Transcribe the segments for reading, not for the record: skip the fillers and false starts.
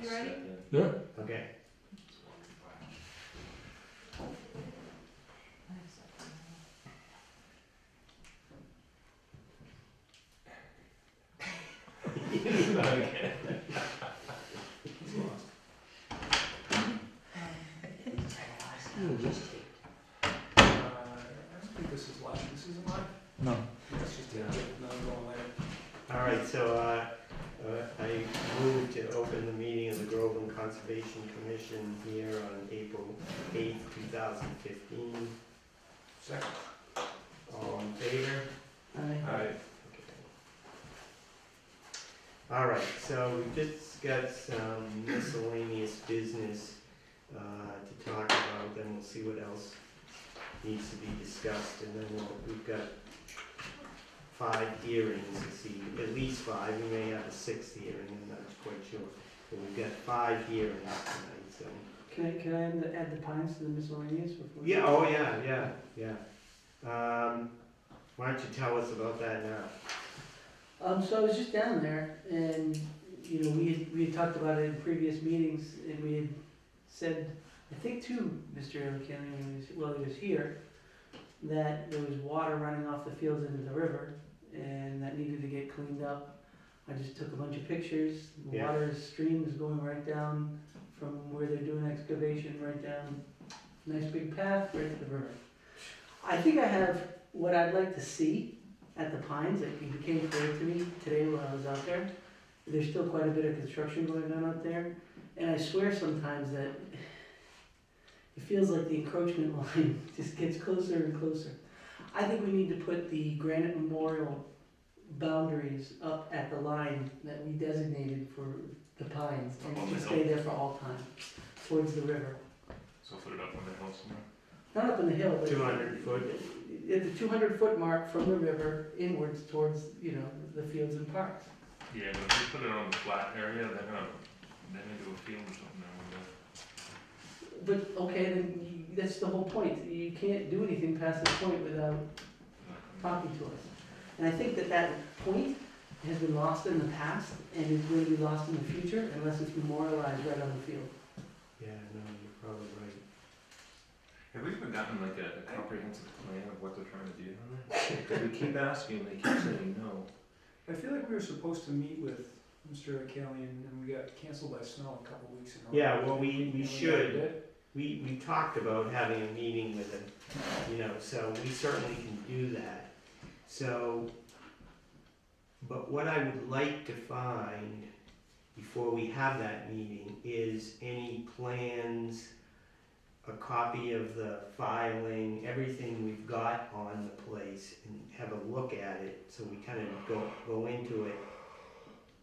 You ready? Yeah. Okay. I think this is live. This isn't live? No. That's just another going later. All right, so I move to open the meeting of the Groveland Conservation Commission here on April 8th, 2015. Second. All in favor? Aye. All right, so we've just got some miscellaneous business to talk about, then we'll see what else needs to be discussed, and then we've got 5 hearings this evening, at least 5, we may have a 6th hearing, I'm not quite sure, but we've got 5 hearings tonight, so. Can I add the pines to the miscellaneous before? Yeah, oh yeah. Why don't you tell us about that now? So I was just down there, and we had talked about it in previous meetings, and we had said, I think to Mr. O'Kelly while he was here, that there was water running off the fields into the river, and that needed to get cleaned up. I just took a bunch of pictures. The Yeah. water stream is going right down from where they're doing excavation, right down, nice big path right to the river. I think I have what I'd like to see at the Pines. It became clear to me today when I was out there. There's still quite a bit of construction going on out there, and I swear sometimes that it feels like the encroachment line just gets closer and closer. I think we need to put the granite memorial boundaries up at the line that we designated for the Pines, and it should stay there for all time, towards the river. So put it up on the hill somewhere. Not up in the hill, but 200 foot? At the 200-foot mark from the river inwards towards, the fields and parks. Yeah, but if you put it on the flat area, they're gonna do a field or something there one But, okay, then that's the whole point. You can't do anything past this point without day. talking to us. And I think that point has been lost in the past and is going to be lost in the future unless it's memorialized right on the field. Yeah, no, you're probably right. Have we ever gotten like a comprehensive plan of what they're trying to do on there? Because we keep asking, they keep saying no. I feel like we were supposed to meet with Mr. O'Kelly and we got canceled by snow a couple weeks ago. Yeah, well, we And should. never did. We talked about having a meeting with him, so we certainly can do that. So, but what I would like to find before we have that meeting is any plans, a copy of the filing, everything we've got on the place, and have a look at it, so we kind of go into it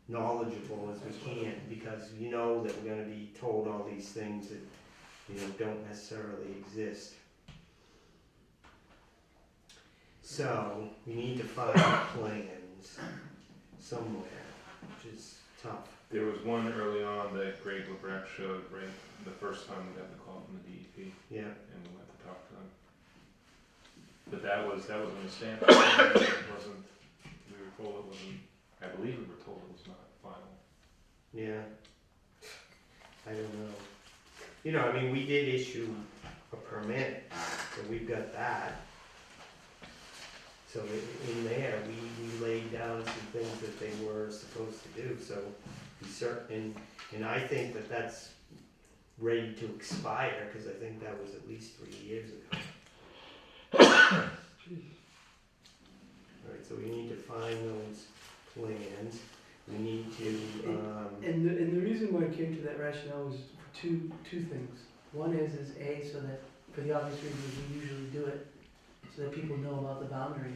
knowledgeable as we can, because that we're gonna be told all these things that don't necessarily exist. So, we need to find plans somewhere, which is tough. There was one early on that Greg LeBrecq showed right the first time we got the call from the DEP, Yeah, and we went to talk to them. But that was when the stamp wasn't, we were told it wasn't, I believe we were told it was not final. yeah. I don't know. We did issue a permit, so we've got that. So in there, we laid down some things that they were supposed to do, so we and I think that that's ready to expire, because I think that was at least 3 years ago. Alright, so we need to find those plans, we need to, And the reason why I came to that rationale was for two things. One is A, so that, for the obvious reasons we usually do it, so that people know about the boundary.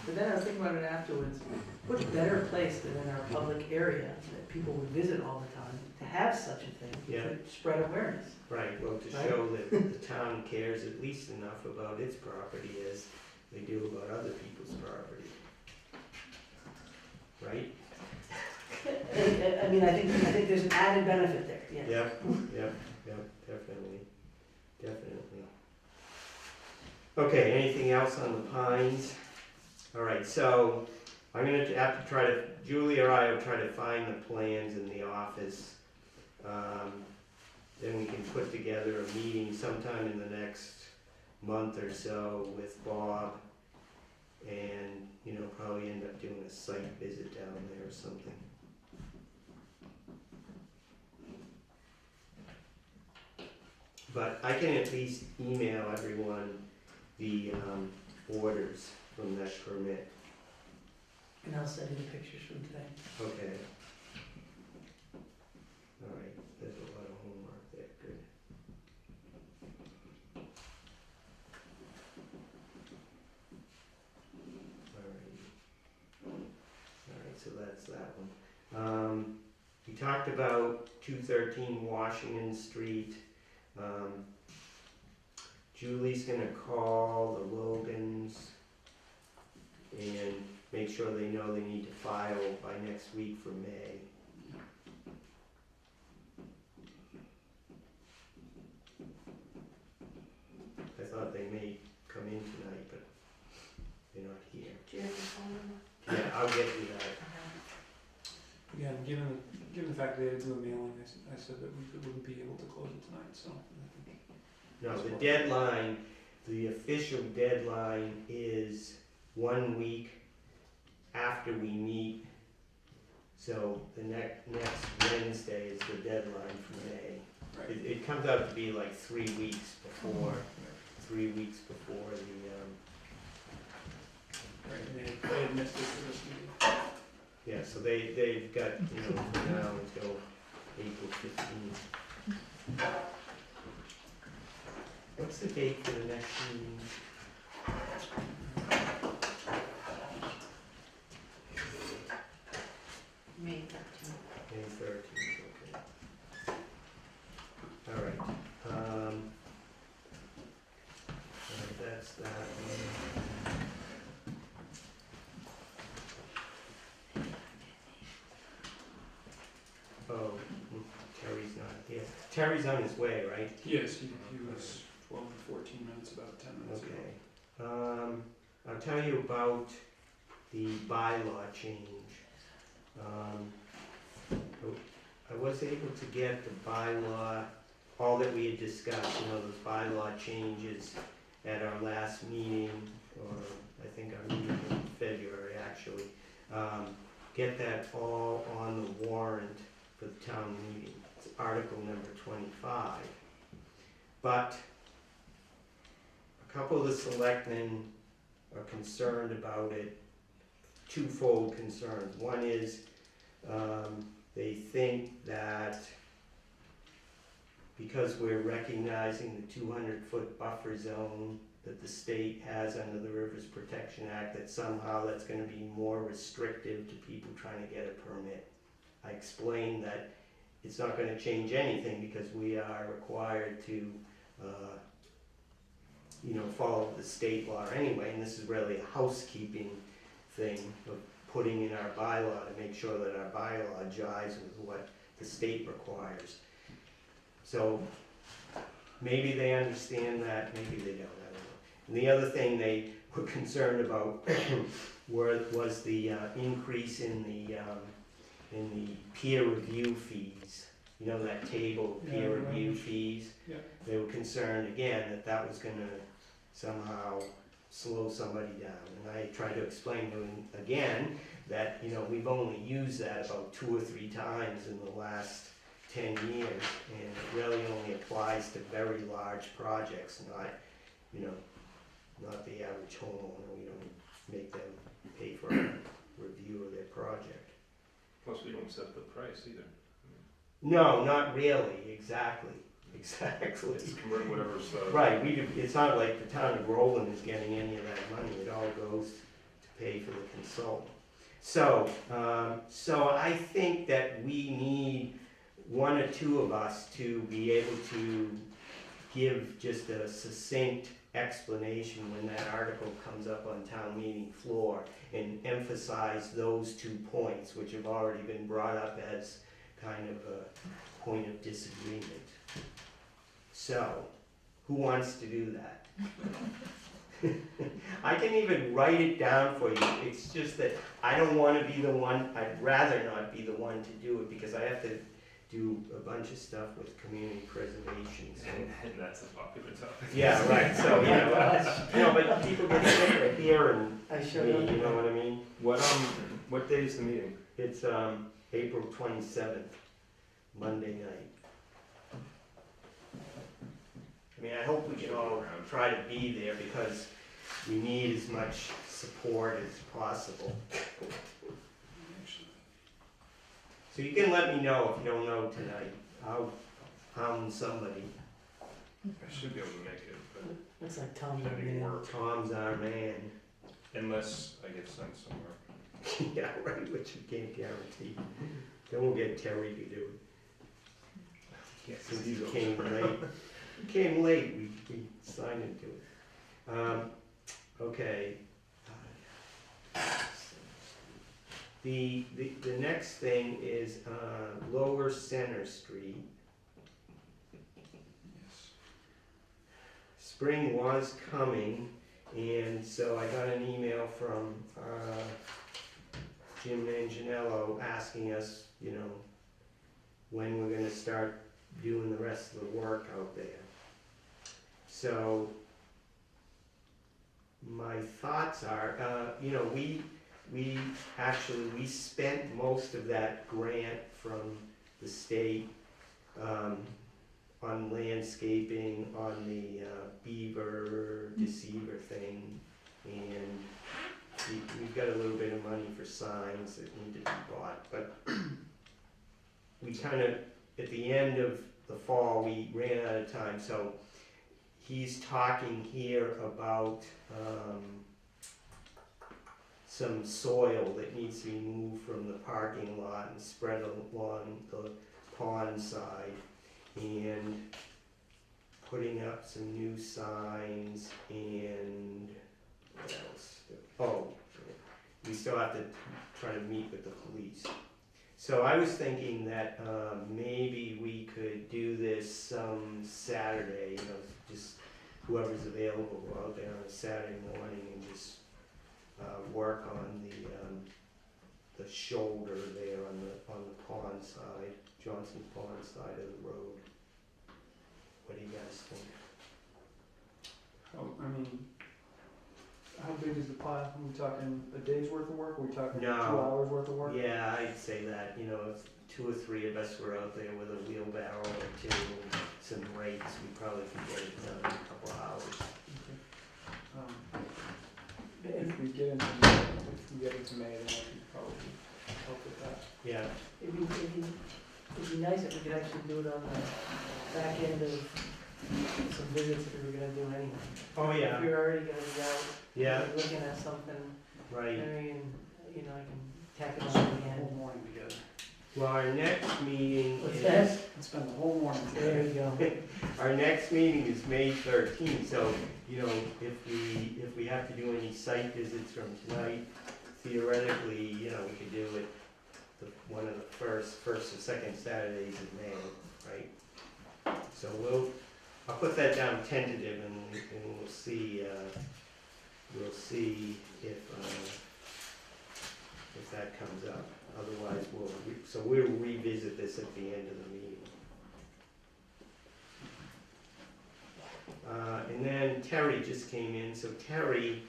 But then I was thinking about it afterwards, what better place than in our public area that people would visit all the time to have such a thing, Yeah. to spread awareness. right, well, to Right. show that the town cares at least enough about its property as they do about other people's property. Right? I think there's an added benefit there, yes. Yep, definitely. Okay, anything else on the Pines? Alright, so I'm gonna have to Julie or I will try to find the plans in the office Then we can put together a meeting sometime in the next month or so with Bob, and, you know, probably end up doing a site visit down there or something. But I can at least email everyone the orders from that permit. And I'll send you the pictures from today. Okay. All right, there's a lot of homework there, good. All right, so that's that one. We talked about 213 Washington Street. Julie's gonna call the Logans and make sure they know they need to file by next week for May. I thought they may come in tonight, but they're not here. Do you have your phone number? Yeah, I'll get you that. Again, given the fact that they had to do a mailing, I said that we wouldn't be able to close it tonight, so I think. No, the deadline, the official deadline is 1 week after we meet. So the next Wednesday is the deadline for May. Right. It comes out to be like 3 weeks before, 3 weeks before the, Right, and they had missed it for this meeting. yeah, so they've got, you know, from now until April 15th. What's the date for the next meeting? May 13th. May 13th, okay. All right, that's that one. Oh, Terry's not here. Terry's on his way, right? Yes, he was 12 to 14 minutes, about 10 minutes ago. Okay. I'll tell you about the bylaw change. I was able to get the bylaw, all that we had discussed, you know, those bylaw changes at our last meeting, or I think our meeting in February, actually. Get that all on the warrant for the town meeting. It's article number 25. But a couple of the selectmen are concerned about it, twofold concerns. One is they think that because we're recognizing the 200-foot buffer zone that the state has under the Rivers Protection Act, that somehow that's going to be more restrictive to people trying to get a permit. I explained that it's not going to change anything because we are required to you know, follow the state law anyway, and this is really a housekeeping thing of putting in our bylaw to make sure that our bylaw jives with what the state requires. So maybe they understand that, maybe they don't, I don't know. And the other thing they were concerned about was the increase in the peer review fees. You know, that table of peer Yeah, review right. fees? Yeah. They were concerned again that that was gonna somehow slow somebody down. And I tried to explain to him again that, you know, we've only used that about 2 or 3 times in the last 10 years, and it really only applies to very large projects, not, you know, not the average homeowner. We don't make them pay for a review of their project. Plus, we don't set the price either. No, not really, exactly. It's convert whatever's, Right, we do, it's not like the town of Groveland is getting any of that money, it all goes to pay for the consultant. So, so I think that we need 1 or 2 of us to be able to give just a succinct explanation when that article comes up on town meeting floor, and emphasize those 2 points, which have already been brought up as kind of a point of disagreement. So, who wants to do that? I can even write it down for you. It's just that I don't want to be the one, I'd rather not be the one to do it, because I have to do a bunch of stuff with community preservation, so. And that's a popular topic. Yeah, right, so, you know, but people get sick of hearing I me, showed you up. know what I mean? What day is the meeting? It's, April 27th, Monday night. I mean, I hope we can all try to be there because we need as much support as possible. So you can let me know if you don't know tonight. I'll hound somebody. I should be able to make it, but Looks like Tom's having in there. work, Tom's our man. unless I get sent somewhere. Yeah, right, which you can't guarantee. Then we'll get Terry to do it. Yeah, Since he came late. He came late, we signed him to it. Okay. The next thing is, Lower Center Street. Yes. Spring was coming, and so I got an email from, Jim Manganiello asking us, you know, when we're gonna start doing the rest of the work out there. So, my thoughts are, you know, we spent most of that grant from the state, on landscaping, on the, beaver deceiver thing, and we've got a little bit of money for signs that need to be bought, but we kinda, at the end of the fall, we ran out of time, so he's talking here about, some soil that needs to be moved from the parking lot and spread along the pond side, and putting up some new signs, and what else? Oh, we still have to try to meet with the police. So I was thinking that, maybe we could do this some Saturday, you know, just whoever's available, go out there on a Saturday morning and just, work on the shoulder there on the pond side, Johnson's Pond side of the road. What do you guys think? How big is the pile? Are we talking a day's worth of work? Are we talking 2 No. hours worth of work? Yeah, I'd say that, you know, if 2 or 3 of us were out there with a wheelbarrow or 2 and some rakes, we probably could get it done in a couple of hours. If we get into May, then I can probably help with that. Yeah, It'd be nice if we could actually do it on the back end of some visits that we were gonna do anyway. oh If yeah, you're already gonna be out, yeah, looking at something, right. Mary, and, you know, I can tack it on Spend the again. whole morning together. Well, our next meeting What's is, that? Let's spend the whole morning There together. you go. our next meeting is May 13th, so, you know, if we have to do any site visits from tonight, theoretically, you know, we could do it one of the first or second Saturdays in May, right? So I'll put that down tentative and we'll see if that comes up. Otherwise, we'll revisit this at the end of the meeting. And then Terry just came in, so Terry,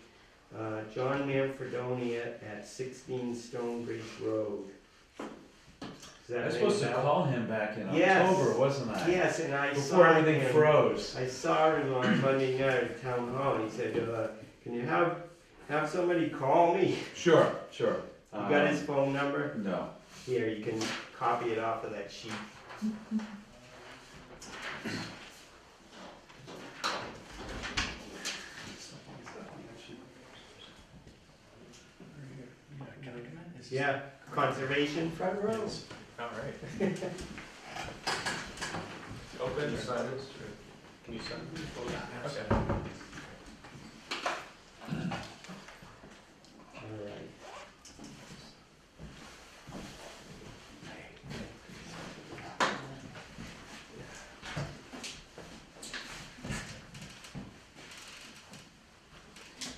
John Manfredonia at 16 Stonebridge Road. Does I that was ring a supposed to bell? call him back in Yes. October, wasn't I? Yes, and I saw Before everything him. froze. I saw him on Monday night at town hall, and he said, can you have somebody call me? Sure. You got his phone number? No. Here, you can copy it off of that sheet. Yeah, conservation? Front row. All right. Open or sign this, or can you sign? Okay. Alright.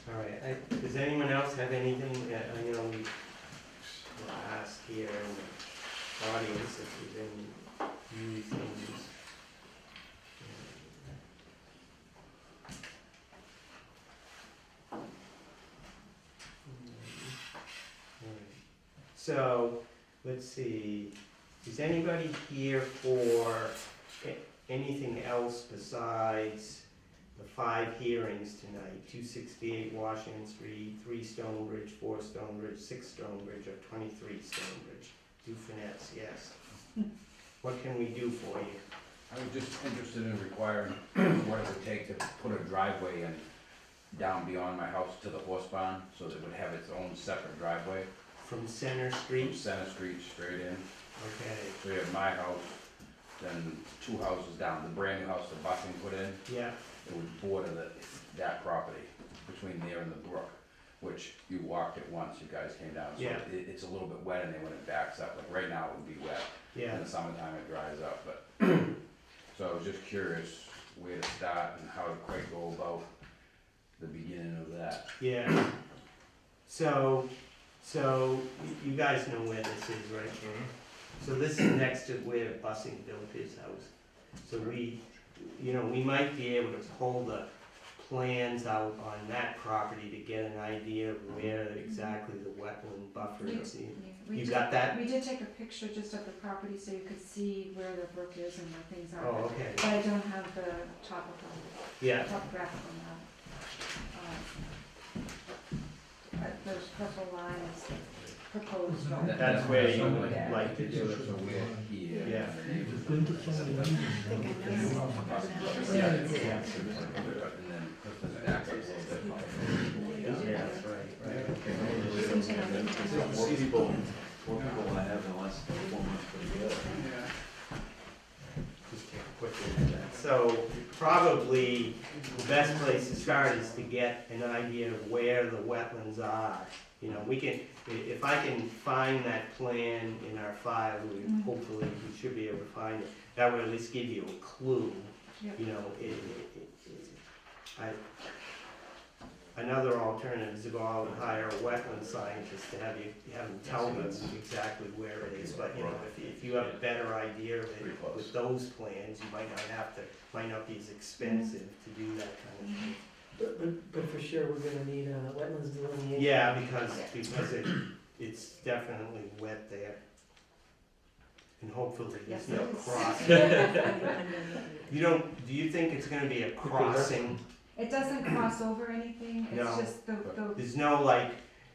Alright, does anyone else have anything, you know, we will ask here in the audience if there's any few things. So, let's see, is anybody here for anything else besides the 5 hearings tonight? 268 Washington Street, 3 Stonebridge, 4 Stonebridge, 6 Stonebridge, or 23 Stonebridge? Dufanettes, yes. What can we do for you? I was just interested in requiring what it would take to put a driveway in down beyond my house to the horse barn, so that it would have its own separate driveway From Center from Street? Center Street straight in. Okay, So you have my house, then 2 houses down, the brand new house the busing put in, yeah, it would border that property between there and the brook, which you walked it once, you guys came down. So Yeah. it's a little bit wet in there when it backs up, like right now it would be wet. yeah. In the summertime it dries up, but, so I was just curious where to start and how to quite go about the beginning of that. Yeah. So you guys know where this is, right? So this is next to where Bussing built his house. So we might be able to pull the plans out on that property to get an idea of where exactly the wetland buffer is. We You did- got that? We did take a picture just of the property so you could see where the brook is and where things are. Oh, okay. But I don't have the Yeah, topographical map. Those purple lines proposed. that's where you So would like to do it. So we're here. Yeah. and the neighbors are- I think I know. Yeah. And then put the back up a little bit. Yeah, that's right, More people than I have in the last 4 months put together. Just take a quick look at that. So probably the best place to start is to get an idea of where the wetlands are. You know, we can, if I can find that plan in our file, hopefully we should be able to find it. That would at least give you a clue, Yep. you know, another alternative is to go out and hire a wetland scientist to have them tell us exactly where it is. But, you know, if you have a better idea of it Pretty close. with those plans, you might not be as expensive to do that kind of thing. But for sure, we're gonna need a wetlands delineation. Yeah, because it's definitely wet there. And hopefully there's Yes, no it is. crossing. Do you think it's gonna be a crossing? It doesn't cross over anything, No. it's just the, There's no like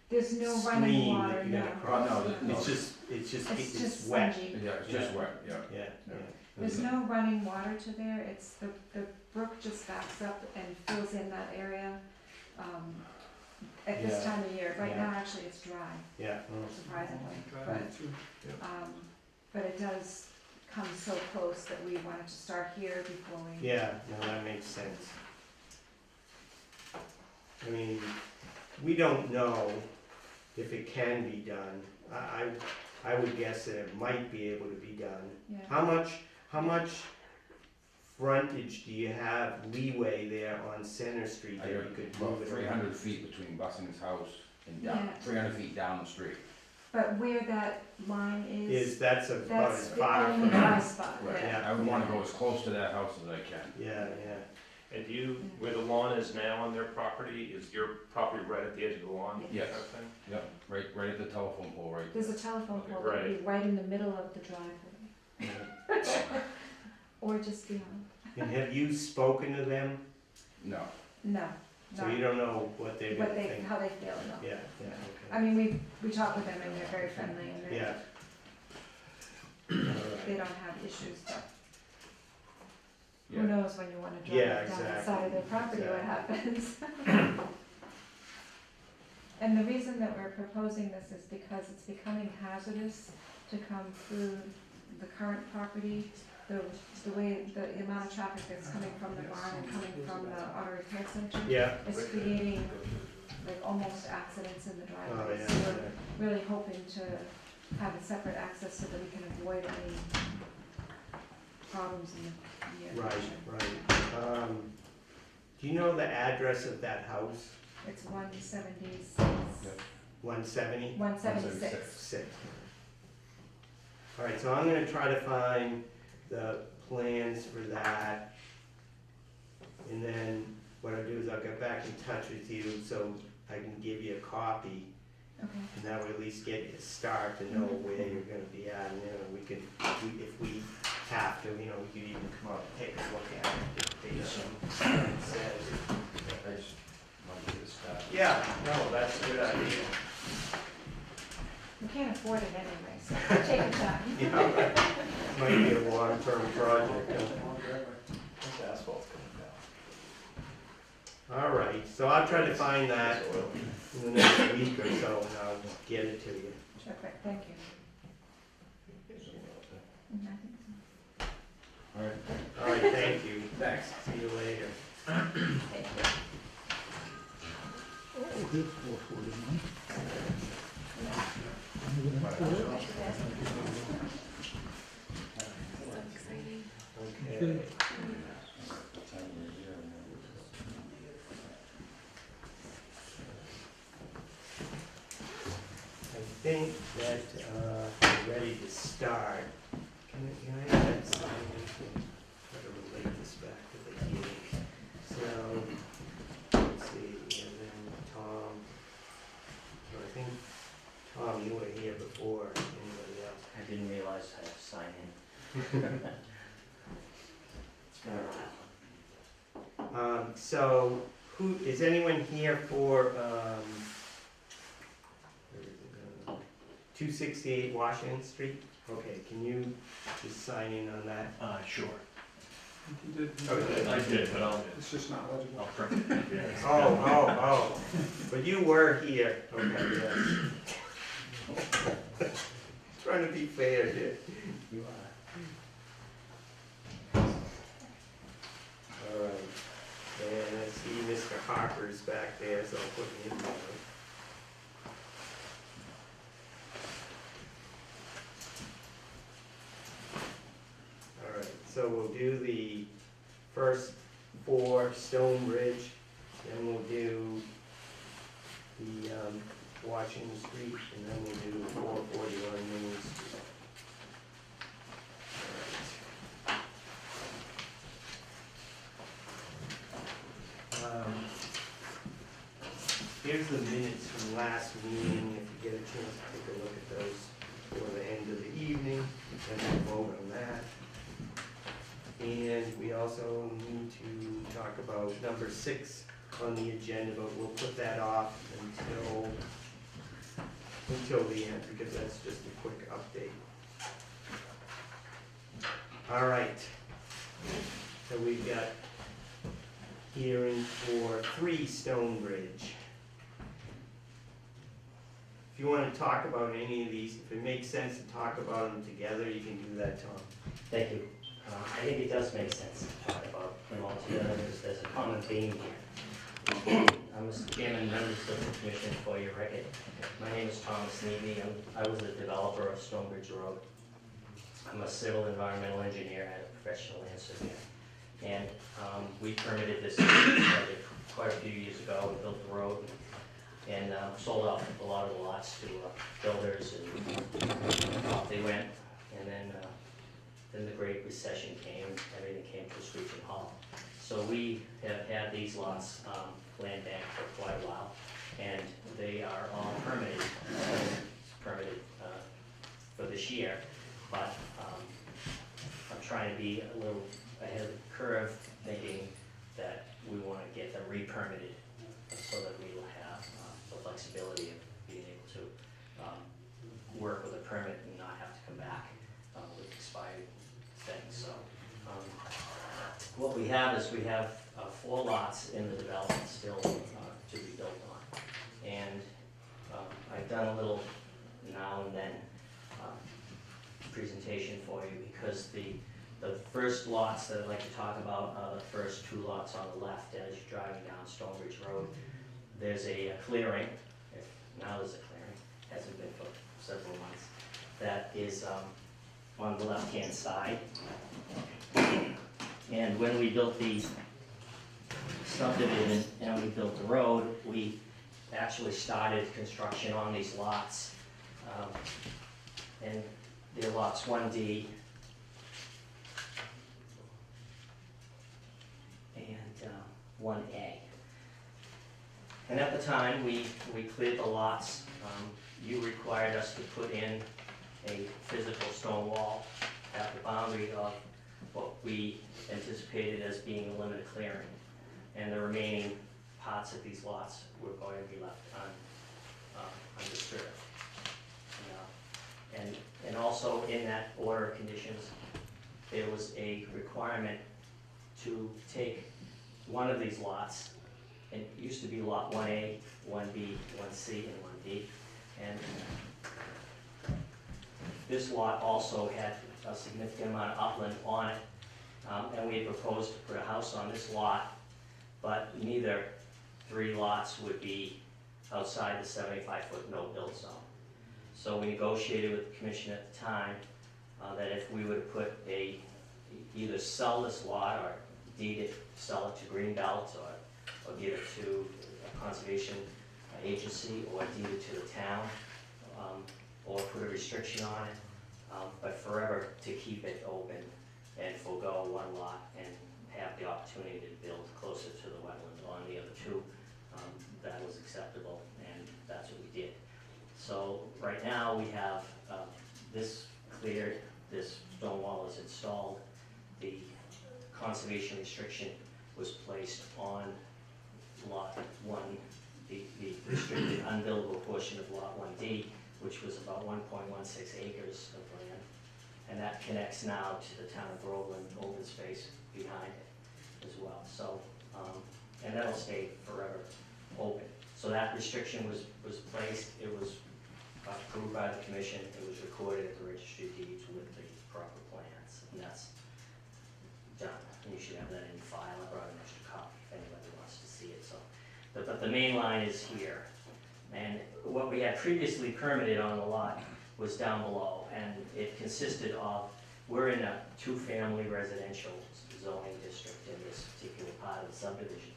there's no running stream water, that you're no. gonna cross? No, It's just It's just wet. spongy. Yeah, it's just wet, yeah. Yeah, yeah. There's no running water to there, it's the brook just backs up and fills in that area, at this Yeah. time of year. Right Yeah. now, actually, it's dry, Yeah. surprisingly, Driving but, through. but it does come so close that we wanted to start here before we. Yeah, no, that makes sense. I mean, we don't know if it can be done. I would guess that it might be able to be done. Yeah. How much frontage do you have leeway there on Center Street I that you got could about move it 300 around? feet between Bussing's house and down, Yeah. 300 feet down the street. But where that line is, That's about that's as the far only from, dry spot, Right. yeah. I would wanna go as close to that house as I can. yeah, yeah. And do you, where the lawn is now on their property, is your property right at the edge of the lawn? Yes. kind of thing? Yep, right at the telephone pole, right There's there. a telephone pole that would be right in the middle of the driveway, or just beyond. And have you spoken to them? No, No, So you no, don't know what they're what gonna they, think? how they feel, no. Yeah, yeah, I mean, we talk with them and they're very friendly and okay. they're, Yeah. they don't have issues, but yeah. who knows when you wanna Yeah, drive down the exactly, side of their property, what exactly. happens. And the reason that we're proposing this is because it's becoming hazardous to come through the current property. The way, the amount of traffic that's coming from the barn and coming from the auto repair center Yeah, is creating like almost accidents in the oh, driveway. yeah, So yeah. we're really hoping to have a separate access so that we can avoid any problems in the near Right, future. right. Do you know the address of that house? It's 176, Yep. 170? 176. 6. All right, so I'm gonna try to find the plans for that. And then what I'll do is I'll get back in touch with you so I can give you a copy. Okay. And that would at least get you a start to know where you're gonna be at, and then we could, if we have to, we could even come out and take a look at it, based on what it says. I just want to get this started. Yeah, no, that's a good idea. We can't afford it anyway, so take your time. Yeah, might be a long-term project. This asphalt's coming down. All right, so I'll try to find that in the next week or so, and I'll get it to you. Terrific, thank you. Mm, I think so. All right, All right, thank you. thanks. See you later. Thank you. Okay. I think that we're ready to start. Can I have that sign and try to relate this back to the hearing? So, let's see, and then Tom. So I think, Tom, you were here before anybody else. I didn't realize I had to sign in. It's been a while. So, is anyone here for, 268 Washington Street? Okay, can you just sign in on that? Sure. You did. Okay. I did, but I'll It's just not legible. print it. Yeah. Oh, but you were here, okay, yes. Trying to be fair here. You All right, and I see Mr. Harper's back there, so I'll put him down. All right, so we'll do the first 4 Stone Bridge, then we'll do the Washington Street, and then we'll do 441 Main Street. Here's the minutes from last meeting, if you get a chance to take a look at those before the end of the evening, then we'll vote on that. And we also need to talk about number 6 on the agenda, but we'll put that off until the end, because that's just a quick update. All right, so we've got hearing for 3 Stone Bridge. If you want to talk about any of these, if it makes sense to talk about them together, you can do that, Tom. Thank you. I think it does make sense to talk about them all together, because there's a common theme here. Mr. Chairman, members of the commission, for your record, my name is Thomas Neely. I was a developer of Stonebridge Road. I'm a civil environmental engineer and a professional land surveyor. And we permitted this project quite a few years ago. We built the road and sold off a lot of the lots to builders, and off they went. And then the Great Recession came, everything came to a screeching halt. So we have had these lots land banked for quite a while, and they are all permitted for this year. But I'm trying to be a little ahead of the curve, thinking that we want to get them re-permitted so that we will have the flexibility of being able to work with a permit and not have to come back with expired things. So what we have is we have 4 lots in the development still to be built on. And I've done a little now and then presentation for you, because the first lots that I'd like to talk about are the first 2 lots on the left as you're driving down Stonebridge Road. There's a clearing, now there's a clearing, hasn't been for several months, that is on the left-hand side. And when we built the subdivision and we built the road, we actually started construction on these lots. And they're lots 1D 1A. And at the time, we cleared the lots. You required us to put in a physical stone wall at the boundary of what we anticipated as being a limited clearing. And the remaining parts of these lots were going to be left undisturbed. And also in that order of conditions, there was a requirement to take one of these lots, and it used to be lot 1A, 1B, 1C, and 1D. And this lot also had a significant amount of upland on it. And we had proposed to put a house on this lot, but neither 3 lots would be outside the 75-foot no-build zone. So we negotiated with the commission at the time that if we would put either sell this lot or deed it, sell it to Greenbelt or give it to a conservation agency or deed it to the town or put a restriction on it, but forever to keep it open and forego one lot and have the opportunity to build closer to the wetland on the other 2. That was acceptable, and that's what we did. So right now we have this cleared, this stone wall is installed. The conservation restriction was placed on lot 1, the restricted unbuildable portion of lot 1D, which was about 1.16 acres of land. And that connects now to the town of Groveland open space behind it as well. So, and that'll stay forever open. So that restriction was placed, it was approved by the commission, it was recorded at the registry of deeds with the proper plans, and that's done. And you should have that in your file. I brought an extra copy if anybody wants to see it. So, but the main line is here. And what we had previously permitted on the lot was down below, and it consisted of, we're in a 2-family residential zoning district in this particular part of the subdivision.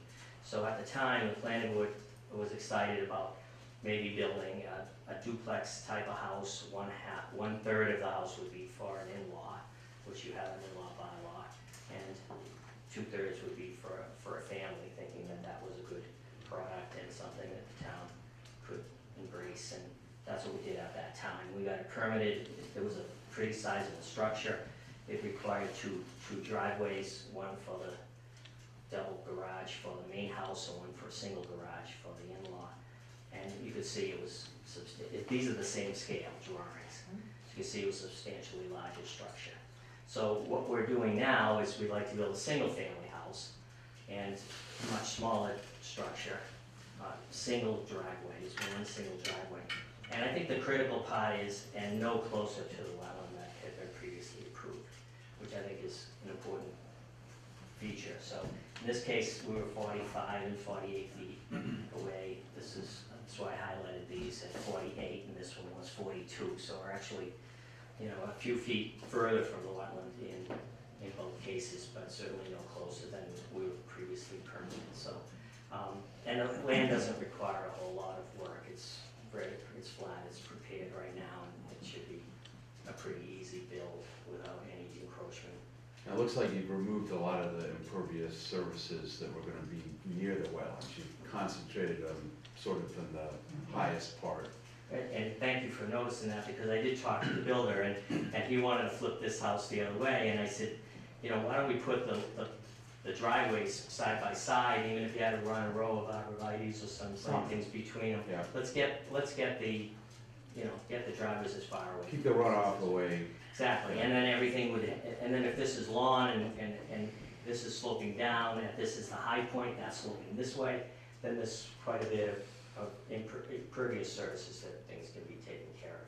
So at the time, the planning board was excited about maybe building a duplex type of house. 1/3 of the house would be for an in-law, which you have an in-law bylaw, and 2/3 would be for a family, thinking that that was a good product and something that the town could embrace, and that's what we did at that time. We got it permitted. It was a pretty sizable structure. It required two driveways, one for the double garage for the main house and one for a single garage for the in-law. And you could see it was, these are the same scale drawings. You can see it was a substantially larger structure. So what we're doing now is we'd like to build a single-family house and much smaller structure, single driveways, one single driveway. And I think the critical part is, and no closer to the wetland that had been previously approved, which I think is an important feature. So in this case, we were 45 and 48 feet away. That's why I highlighted these at 48, and this one was 42. So we're actually, a few feet further from the wetland in both cases, but certainly no closer than we were previously permitted. So, and the land doesn't require a whole lot of work. It's flat, it's prepared right now, and it should be a pretty easy build without any encroachment. Now, it looks like you've removed a lot of the impervious surfaces that were gonna be near the wetlands. You've concentrated them sort of in the highest part. And thank you for noticing that, because I did talk to the builder, and he wanted to flip this house the other way, and I said, why don't we put the driveways side by side, even if you had to run a row of arborvitae's or some things between them. Yeah. Let's get the, get the driveways as far away. Keep the runoff away. Exactly, and then everything would, and then if this is lawn and this is sloping down, and if this is the high point, that's sloping this way, then there's quite a bit of impervious surfaces that things can be taken care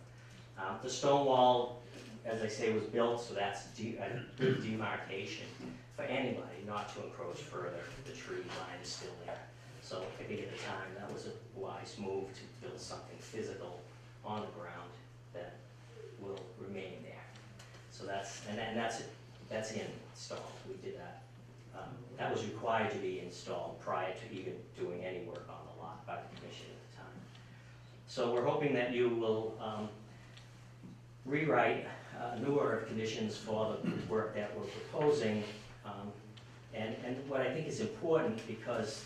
of. The stone wall, as I say, was built, so that's a good demarcation for anybody not to encroach further. The tree line is still there. So I think at the time, that was a wise move to build something physical on the ground that will remain there. So that's installed. We did that. That was required to be installed prior to even doing any work on the lot by the commission at the time. So we're hoping that you will rewrite a new order of conditions for the work that we're proposing And what I think is important, because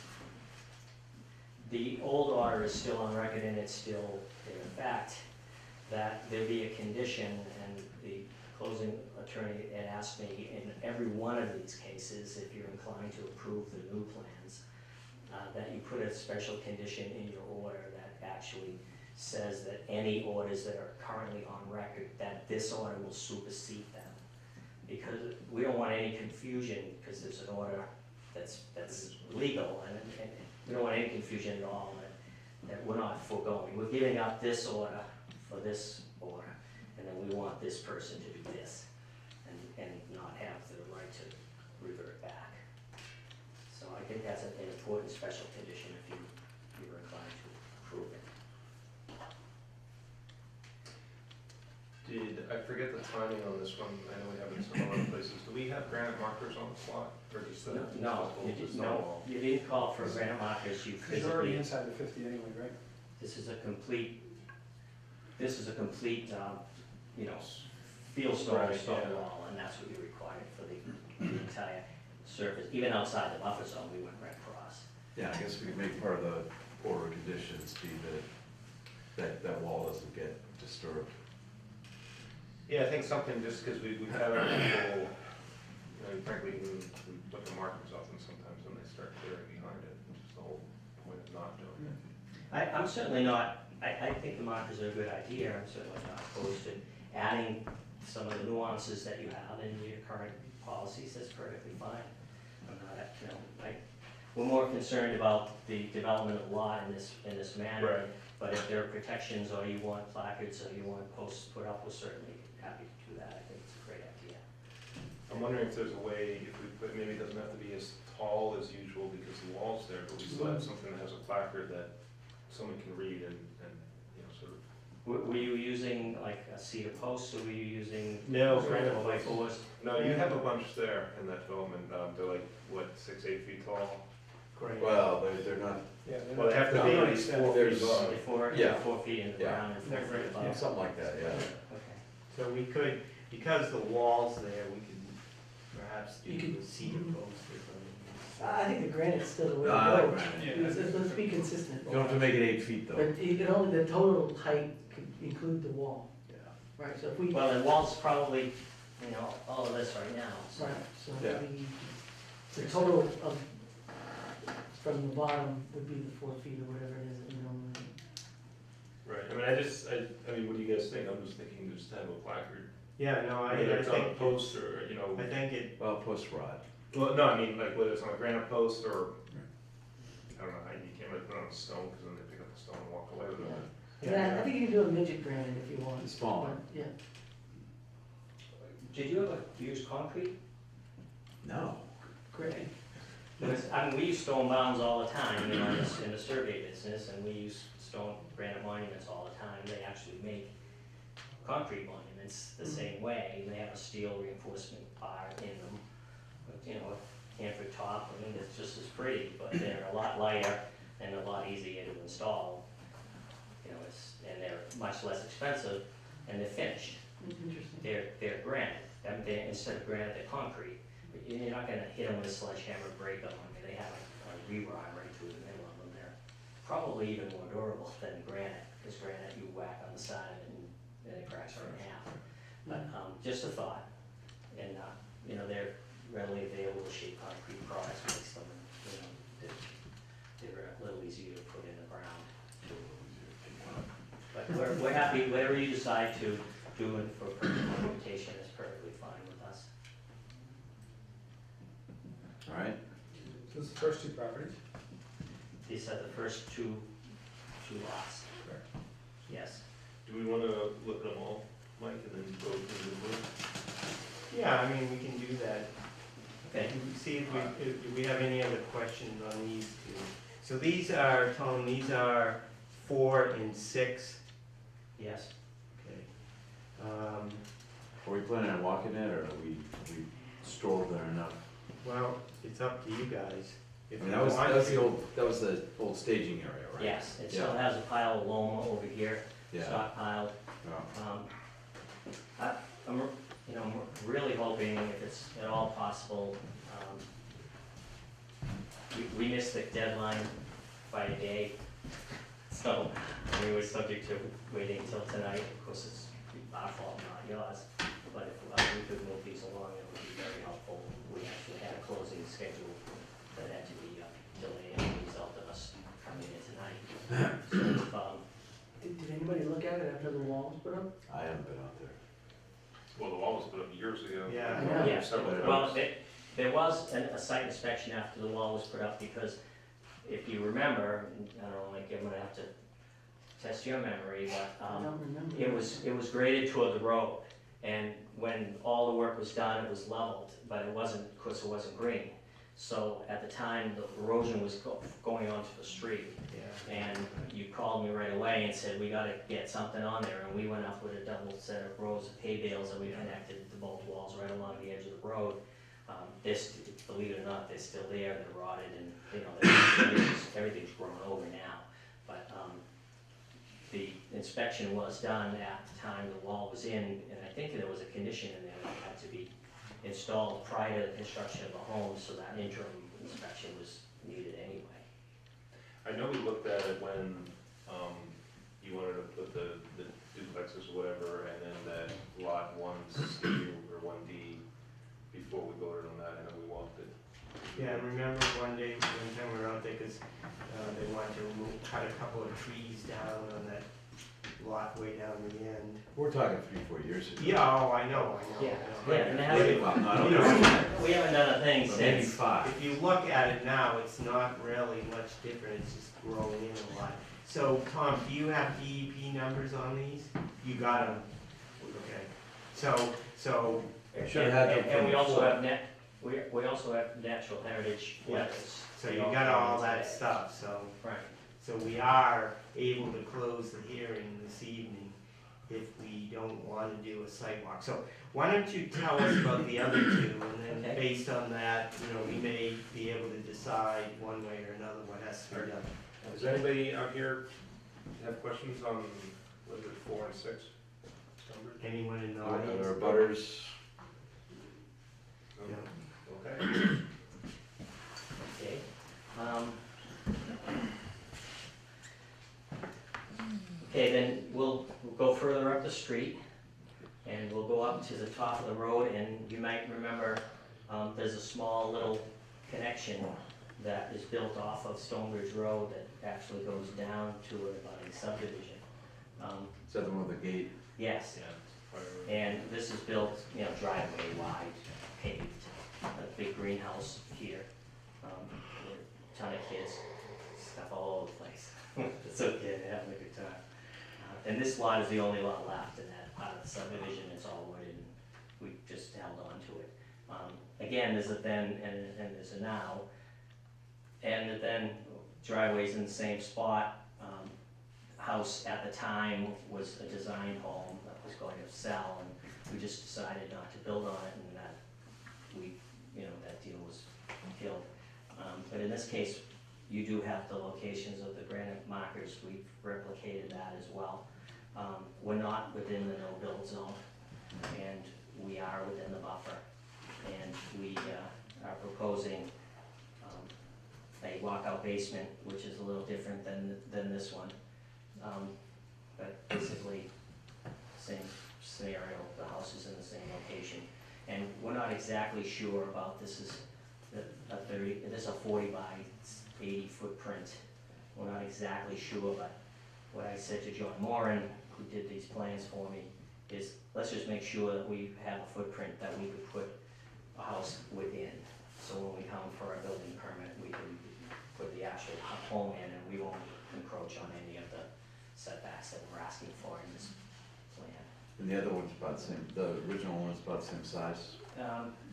the old order is still on record and it's still in effect, that there be a condition, and the closing attorney had asked me in every one of these cases, if you're inclined to approve the new plans, that you put a special condition in your order that actually says that any orders that are currently on record, that this order will supersede them. Because we don't want any confusion, because there's an order that's legal, and we don't want any confusion at all, that we're not foregoing. We're giving up this order for this order, and then we want this person to do this, and not have the right to revert back. So I think that's an important special condition if you're inclined to approve it. I forget the timing on this one, I know we have it in some other places, do we have granite markers on the plot, or just the? No, you didn't call for granite markers, you Because you're already physically, inside the 50 anyway, right? this is a complete, you know, fieldstone Right, stone yeah. wall, and that's what you required for the entire surface. Even outside the buffer zone, we went right across. Yeah, I guess we could make part of the order of conditions be that wall doesn't get disturbed. Yeah, I think something, just because we've had our people, you know, frankly, we put the markers up, and sometimes when they start clearing behind it, which is the whole point of not doing it. I'm certainly not, I think the markers are a good idea, I'm certainly not opposed to adding some of the nuances that you have in your current policies, that's perfectly fine. I'm not, you know, we're more concerned about the development of law in this manner. But if there are protections, or you want placards, or you want posts put up, we're certainly happy to do that, I think it's a great idea. I'm wondering if there's a way, if we put, maybe it doesn't have to be as tall as usual because the wall's there, but we still have something that has a placard that someone can read and you know, sort of. Were you using like a cedar post, or were you using? No, granite granite fours? No, you have a bunch there in that development, they're like, what, 6, 8 feet tall? Great. Well, they're not, Yeah. Well, they have to be No, at least 4 feet there's- long. Before, Yeah. 4 feet in the Yeah. ground and 4 They're feet great, above? something like that, yeah. Okay. So we could, because the wall's there, we could perhaps do You could- a cedar post or something. I think the granite's still the way to Ah, go. granite. Let's be consistent. You don't have to make it 8 feet But though. you can only, the total height could include the wall, Yeah. right, so if we, right, Well, the wall's probably, you know, all of this right now, so. so Yeah. the total of, from the bottom would be the 4 feet or whatever it is that we normally do. Right, I mean, I mean, what do you guys think? I'm just thinking just to have a placard, Yeah, no, I whether it's on a think, post or, you know. I think it, Well, post rod. Well, no, I mean, like whether it's on a granite post or, I don't know, how you can't really put it on a stone, because then they pick up the stone and walk away with it. Yeah, I think you can do a midget granite if you want. Small one. Yeah, Did you ever use concrete? No. great. Because, I mean, we use stone mounds all the time, you know, in the survey business, and we use stone granite monuments all the time. They actually make concrete monuments the same way. They have a steel reinforcement bar in them, but, you know, a Hanford top, I mean, it's just as pretty, but they're a lot lighter and a lot easier to install. You know, and they're much less expensive, and they're finished. Interesting. They're granite, I mean, instead of granite, they're concrete. But you're not gonna hit them with a sledgehammer, break them, I mean, they have a rebar right through the middle of them. They're probably even more durable than granite, because granite you whack on the side and it cracks right in half. But, just a thought, and, you know, they're readily available to shape concrete products, makes them, you know, they're a little easier to put in the ground. But we're happy, whatever you decide to do and for permanent monumentation is perfectly fine with us. All right. So this is the first two properties. These are the first two lots. Correct. Yes. Do we wanna look at them all, Mike, and then go through the book? yeah, I mean, we can do that. Okay. See if we have any other questions on these two. So these are, Tom, these are 4 and 6. Yes. Okay. Are we planning on walking it, or are we store there enough? Well, it's up to you guys. If I mean, you that was want the old staging area, right? Yes, it still Yeah. has a pile of loam over here, Yeah. stockpiled. I'm, you know, I'm really hoping if it's at all possible, we missed the deadline by a day, so we were subject to waiting until tonight. Of course, it's our fault, not yours, but if we could move these along, it would be very helpful. We actually had a closing schedule that had to be delayed as a result of us coming in tonight. So, Did anybody look at it after the wall was put up? I haven't been out there. Well, the wall was put up years ago. Yeah. Yeah, Several well, times. there was a site inspection after the wall was put up, because if you remember, I don't know, like, I'm gonna have to test your memory, but, I don't remember. it was graded toward the road, and when all the work was done, it was leveled, but it wasn't, of course, it wasn't green. So at the time, the erosion was going onto the street, Yeah. and you called me right away and said, we gotta get something on there, and we went up with a double set of rows of hay bales, and we connected the both walls right along the edge of the road. Believe it or not, they're still there, they're rotted, and, you know, everything's grown over now. But, the inspection was done at the time the wall was in, and I think there was a condition in there that had to be installed prior to the construction of the home, so that interim inspection was needed anyway. I know we looked at it when, you wanted to put the duplexes or whatever, and then that lot 1C or 1D, before we voted on that, I know we walked it. Yeah, and remember one day, one time we were out there, cause, they wanted to cut a couple of trees down on that lot way down the end. We're talking 3-4 years ago. Yeah, oh, I know. Yeah, I know. yeah, and it But hasn't- Well, not You on know, this, We haven't done a thing but maybe since. 5. if you look at it now, it's not really much different, it's just growing in a lot. So, Tom, do you have DEP numbers on these? You got them? Okay. So, Should've had them And from we also before. have we also have natural heritage letters. so you got all that stuff, so. Right. So we are able to close the hearing this evening if we don't want to do a site walk. So why don't you tell us about the other two, and then Okay. based on that, you know, we may be able to decide one way or another what has to be done. Does anybody out here have questions on, what is it, 4 and 6? Numbers? Anyone in the Are audience? there butters? Yeah. Okay. Okay. Okay, then we'll go further up the street, and we'll go up to the top of the road, and you might remember, there's a small little connection that is built off of Stonebridge Road that actually goes down to a subdivision. Is that the one with the gate? Yes, Yeah. and this is built, you know, driveway wide, paved, a big greenhouse here. With a ton of kids, stuff all over the place. It's okay, they're having a good time. And this lot is the only lot left in that part of the subdivision, it's all wooded, and we just held on to it. Again, there's a then and there's a now. And the then driveway's in the same spot. House at the time was a design home that was going to sell, and we just decided not to build on it, and that that deal was killed. But in this case, you do have the locations of the granite markers, we've replicated that as well. We're not within the no-build zone, and we are within the buffer, and we are proposing a walkout basement, which is a little different than this one. But basically, same scenario, the house is in the same location. And we're not exactly sure about, this is this is a 40 by 80 footprint. We're not exactly sure, but what I said to John Moran, who did these plans for me, is let's just make sure that we have a footprint that we could put a house within. So when we come for a building permit, we can put the actual home in, and we won't encroach on any of the setbacks that we're asking for in this plan. And the other one's about the same, the original one is about the same size?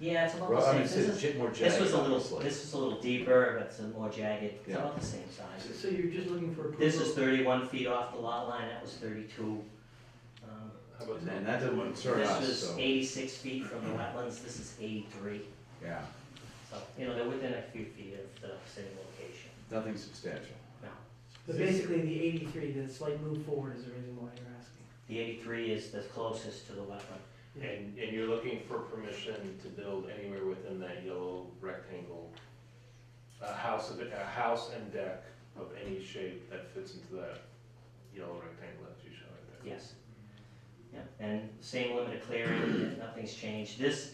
Yeah, it's about Well, the I same. mean, This is, more this jagged, was a little, obviously. this is a little deeper, but it's a more jagged, it's Yeah. about the same size. So you're just looking for approval? This is 31 feet off the lot line, that was 32. How about And that doesn't concern us, This was so, 86 feet from the wetlands, this is 83. yeah, So, they're within a few feet of the same location. nothing substantial. But basically, the 83, the slight move forward is the reason why you're asking. The 83 is the closest to the wetland. And you're looking for permission to build anywhere within that yellow rectangle a house and deck of any shape that fits into that yellow rectangle that you showed right there. Yes. Yeah, and same limit of clearing, nothing's changed. This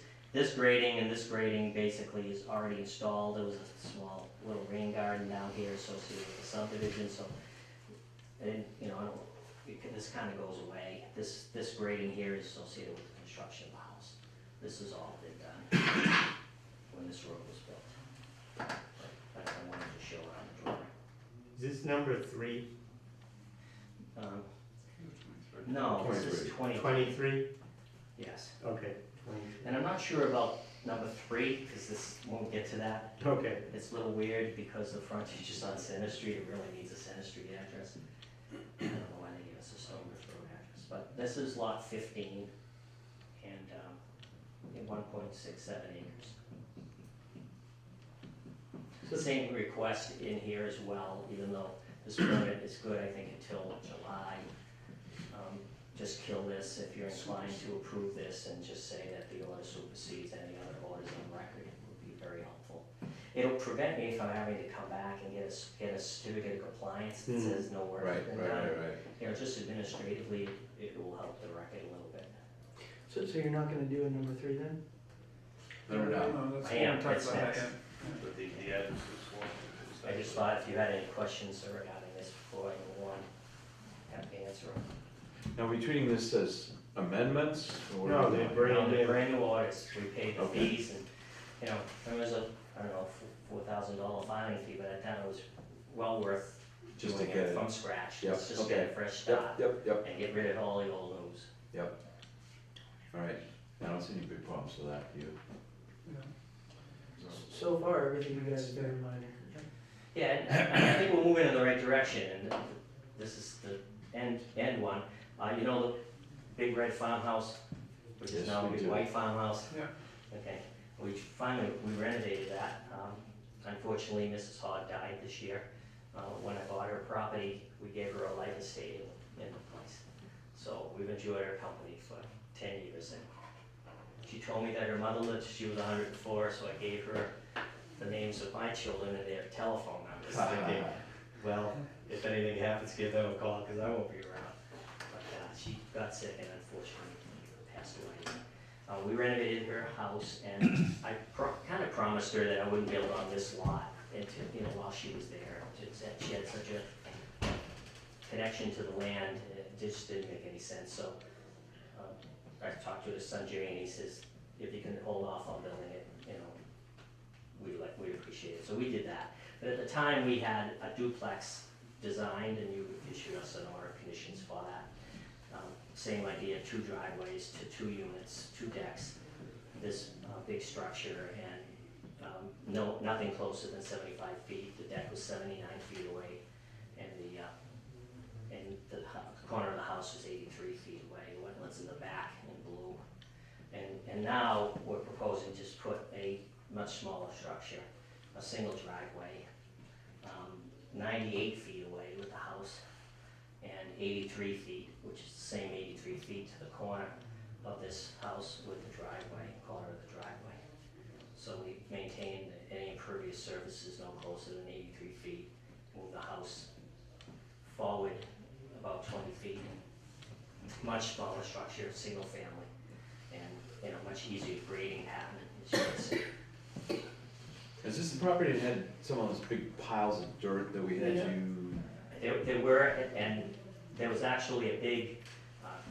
grading and this grading basically is already installed. There was a small little rain garden down here associated with the subdivision, so, and, you know, I don't, this kind of goes away. This grading here is associated with the construction of the house. This has all been done when this road was built. But I wanted to show it on the drawing. Is this number 3, No, this is 20. 23? Yes, Okay, and I'm not sure about number 3, because this, won't get to that. 23. Okay. It's a little weird because the frontage is on Center Street, it really needs a Center Street address. I don't know why they gave us a Stonebridge Road address, but this is lot 15 and 1.67 acres. The same request in here as well, even though this permit is good, I think, until July. Just kill this if you're inclined to approve this and just say that the order supersedes any other orders on record. It would be very helpful. It'll prevent me from having to come back and get a certificate of compliance that says no work has been done. You know, just administratively, it will help the record a little bit. So you're not gonna do a number 3 then? No, That's, I we am, haven't talked it's about that next. yet. But the address is one. I just thought if you had any questions regarding this before I move on, happy to answer them. Now, are we treating this as amendments? Or No, they're brand new. Brand new orders, we paid the Okay. fees and, you know, there was a, I don't know, $4,000 filing fee, but at that time it was well worth Just to doing get it it. from scratch. Yep, Let's just okay. get a fresh start Yep. and get rid of all the old news. All right, I don't see any big problems with that, you? So far, everything you guys have done in mind. Yeah, and I think we're moving in the right direction, and this is the end one. You know the big red farmhouse, which is Yes, now a we big do. white farmhouse? Yeah. Okay, we renovated that. Unfortunately, Mrs. Hogg died this year. When I bought her property, we gave her a life estate in the place. So we've enjoyed her company for 10 years, and she told me that her mother lived, she was 104, so I gave her the names of my children and their telephone numbers. Thinking, well, if anything happens, give them a call, because I won't be around. But she got sick and unfortunately passed away. We renovated her house, and I kind of promised her that I wouldn't build on this lot while she was there. She had such a connection to the land, it just didn't make any sense. So I talked to her son Jerry, and he says, if you can hold off on building it, we'd appreciate it. So we did that. But at the time, we had a duplex designed, and you issued us an order of conditions for that. Same idea, 2 driveways to 2 units, 2 decks, this big structure, and nothing closer than 75 feet. The deck was 79 feet away, and the corner of the house was 83 feet away. Wetlands in the back in blue. And now we're proposing just put a much smaller structure, a single driveway, 98 feet away with the house, and 83 feet, which is the same 83 feet to the corner of this house with the driveway, corner of the driveway. So we maintain any impervious surfaces no closer than 83 feet, move the house forward about 20 feet, much smaller structure, single family, and much easier grading pattern, as you can see. Is this the property that had some of those big piles of dirt that we had you? There were, and there was actually a big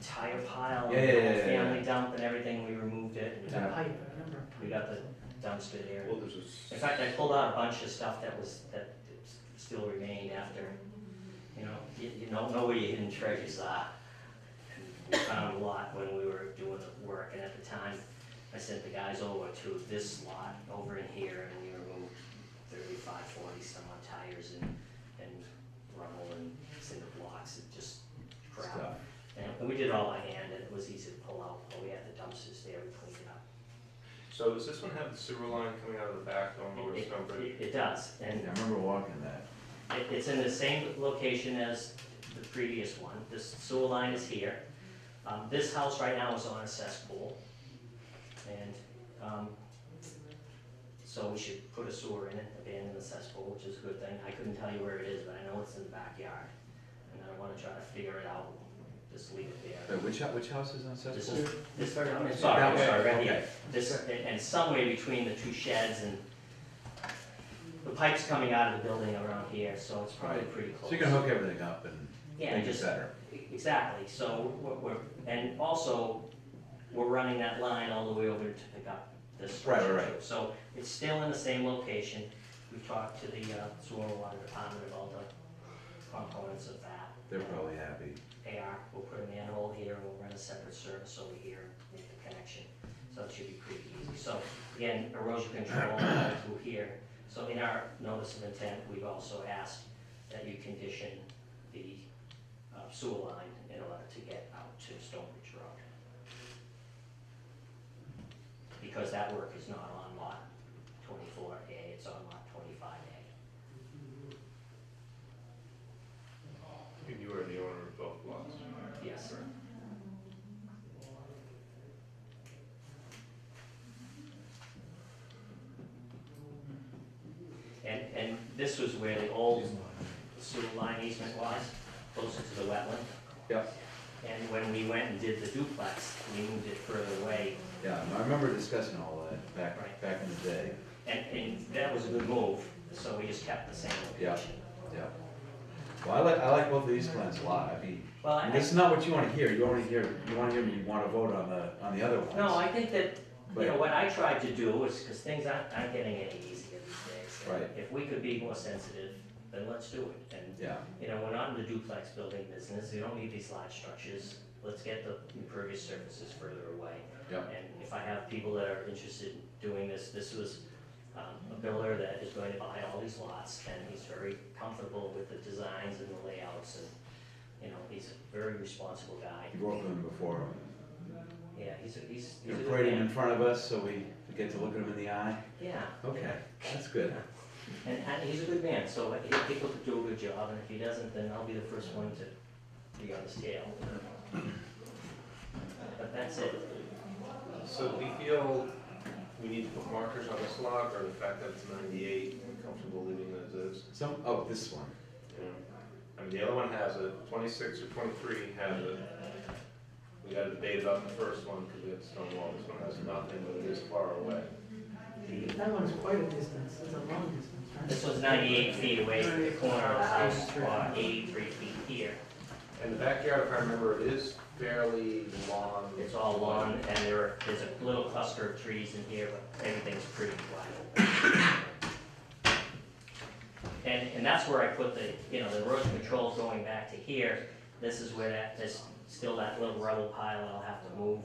tire pile, Yeah. family dump and everything, we removed it. Yeah. Pipe, I remember. We got the dumpster there. Well, there's a. In fact, I pulled out a bunch of stuff that still remained after, you don't know where your hidden treasures are. And we found a lot when we were doing the work, and at the time, I sent the guys over to this lot over in here, and we removed 35, 40 some odd tires and rubble and cinder blocks, and just crap. Stuff. And we did it all by hand, and it was easy to pull out, but we had the dumpsters there, we cleaned it up. So does this one have the sewer line coming out of the back going over to Stonebridge? It does, I and remember walking that. it's in the same location as the previous one. This sewer line is here. This house right now is on a cesspool. And So we should put a sewer in it, abandon the cesspool, which is a good thing. I couldn't tell you where it is, but I know it's in the backyard. And I wanna try to figure it out, just leave it there. Which house is on This Cesspool? is, this, I'm That sorry, way, right okay. here. This, and somewhere between the two sheds and the pipe's coming out of the building around here, so it's probably Right. pretty close. So you can hook everything up and Yeah, make it just, better. exactly, so and also, we're running that line all the way over to pick up this. Right, structure, right. too. So it's still in the same location. We talked to the sewer and water department about the components of that. They're probably happy. They are, we'll put a manhole here, we'll run a separate service over here, make the connection, so it should be pretty easy. So, again, erosion control through here. So in our notice of intent, we've also asked that you condition the sewer line in order to get out to Stonebridge Road. Because that work is not on lot 24A, it's on lot 25A. And you are the owner of both lots. Yes, sir. And this was where the old sewer line easement was, closer to the wetland. Yep. And when we went and did the duplex, we moved it further away, Yeah, I remember discussing all that Right. back in the day. and that was a good move, so we just kept the same Yeah. location. Yeah. Well, I like both of these plans a lot. I mean, Well, I, this is not what you wanna hear. You wanna hear me, you wanna vote on the other ones. no, I think that, you know, But- what I tried to do is, because things aren't getting any easier these days. and Right. If we could be more sensitive, then let's do it. And, Yeah, you know, we're not in the duplex building business, we don't need these large structures. Let's get the impervious surfaces further away. Yep. And if I have people that are interested in doing this was a builder that is going to buy all these lots, and he's very comfortable with the designs and the layouts, and, you know, he's a very responsible guy. you worked with him before. Yeah, he's a You good parade him in man. front of us so we get to look at him in the eye. Yeah, Okay, that's good. and he's a good man, so he'll do a good job, and if he doesn't, then I'll be the first one to be on his tail. But that's it. So do we feel we need to put markers on this lot, or the fact that it's 98, we're comfortable leaving it as is? This one. You know, I mean, the other one has it, 26 or 23 has it. We got a debate about the first one, because we had stone wall, this one has nothing, but it is far away. That one's quite a distance, it's a long distance, right? This was 98 feet away from the corner of the house, or 83 feet here. And the backyard, if I remember, it is fairly long. It's all lawn, and there's a little cluster of trees in here, but everything's pretty flat. And that's where I put the, you know, the erosion control going back to here. This is where there's still that little rubble pile that I'll have to move.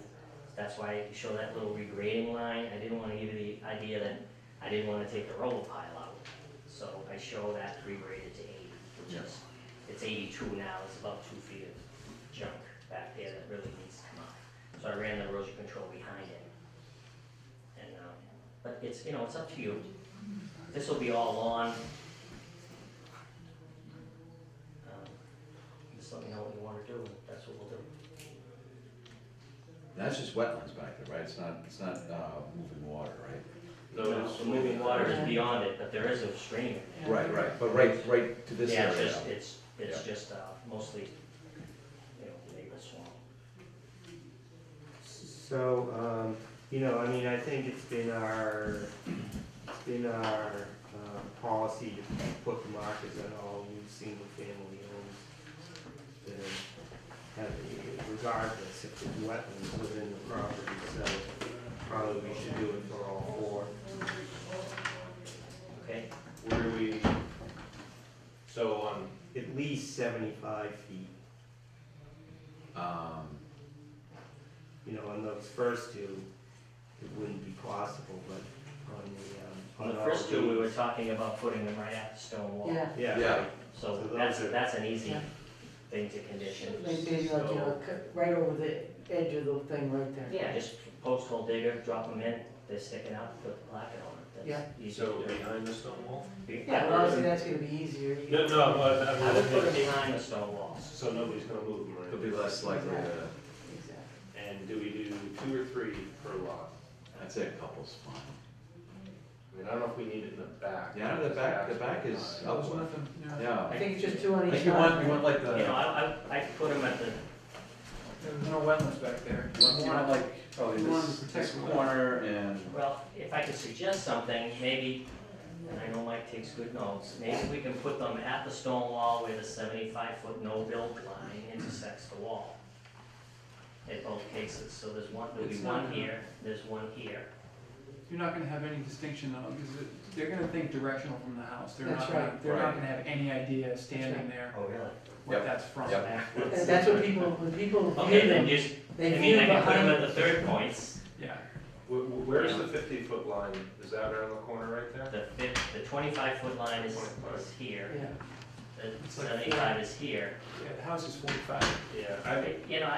That's why I show that little regrading line. I didn't want to give you the idea that I didn't want to take the rubble pile out. So I show that regraded to 80, which is, it's 82 now, it's about 2 feet of junk back there that really needs to come out. So I ran the erosion control behind it. And, but it's, you know, it's up to you. This will be all lawn. Just let me know what you want to do, and that's what we'll do. That's just wetlands back there, right? It's not moving water, right? No, it's The moving water is beyond it, but there is a stream in there. Right, but right to this Yeah, area. it's just mostly, you know, maple swamp. So, you know, I mean, I think it's been our policy to put the markers on all new single-family homes that have, regardless if there's wetlands within the property, so probably we should do it for all four. Okay, where do we, so on, At least 75 feet. You know, on those first two, it wouldn't be possible, but on on the all first two, we these- were talking about putting them right at the stone wall. Yeah, Yeah. Yeah. So So those that's, are- that's an easy Yeah. thing to condition. maybe like, cut right over the edge of the thing right there. Yeah, just post hole digger, drop them in, they're sticking out, put the placket on it. Yeah. That's easy so to do. behind the stone wall? Yeah, well, obviously that's gonna be easier. You No, no, but I would put I them mean, behind the stone walls. so nobody's gonna move them, It'll be right? less likely to, Exactly. And do we do 2 or 3 per lot? I'd say a couple's fine. I mean, I don't know if we need it in the back. Yeah, the back is, Not was one. nothing, Yeah. yeah. I think it's just two on I each think side. you want like You know, the, I put them at the, There's no wetlands back there. you want like probably We wanted this, to protect this the corner and, well, if I could suggest something, maybe, and I know Mike takes good notes, maybe we can put them at the stone wall where the 75-foot no-build line intersects the wall. In both cases, so there'll be It's one not- here, there's one here. You're not gonna have any distinction though, because they're gonna think directional from the house. They're That's not gonna, right. they're Right. not gonna have any idea standing there Oh, really? what that's from. Yep. And that's what people, when people view Okay, then them, just, they I view mean, I can put them behind. at the third points, Yeah, Where's the 50-foot line? Is that around the corner right there? the 25-foot line is 25. here, Yeah, the It's like 75 is here. yeah, the house is 45. Yeah, You know,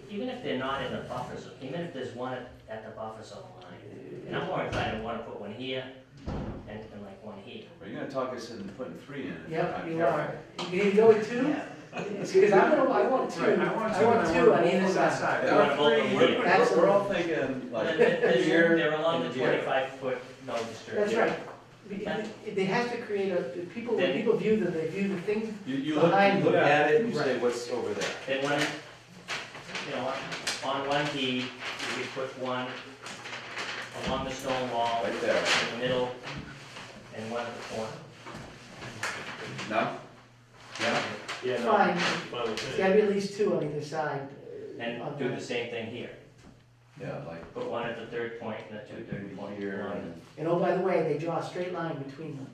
even if they're not in the buffer zone, even if there's one at the buffer zone line, and I'm more inclined to wanna put one here and like one here. are you gonna talk us into putting 3 in it? yep, you Yeah. are. You can go with two, it's because I want two, Right, I want and two on both either that side. You want both of them here. We're all thinking like And they're along the and here. 25-foot no disturb. That's right. They have to create a, people, when Then- people view them, they view the thing, You Behind look them. at it and you say, Right. what's over there? Then one, you know, on one D, you could put one along the stone wall, Right there. in the middle, and one at the corner. No? Yeah? yeah, no, fine, fine with it's me. gotta be at least two on either side. And on do that. the same thing here. Yeah, like Put one at the third point and the two third point here line. and, And oh, by the way, they draw a straight line between them.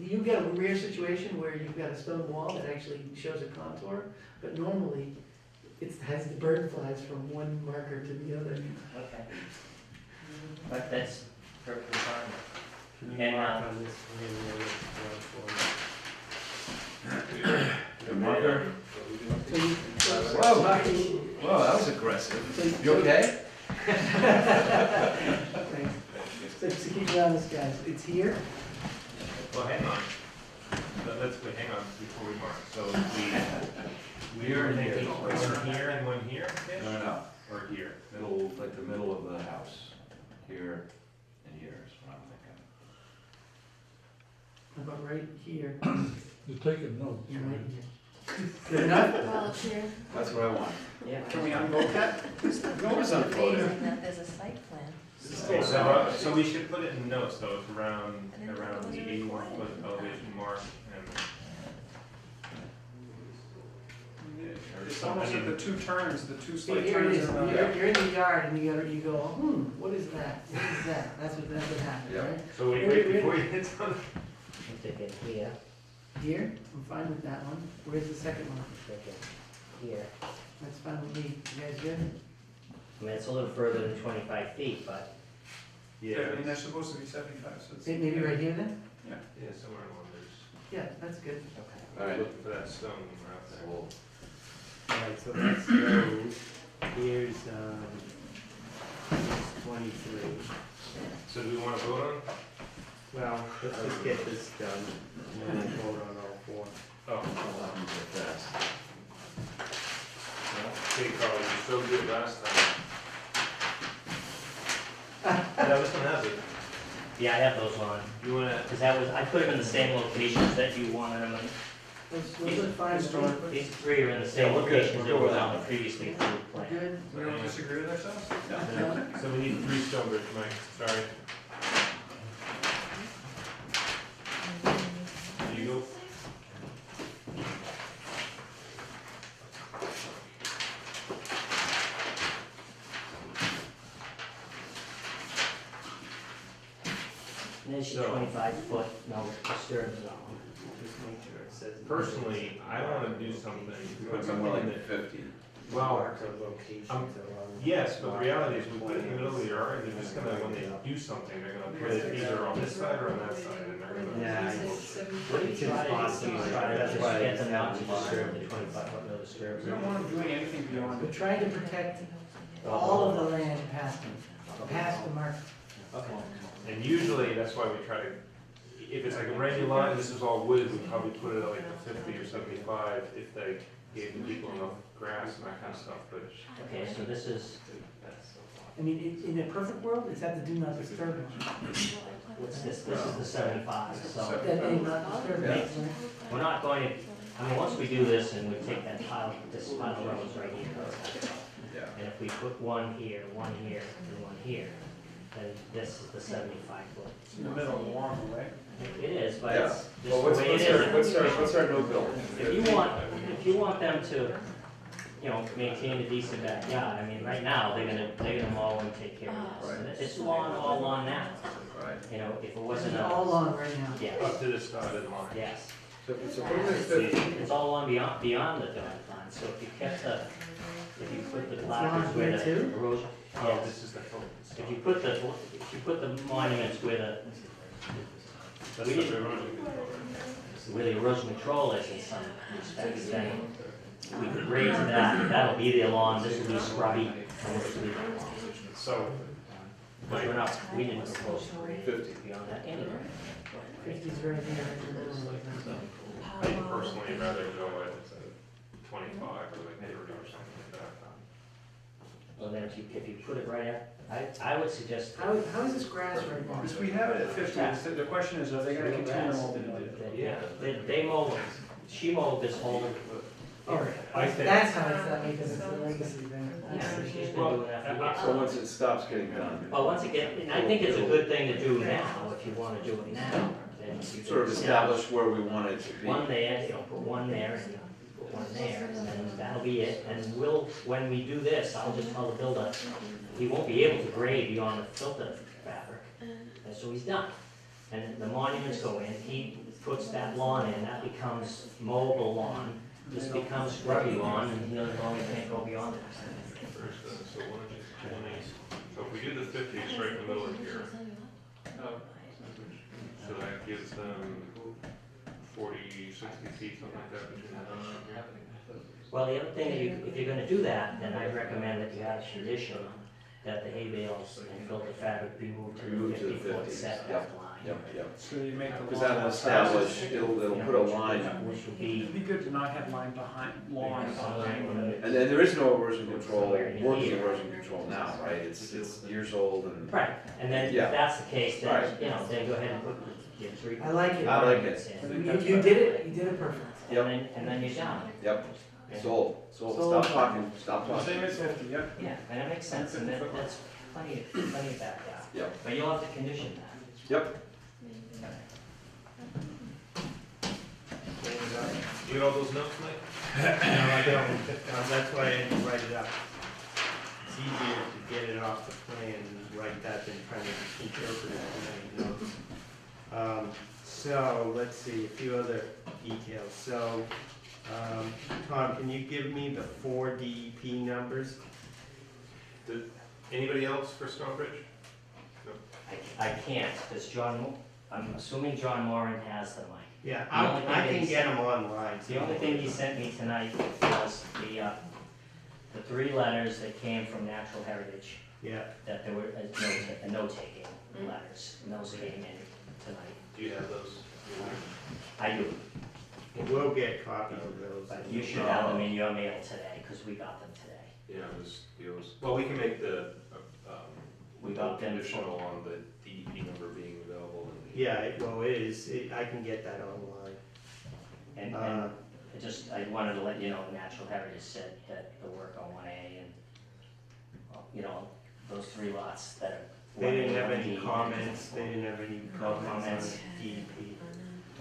You get a rare situation where you've got a stone wall that actually shows a contour, but normally it has the bird flies from one marker to the other. Okay. But that's perfectly fine. Can you And, mark on this plan where it's going for? the marker. So you, Whoa. Whoa, that was aggressive. You okay? So keep it honest, guys, it's here, Well, hang on. Wait, hang on, before we mark. So we Here were and here. thinking one here and one here, No, or here? middle, like the middle of the house. Here and here is what I'm thinking. how about right here, You're taking notes. and right here. Good enough? Well, it's here. That's what I want. Yeah. Can we unvote that? No, it's not for Amazing that there's a site plan. So we should put it in notes though, it's around I didn't think it was the a 81 requirement. foot elevation mark and. It's almost like the two turns, the two See, slight here it turns is, around. you're in the yard and you go, what is that? What is that? That's what happens, Yeah. right? So wait, before you hit on. I'm thinking here, Here, I'm fine with that one. Where's the second one? thinking here. That's fine with me. You guys good? I mean, it's a little further than 25 feet, but I mean, they're supposed to be 75, so it's. Maybe right here then? Yeah, somewhere along there's, Yeah, that's good. All right. looking for that stone when we're out So there. we'll- Alright, so that's those. Here's, 23. So do we wanna vote on? Well, let's just get this done, and then we'll vote on all four. Oh, I'll have them go fast. hey Carl, you were so good last time. Yeah, this one has it. yeah, I have those on. You wanna, Because I put them in the same locations that you wanted them in. Those are fine with me. These three are in the same Yeah, we're good. locations We're that good were with on that. the previously approved plan. Good. We don't disagree with ourselves? so we need 3 Stonebridge, Mike, sorry. There you go. And there's your So- 25-foot no disturb zone. Just make sure it says. Personally, I wanna do something, put Something more something like that, 50. well, Mark the locations along. yes, but the reality is we put it in the middle of the yard, they're just gonna, when they do something, they're gonna put it either on this side or on that side, and they're gonna. Yeah, it's impossible. That's Just why get it's them not to not disturb the 25-foot no disturb We don't zone. want them doing anything beyond We're it. trying to protect all of the land past the mark. Okay. And usually, that's why we try to, if it's like a brand new line, this is all wood, we'd probably put it at like the 50 or 75 if they gave the people enough grass and that kind of stuff, but. Okay, so this is I mean, in a perfect world, is that the do not disturb one? What's this? This is the 75, so That do not disturb, Yeah. right? we're not going to, I mean, once we do this and we take that pile, this pile of roads right here, Yeah. and if we put one here, and one here, then this is the 75 foot. In the middle of the lawn, right? It is, but Yeah. it's just Well, the way it is. what's our no build? If you want them to, you know, maintain a decent backyard, I mean, right now, they're gonna mow and take care of this. Right. And it's lawn, all lawn now, Right. you know, if it wasn't It's a. all on right now. Yes, Up to the dotted line. yes. So what is this? It's all on beyond the dotted line, so if you kept the, if you put the on placards where here the too? erosion, Oh, yes. this is the focus. If you put the monuments where the, That's we the didn't- erosion control. where the erosion control is in some respects, then we could raise that, that'll be the lawn, this will be scrubby, and this will be the lawn. So, But we're not, we didn't propose to raise 50. it beyond that anyway. 50's right here, in the middle of it. I personally rather go at 25 or like 30 or something like that. Well, then if you put it right at, I would suggest. How is this grass right now? Because we have it at 50, the question is, are they gonna continue mowing it? Yeah, they mow, she mowed this whole area. That's how it's that, because it's a legacy thing. Yeah, she's been doing that for years. So once it stops getting done, Well, once again, and I think it's a good thing to do now, if you wanna do it now, then you sort of can establish where we want it to be. one there, you know, put one there, and put one there, and then that'll be it, and we'll, when we do this, I'll just tell the builder, he won't be able to grade beyond the filter fabric, and so he's done. And the monuments go in, he puts that lawn in, that becomes mowable lawn, this becomes scrubby lawn, and he'll only can't go beyond it. First, so 120, so if we do the 50 straight in the middle of here, so that gives them 40, 60 feet, something like that between the house and here. Well, the other thing, if you're gonna do that, then I recommend that you have a condition that the hay bales and filter fabric be moved to Moved to the the 50-foot 50s, setback line. Yep. So you make the lawn. Because that'll establish, it'll put a line, Which would be, It'd be good to not have line behind, lawn behind. and then there is no erosion control, working erosion control now, right? It's years old and, right, and then if Yeah. that's the case, then, Right. you know, then go ahead and put your three. I like it. I like it. monuments in. You did it, you did it perfect. And then you're done. yep, sold, Sold. stop talking, stop Same talking. as 50, yep. Yeah, and that makes sense, and that's plenty of backyard. Yep. But you'll have to condition that. Yep, You get all those notes, Mike? No, I don't, that's why I didn't write it up. It's easier to get it off the plan and write that than trying to interpret it in my notes. So, let's see, a few other details. So, Tom, can you give me the 4 DEP numbers? Anybody else for Stonebridge? I can't, because I'm assuming John Moran has them, Mike. Yeah, The only I thing can is- get them online. The only thing he sent me tonight was the 3 letters that came from Natural Heritage, Yeah, that there were a note-taking letters, and those came in tonight. Do you have those? I do, we'll get copies of those. but you should have them in your mail today, because we got them today. Yeah, well, we can make the, We got them conditional on the DEP number being available. And Yeah, well, it is, I can get that online. And I wanted to let you know, Natural Heritage said that the work on 1A and, you know, those 3 lots that are. They didn't have any 1A, comments, they didn't have any No comments on comments. DEP. you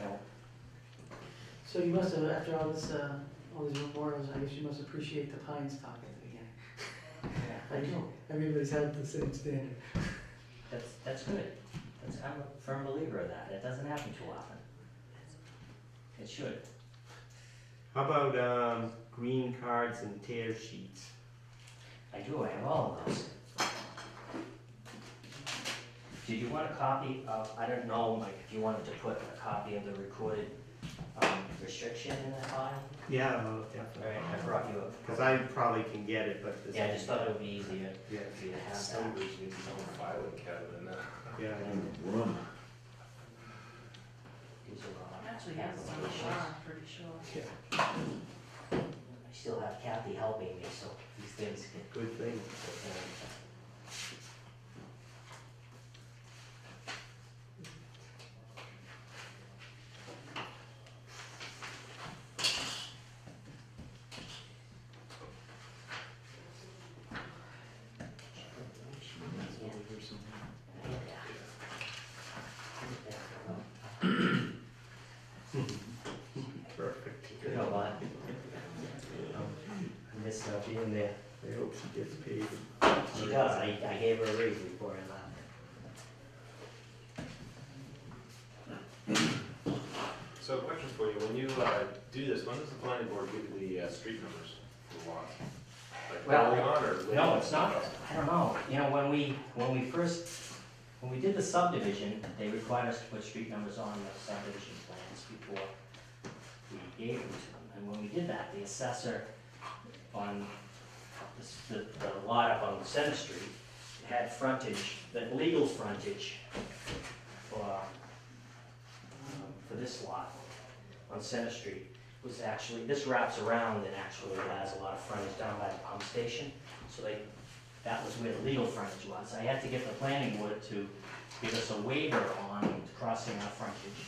know, So you must have, after all this, all these memorials, I guess you must appreciate the Pines talk at the beginning. I do. Everybody's held to the same standard. That's good. I'm a firm believer of that. It doesn't happen too often. It should. How about, green cards and tear sheets? I do, I have all of those. Did you want a copy of, I don't know, Mike, if you wanted to put a copy of the recorded restriction in that file? Yeah, well, All definitely. right, I brought you Cause I probably can get it, but. yeah, I just thought it would be easier Yeah, for you to have that. Stonebridge needs its own filing cabinet now. yeah. room. These are all Actually, has some applications. pretty sure. I still have Kathy helping me, so these things get Good thing. in there. I hope she gets paid. She does, I gave her a raise before I left. So question for you, when you do this, when does the planning board give you the street numbers for the lots? Like Well, early on or later? No, it's not, I don't know, you know, when we did the subdivision, they required us to put street numbers on the subdivision plans before we gave them to them. And when we did that, the assessor on the lot up on Center Street had frontage, the legal frontage for this lot on Center Street was actually, this wraps around and actually has a lot of frontage down by the pump station. So that was where the legal frontage was. I had to get the planning board to give us a waiver on crossing our frontage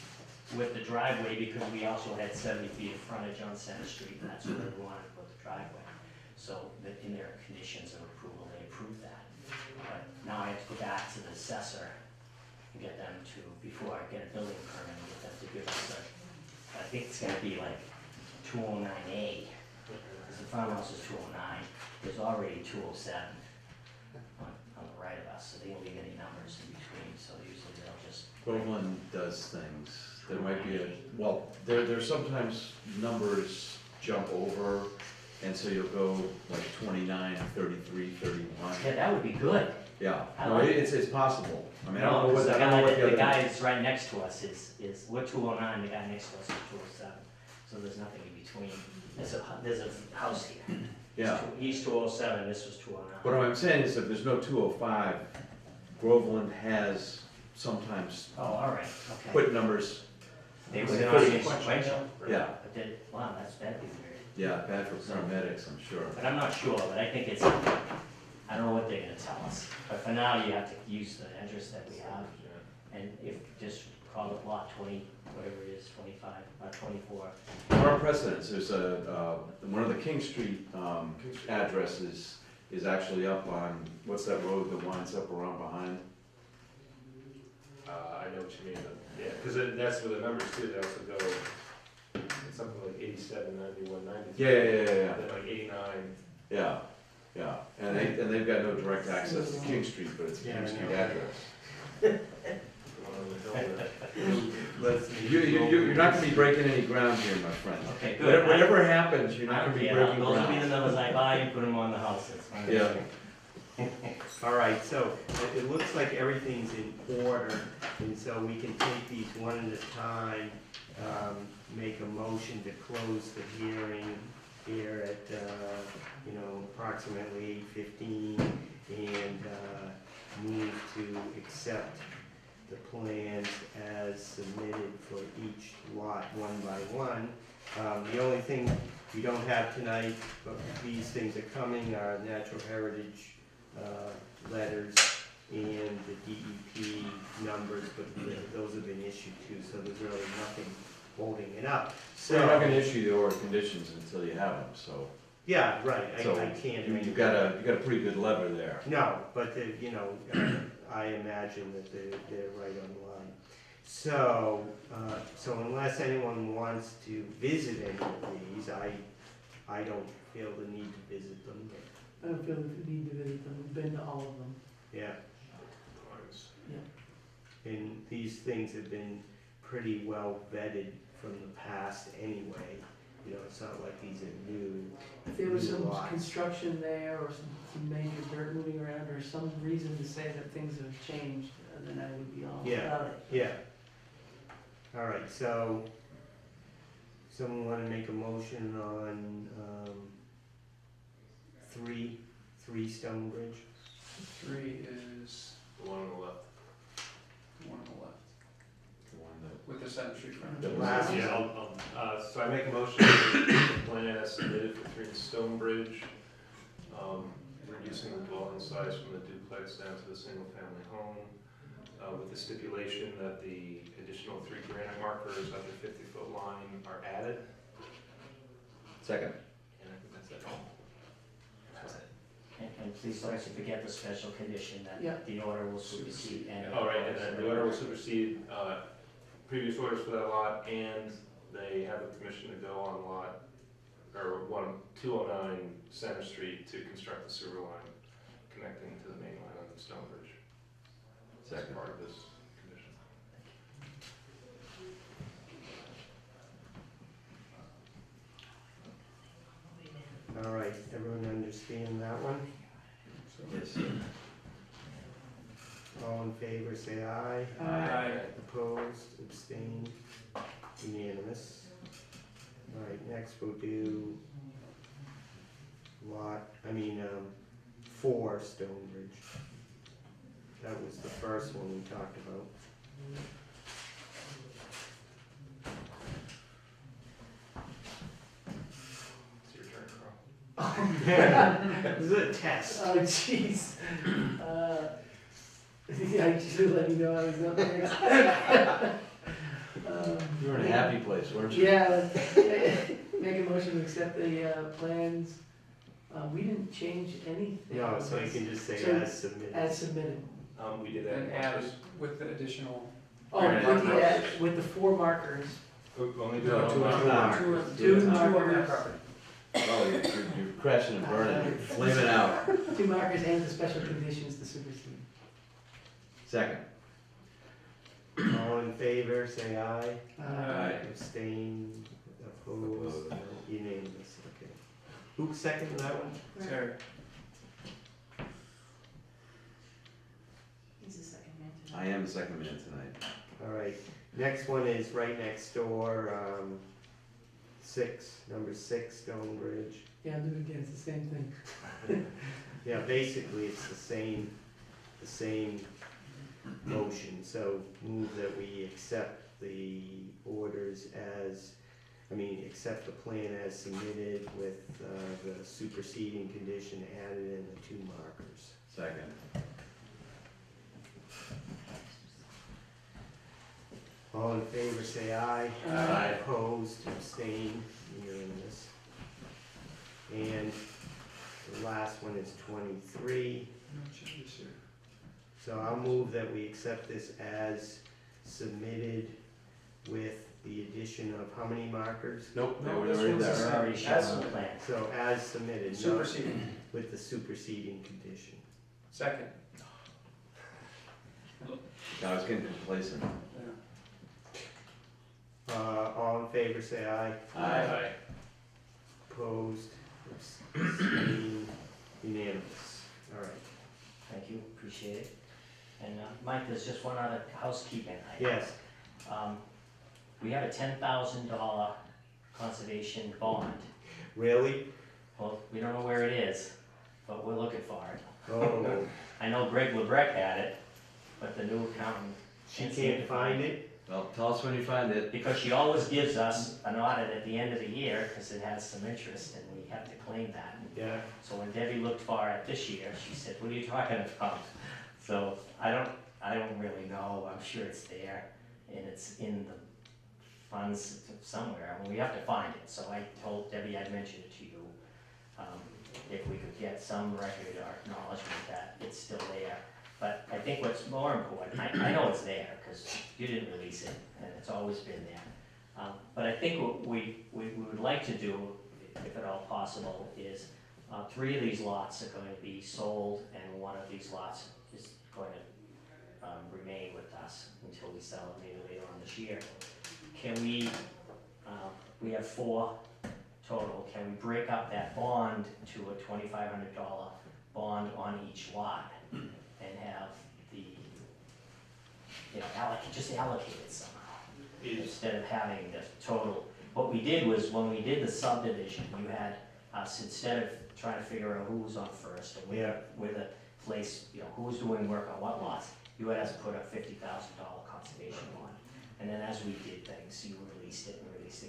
with the driveway because we also had 70 feet of frontage on Center Street and that's where we wanted to put the driveway. So that in their conditions of approval, they approved that. But now I have to go back to the assessor and get them to, before I get a building permit, get them to give us I think it's gonna be like 209A, because the farmhouse is 209, there's already 207 on the right of us, so they don't leave any numbers in between, so usually they'll just. Groveland does things, there might be there's sometimes numbers jump over, and so you'll go like 29, 33, 31. Yeah, that would be good. Yeah, I no, like it's possible, I mean, I No, don't know what, because I don't know what the the other. guy that's right next to us is, we're 209, the guy next to us is 207, so there's nothing in between. There's a house here. Yeah, He's 207, this was 209. what I'm saying is if there's no 205, Groveland has sometimes Oh, all right, okay. put numbers, They It's were a not good even question. sequential, yeah, but they, wow, that's bad, weird. yeah, bad for paramedics, I'm sure. But I'm not sure, but I think it's, I don't know what they're gonna tell us. But for now, you have to use the address that we have, and if, just call it lot 20, whatever it is, 25, 24. There are precedents, there's one of the King Street addresses is actually up on, what's that road that winds up around behind? I know what you mean, but, yeah, because that's where the numbers too, they also go, it's something like 87, 91, 93. Yeah, Then like 89. yeah, and they've got no direct access to King Street, but it's a Yeah, King I Street know. address. One on the hill there. You're not gonna be breaking any ground here, my friend. Okay, good. Whatever happens, you're I not don't gonna be care. breaking Those will be the ground. numbers I buy and put them on the house, that's fine. Yeah. All right, so it looks like everything's in order, and so we can take these one at a time. Make a motion to close the hearing here at, approximately 8:15, and move to accept the plans as submitted for each lot, one by one. The only thing we don't have tonight, but these things are coming, are natural heritage letters and the DEP numbers, but those have been issued too, so there's really nothing holding it up. So you're not gonna issue the order of conditions until you have them, so. Yeah, right, I So can't. you've got a pretty good lever there. No, but I imagine that they're right on the line. So unless anyone wants to visit any of these, I don't feel the need to visit them. I don't feel the need to visit them, we've been to all of them. Yeah, Yeah. and these things have been pretty well vetted from the past anyway. It's not like these are new. If there was some Lots. construction there or some major dirt moving around or some reason to say that things have changed, then I would be all Yeah. about it. Yeah. All right, so someone want to make a motion on 3 Stonebridge? 3 is The one on the left. the one on the left, The one that- with the Center Street front. The last Yeah, so I make a motion to the plan as submitted for 3 Stonebridge, reducing the dwelling size from the duplex down to the single-family home, with the stipulation that the additional 3 granite markers at the 50-foot line are added. Second. And I think that's it. That's it. And please don't forget the special condition Yeah. that the order will supersede any. All right, and then the order will supersede previous orders for that lot, and they have the permission to go on lot or 209 Center Street to construct the sewer line connecting to the main line on Stonebridge. That's Second. part of this condition. All right, everyone understand that one? Yes, sir. All in favor, say aye. Aye. Opposed, abstained, unanimous. All right, next we'll do 4 Stonebridge. That was the first one we talked about. It's your turn, Carl. This is a test. Oh, jeez. Yeah, I should let you know I was up next. You were in a happy place, weren't you? Yeah, make a motion to accept the plans. We didn't change anything. No, so you can just say So- as submitted. As submitted. We did that. And added with the additional. Oh, Right. with the 4 markers. Only No, do two it on on markers. Two Two on that markers. property. Oh, you're crashing and burning, you're flaming out. 2 markers and the special conditions to supersede. Second. All in favor, say aye. Aye. Abstain, opposed, Opposed. no, unanimous, okay. Who seconded that one? Terry. He's the second man I am the second man tonight. All right, next one is right next door, number 6 Stonebridge. Yeah, I'll do it again, it's the same thing. Yeah, basically, it's the same motion, so move that we accept the orders accept the plan as submitted with the superseding condition added in the 2 markers. Second. All in favor, say aye. Aye. Opposed, abstained, unanimous. And the last one is 23. No changes here. So I'll move that we accept this as submitted with the addition of how many markers? Nope, they No, were this already one's the there. same. Already shown on the plan. So as submitted, not Superseding. with the superseding condition. Second. I was getting complacent. Yeah. All in favor, say aye. Aye. Opposed, abstained, unanimous. All right. Thank you, appreciate it. And Mike, there's just one other housekeeping item. Yes, We have a $10,000 conservation bond. really? Well, we don't know where it is, but we're looking for it. Oh, I know Greg LeBrec had it, but the new accountant. she can't find it? Well, tell us when you find it. Because she always gives us an audit at the end of the year, because it has some interest, and we have to claim that. Yeah, So when Debbie looked for it this year, she said, "What are you talking about?" So I don't really know, I'm sure it's there, and it's in the funds somewhere, I mean, we have to find it, so I told Debbie I'd mention it to you. If we could get some record or acknowledgement that it's still there, but I think what's more important, I know it's there, because you didn't release it, and it's always been there. But I think what we would like to do, if at all possible, is 3 of these lots are going to be sold, and 1 of these lots is going to remain with us until we sell it maybe later on this year. Can we have 4 total, can we break up that bond to a $2,500 bond on each lot and have the, just allocate it somehow? Instead of having the total, what we did was, when we did the subdivision, you had us, instead of trying to figure out who was on first, or Yeah. where the place, who was doing work on what lots, you had us put a $50,000 conservation bond. And then as we did things, you released it,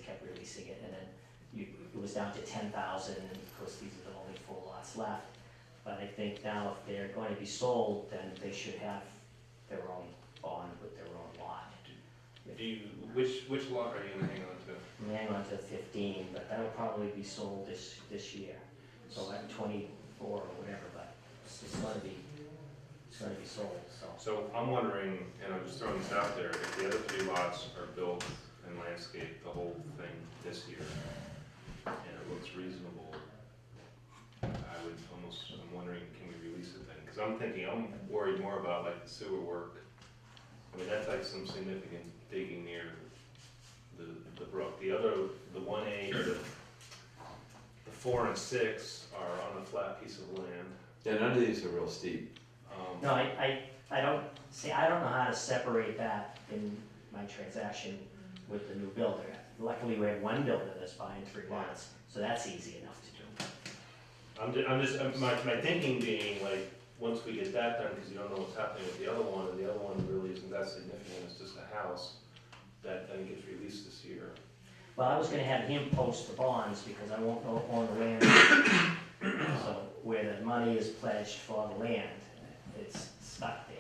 kept releasing it, and then it was down to 10,000, and of course, these are the only 4 lots left. But I think now, if they're going to be sold, then they should have their own bond with their own lot. Which lot are you gonna hang on to? I'm hanging on to 15, but that'll probably be sold this year. So at 24 or whatever, but it's gonna be sold, so. So I'm wondering, and I'm just throwing this out there, if the other 3 lots are built and landscaped, the whole thing this year, and it looks reasonable, I'm wondering, can we release it then? Because I'm worried more about like the sewer work. I mean, that's like some significant digging near the brook. The 1A, the 4 and 6 are on a flat piece of land. Yeah, none of these are real steep. No, I don't, see, I don't know how to separate that in my transaction with the new builder. Luckily, we have one builder that's buying 3 lots, so that's easy enough to do. My thinking being like, once we get that done, because you don't know what's happening with the other one, and the other one really isn't that significant, it's just a house, that then gets released this year. Well, I was gonna have him post the bonds because I won't own the land. So where the money is pledged for the land, it's stuck there.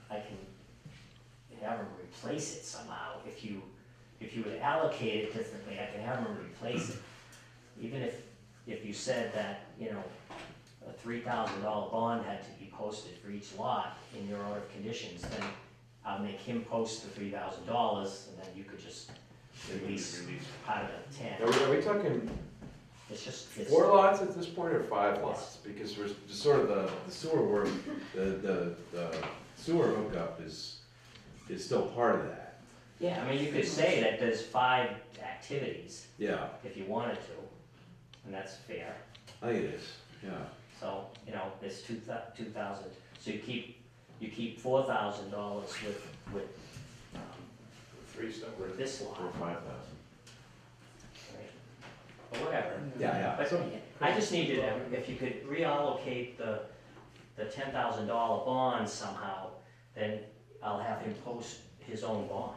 I can have him replace it somehow. If you would allocate it differently, I can have him replace it. Even if you said that, you know, a $3,000 bond had to be posted for each lot in your order of conditions, then I'll make him post the $3,000 and then you could just release part of the 10. Are we talking It's just, 4 lots at this point or 5 lots? Because we're just sort of the sewer work, the sewer hookup is still part of that. yeah, I mean, you could say that there's 5 activities Yeah, if you wanted to, and that's fair. I think it is, yeah. So, you know, it's 2,000, so you keep $4,000 with 3 stuff. this lot, 4 or 5,000. right? Or whatever. Yeah, But I just need to, if you could reallocate the $10,000 bond somehow, then I'll have him post his own bond.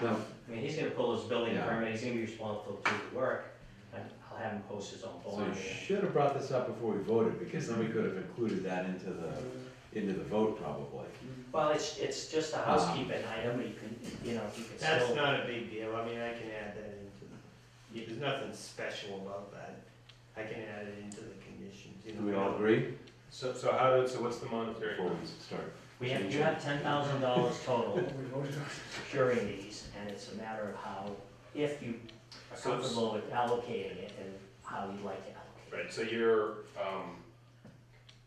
No, I mean, he's gonna pull his building Yeah. permit, he's gonna be responsible to do the work, and I'll have him post his own so bond. you should have brought this up before we voted, because then we could have included that into the vote probably. Well, it's just a housekeeping item, you can, you know, you can That's still, not a big deal, I mean, I can add that into, there's nothing special about that. I can add it into the conditions, you know. Do we all agree So what's the monetary? before we start? you have $10,000 total We voted on it. securing these, and it's a matter of how, if you are So it's- comfortable with allocating it and how you'd like to allocate it. Right, so your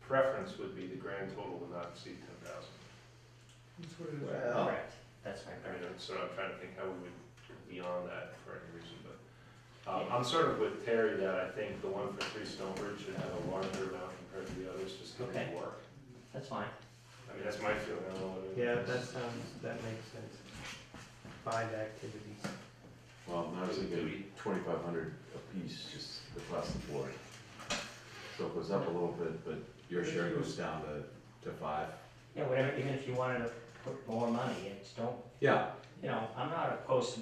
preference would be the grand total would not exceed 10,000. That's what it is. Well, Correct, that's my I mean, preference. so I'm trying to think how we would go beyond that for any reason, but I'm sort of with Terry that I think the one for 3 Stonebridge should have a larger amount compared to the others, just to Okay. make it work. That's fine. I mean, that's my feeling, I don't know what it is. Yeah, that makes sense. 5 activities. Well, I was thinking 2,500 apiece, just across the board. So it goes up a little bit, but your share goes down to 5. Yeah, whatever, even if you wanted to put more money, it's don't, Yeah, you know, I'm not opposed to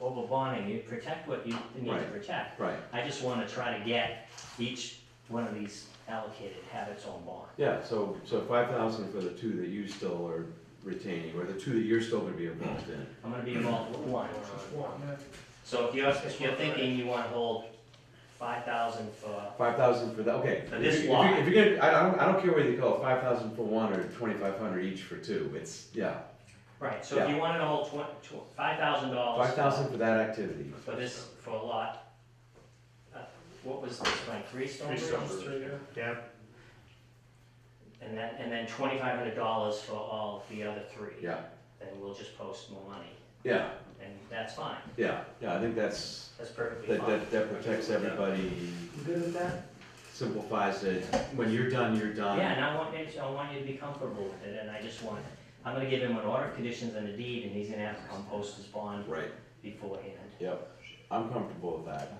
over bonding, you protect what you need to Right. protect. right. I just wanna try to get each one of these allocated, have its own bond. Yeah, so 5,000 for the 2 that you still are retaining, or the 2 that you're still gonna be involved in. I'm gonna be involved with one. Yeah. So if you're thinking you wanna hold 5,000 for, 5,000 for that, okay. For this If you- lot. If you're gonna, I don't care whether you call it 5,000 for 1 or 2,500 each for 2, it's, yeah. right, so if you wanted to hold $5,000. 5,000 for that activity. For this, for a lot, what was this, like 3 Stonebridge? Stonebridge. Yeah, And then $2,500 for all the other 3. Yeah, Then we'll just post more money, yeah, and that's fine, yeah, I think that's, that's perfectly fine. that protects everybody, You good with that? simplifies it. When you're done, you're done. Yeah, and I want you to be comfortable with it, and I just want, I'm gonna give him an order of conditions and a deed, and he's gonna have to come post his bond Right, beforehand. yep, I'm comfortable with that.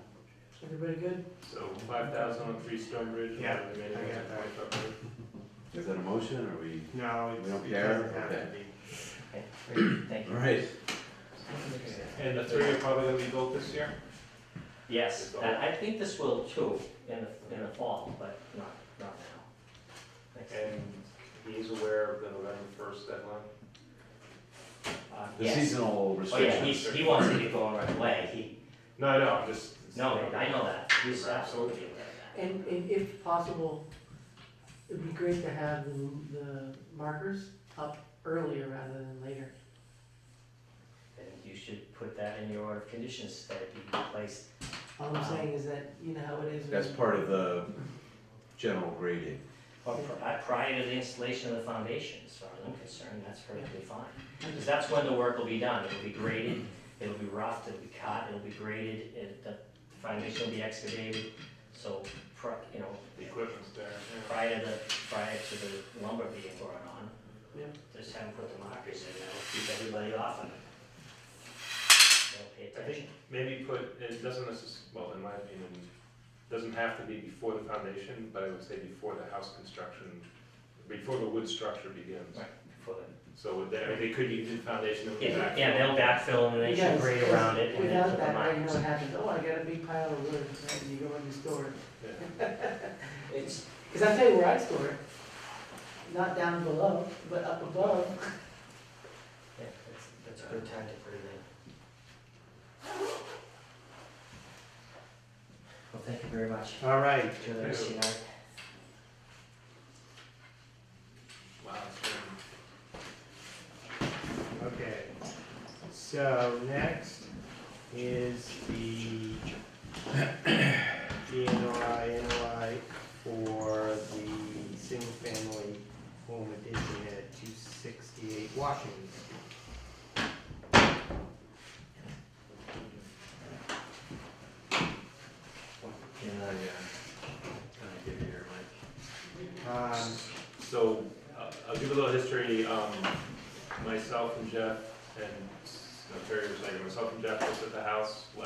Everybody good? So 5,000 on 3 Stonebridge, and Yeah, the remaining I ones got at that. 2,500. Is that a motion, or we, no, We don't it care? doesn't have to Okay. be. Okay, great, thank you. all right, And the 3 are probably gonna be built this year? Yes, I think this will too, in the fall, but not now. Thanks. And he's aware of the November 1st deadline? the Yes. seasonal Oh, yeah, restrictions. he wants to get going right away, No, I'm just. no, I know that, he's absolutely aware of that. And if possible, it'd be great to have the markers up earlier rather than later. And you should put that in your order of conditions, that it be placed All I'm saying is that, you know how it is. That's part of the general grading. Prior to the installation of the foundation, as far as I'm concerned, that's perfectly fine. Because that's when the work will be done, it'll be graded, it'll be roughed, it'll be cut, it'll be graded, the foundation will be excavated. So, you know, The equipment's there, yeah. prior to the lumber being brought on, Yeah. just have them put the markers in, that'll keep everybody off of it. They'll pay I think attention. maybe it doesn't well, in my opinion, doesn't have to be before the foundation, but I would say before the house construction, before the wood structure begins. Right. For the So they could use the foundation and Yeah, back. yeah, they'll backfill and they should Yes, grade because around it and then without put the that, right, you know markers. what happens, oh, I got a big pile of wood, and you go and you store it. Yeah. It's, Cause I tell you where I store it, not down below, but up above. yeah, that's a good time to put it in. Well, thank you very much. All right, Enjoy the rest of your night. Wow, it's okay. So next is the NOI for the single-family home addition at 268 Washington Street. Can I give you your mic? So, I'll give a little history, myself and Jeff, and Terry was saying, myself and Jeff looked at the house 2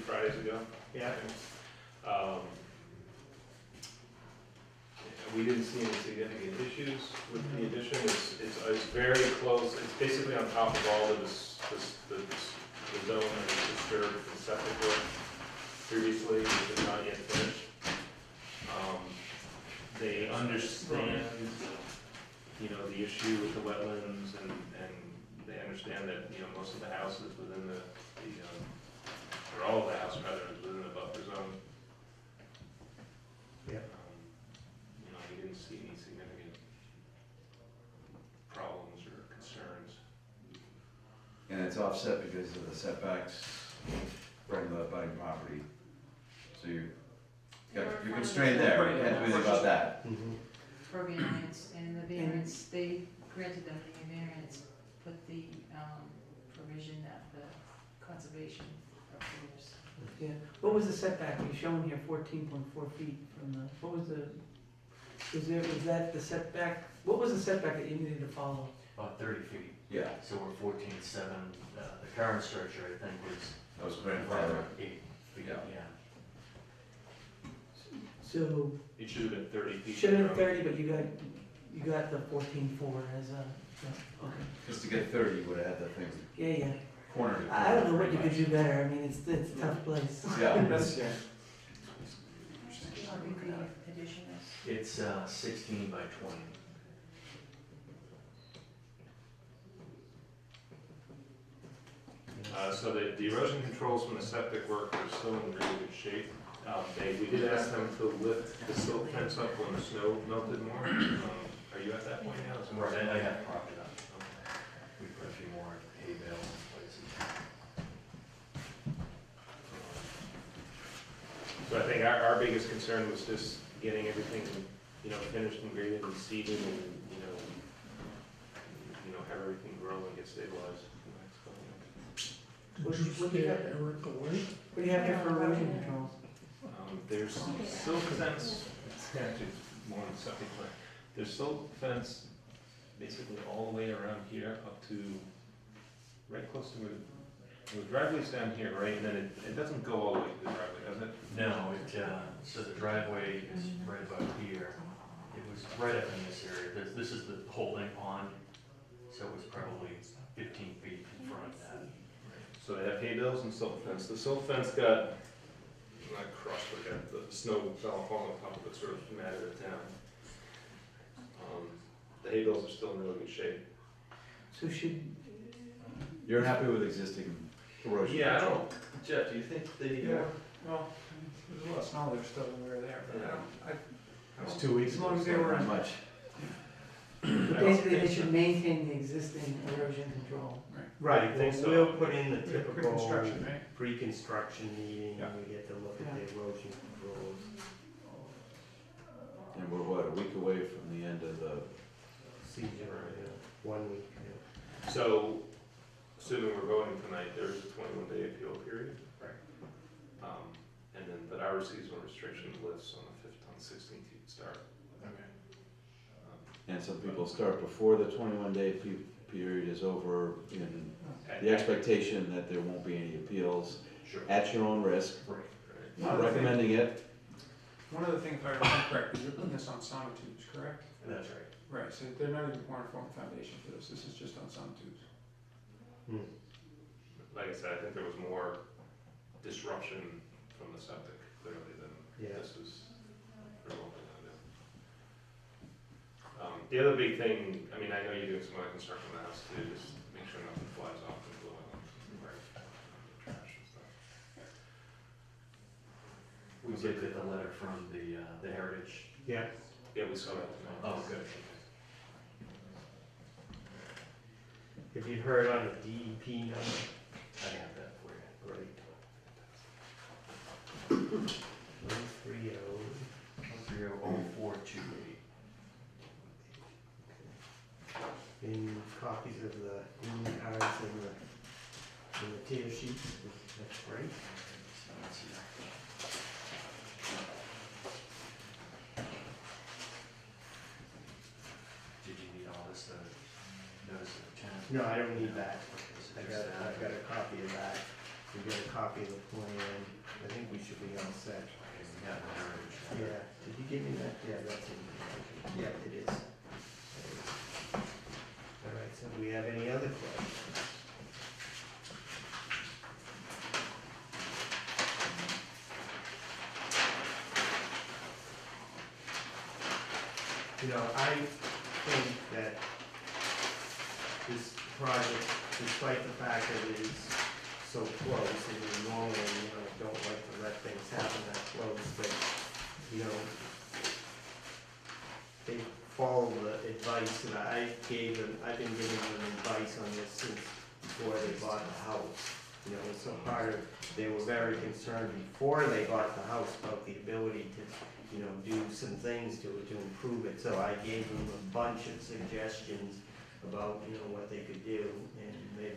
Fridays ago. Yeah. We didn't see any significant issues with the addition, it's very close, it's basically on top of all of the zone that was disturbed for septic work previously, which is not yet finished. They understand, you know, the issue with the wetlands, and they understand that, you know, most of the houses within or all of the house rather, is within the buffer zone. Yep. You know, we didn't see any significant problems or concerns. And it's offset because of the setbacks from the abutting property. So you're constrained there, you can't do anything about that. For variance, and the variance, they granted them the variance, put the, provision that the conservation approves. Yeah, what was the setback, you showing here 14.4 feet from the, what was the, was that the setback, what was the setback that you needed to follow? About 30 feet, Yeah, so we're 14.7. The current structure, I think, is that was grandfather. 8 feet, Yeah. yeah. So, It should have been 30 feet. should have been from- 30, but you got the 14.4 as a, okay, Just to get 30, you would have had the thing yeah. corner to corner. I don't know what you pretty could do better, I mean, it's a tough place. much. Yeah, How big the addition is? It's 16 by 20. So the erosion controls from the septic work are still in really good shape. We did ask them to lift the silt fence up when the snow melted more. Are you at that point now? Is it more- Right, I have propped it up. We put a few more hay bales in places. So I think our biggest concern was just getting everything, you know, finished and graded and seeded, and, you know, have everything grow and get stabilized. What do you have, Eric away? what do you have here for erosion controls? There's silt fence, it's actually more on the septic plan. There's silt fence basically all the way around here up to, right close to where, the driveway's down here, right? And then it doesn't go all the way to the driveway, does it? No, so the driveway is right about here. It was right up in this area. This is the holding pond, so it was probably 15 feet in front of that. So they have hay bales and silt fence. The silt fence got, not crushed, but got, the snow fell on top of it, sort of matted it down. The hay bales are still in really good shape. So should, You're happy with existing erosion Yeah, I control? don't, Jeff, do you think they need Yeah, more? well, there's a lot of snow there still when we were there, but I That was 2 weeks as ago. long as they so were not in- much. basically, they should maintain the existing erosion control. Right. Right, think well, so. we'll put in the Yeah, typical pre-construction, right? pre-construction meeting, Yeah. and we get to look at the erosion controls. And we're what, a week away from the end of the, Seizure, 1 week, yeah. So, assuming we're voting tonight, there is a 21-day appeal period. Right. And then, but our seasonal restriction lifts on the 5th, on the 16th, you can start. Okay. and some people start before the 21-day period is over in At- the expectation that there won't be any appeals Sure. at your own risk. Right. Right. Not recommending it. One other thing, if I remember correctly, you're putting this on sonotubes, correct? That's right. Right, so they're not even pouring a formal foundation for this, this is just on sonotubes. Like I said, I think there was more disruption from the septic clearly than Yeah. this is remotely gonna do. The other big thing, I mean, I know you're doing some other construction on the house too, just make sure nothing flies off and blowing up, right? Trash and stuff. We did get the letter from the Heritage. Yeah, Yeah, we saw that tonight. Oh, good. if you heard on the DEP number, I have that for you. great. 130. 1300428. In copies of the green cards and the tear sheets, that's great. So let's see. Did you need all this, notice of intent? No, I don't need that. So I there's got that. a copy of that. We got a copy of the plan. I think we should be all set. Okay, we got the Heritage. Yeah, did you give me that? Yeah, that's it. Yeah, it is. All right, so do we have any other questions? You know, I think that this project, despite the fact that it is so close, and we normally, don't like to let things happen that close, but, they follow the advice that I gave them. I've been giving them advice on this since before they bought the house. So part of, they were very concerned before they bought the house about the ability to, do some things to it to improve it. So I gave them a bunch of suggestions about, what they could do, and they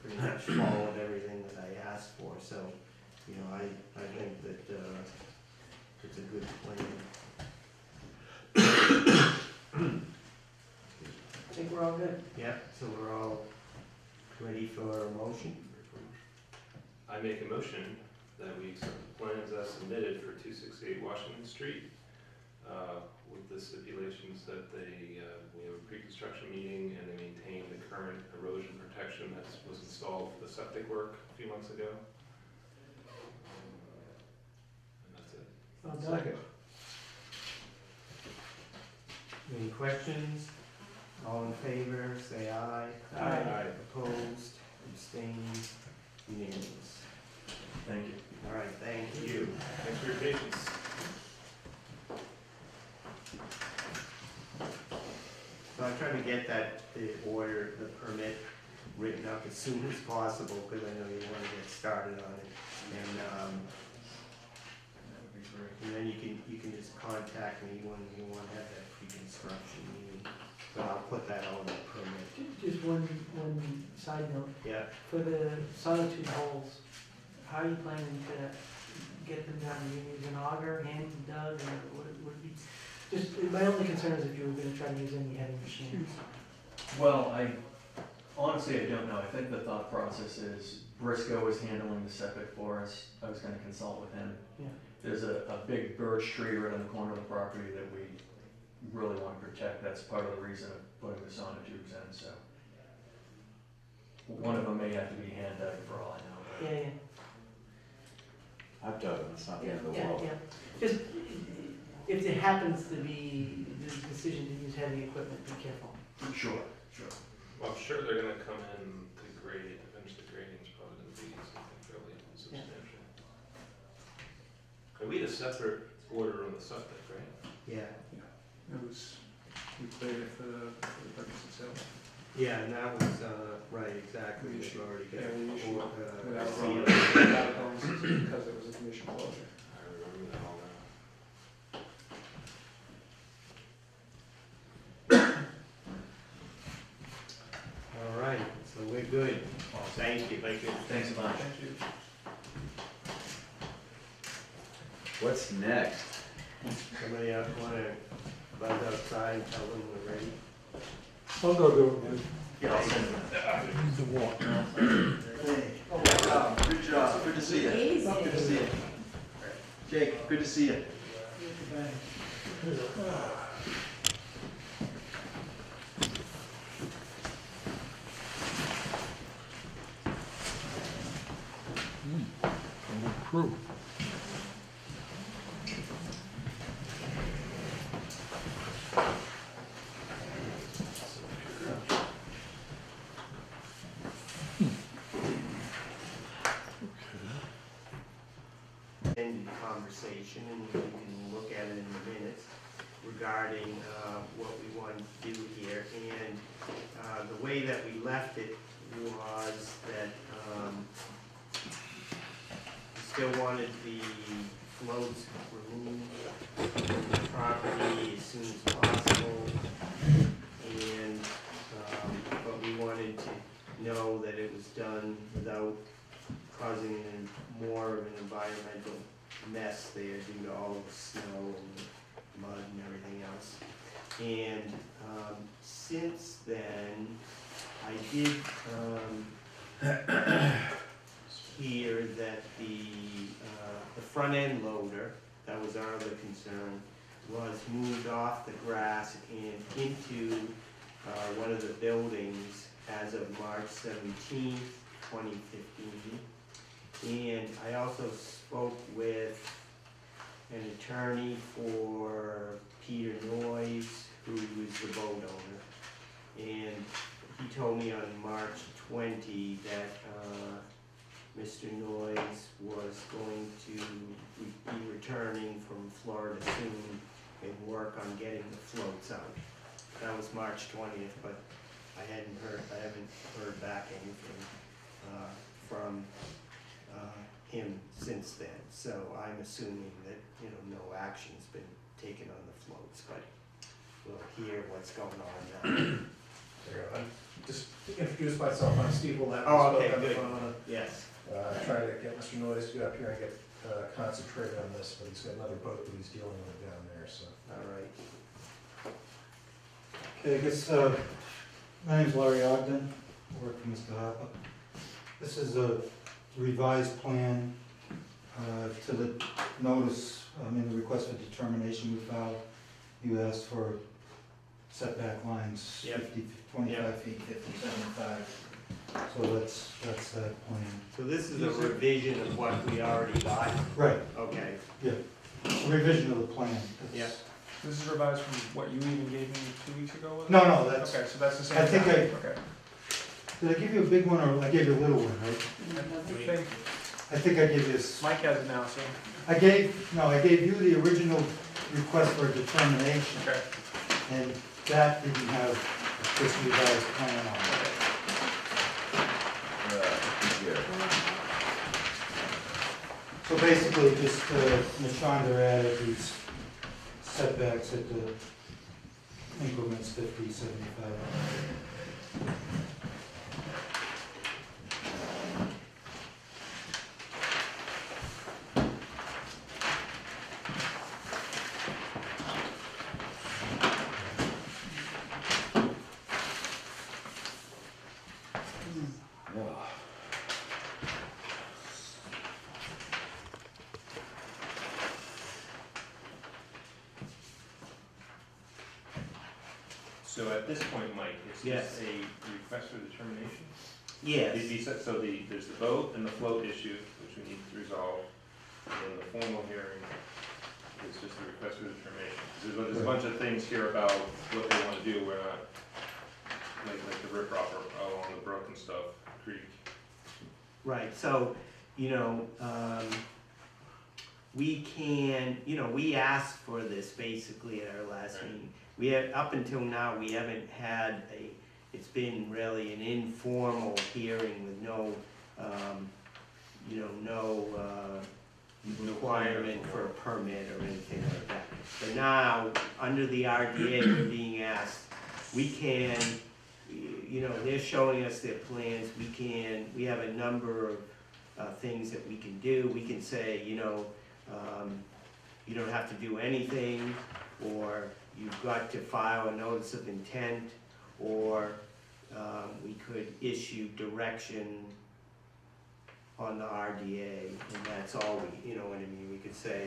pretty much followed everything that I asked for. So, I think that, it's a good plan. I think we're all good. Yeah, so we're all ready for a motion? I make a motion that we accept the plans as submitted for 268 Washington Street, with the stipulations that we have a pre-construction meeting and they maintain the current erosion protection that was installed for the septic work a few months ago. And that's it. Well done. Any questions? All in favor, say aye. Aye. Opposed, abstained, unanimous. Thank you. All right, thank you. Thanks for your patience. So I try to get the permit written up as soon as possible, because I know you want to get started on it. And then you can just contact me when you want to have that pre-construction meeting. So I'll put that on the permit. Just one side note, Yeah, for the sonotube holes, how are you planning to get them done? Are you using an auger, hand dug, or what would be? Just, my only concern is if you were gonna try to use any heavy machines. Well, honestly, I don't know. I think the thought process is Briscoe is handling the septic for us. I was gonna consult with him. Yeah. There's a big birch tree right on the corner of the property that we really want to protect. That's part of the reason of putting the sonotubes in, so. One of them may have to be hand dug for all I know. but- Yeah, I've dug them, it's not the yeah, end of the yeah, world. yeah. Just, if there happens to be the decision to use heavy equipment, be careful. Sure. Well, I'm sure they're gonna come in to grade, finish the grading is probably gonna be something fairly substantial. And we had a separate order on the septic, right? yeah. It was, we played it for the purpose of sale. Yeah, and that was, right, exactly, We they've issued- already got, yeah, we issued without seal. without bonuses because it was a commission closure. I remember that all now. All right, so we're good. Thank you. Thanks a bunch. Thank you. What's next? Somebody else wanna buzz outside and tell them we're ready? I'll go do it, man. Yeah, I'll send them. Need to walk. Good job, good to see you. Good to see you. Jake, good to see you. Crew. Ended conversation, and we can look at it in the minutes regarding what we want to do here. And the way that we left it was that we still wanted the floats removed from the property as soon as possible. And, but we wanted to know that it was done without causing more of an environmental mess there due to all the snow and mud and everything else. And since then, I did hear that the front end loader, that was our other concern, was moved off the grass and into one of the buildings as of March 17th, 2015. And I also spoke with an attorney for Peter Noyes, who is the boat owner. And he told me on March 20 that Mr. Noyes was going to be returning from Florida soon and work on getting the floats out. That was March 20th, but I haven't heard back anything from him since then. So I'm assuming that, no action's been taken on the floats, but we'll hear what's going on now. Just to introduce myself, I'm Steve Willett. Oh, okay, Spoke on the good. phone, Yes. trying to get Mr. Noyes to get up here and get concentrated on this, but he's got another boat that he's dealing with down there, so. All right. Okay, I guess, my name's Larry Ogden, I work for Mr. Harper. This is a revised plan to the notice, the request for determination we filed. You asked for setback lines, Yep. 50, 25 feet, 50, 75. So that's that plan. So this is a revision of what we already got? Right, Okay. revision of the plan. Yeah. This is revised from what you even gave me 2 weeks ago, was it? No, that's, Okay, so that's the same. I think thing. I- Okay. did I give you a big one or I gave you a little one, right? I think I gave this. Mike has it now, so. I gave you the original request for determination, Okay. and that didn't have this revised plan on it. Here. So basically, just, Ms. Chandra added these setbacks at the increments 50, 75. So at this point, Mike, it's Yes. just a request for determination? Yes. So there's the boat and the float issue, which we need to resolve, and then the formal hearing is just a request for determination. There's a bunch of things here about what they wanna do, we're not, like the riprap along the brook and stuff, creek. Right, so, we can, we asked for this basically at our last Right. meeting. We have, up until now, we haven't had it's been really an informal hearing with no, you know, no, requirement for a permit or anything like that. But now, under the RDA, we're being asked, we can, you know, they're showing us their plans, we have a number of things that we can do. We can say, you know, you don't have to do anything, or you've got to file a notice of intent, or we could issue direction on the RDA, and that's all we, you know what I mean, we could say,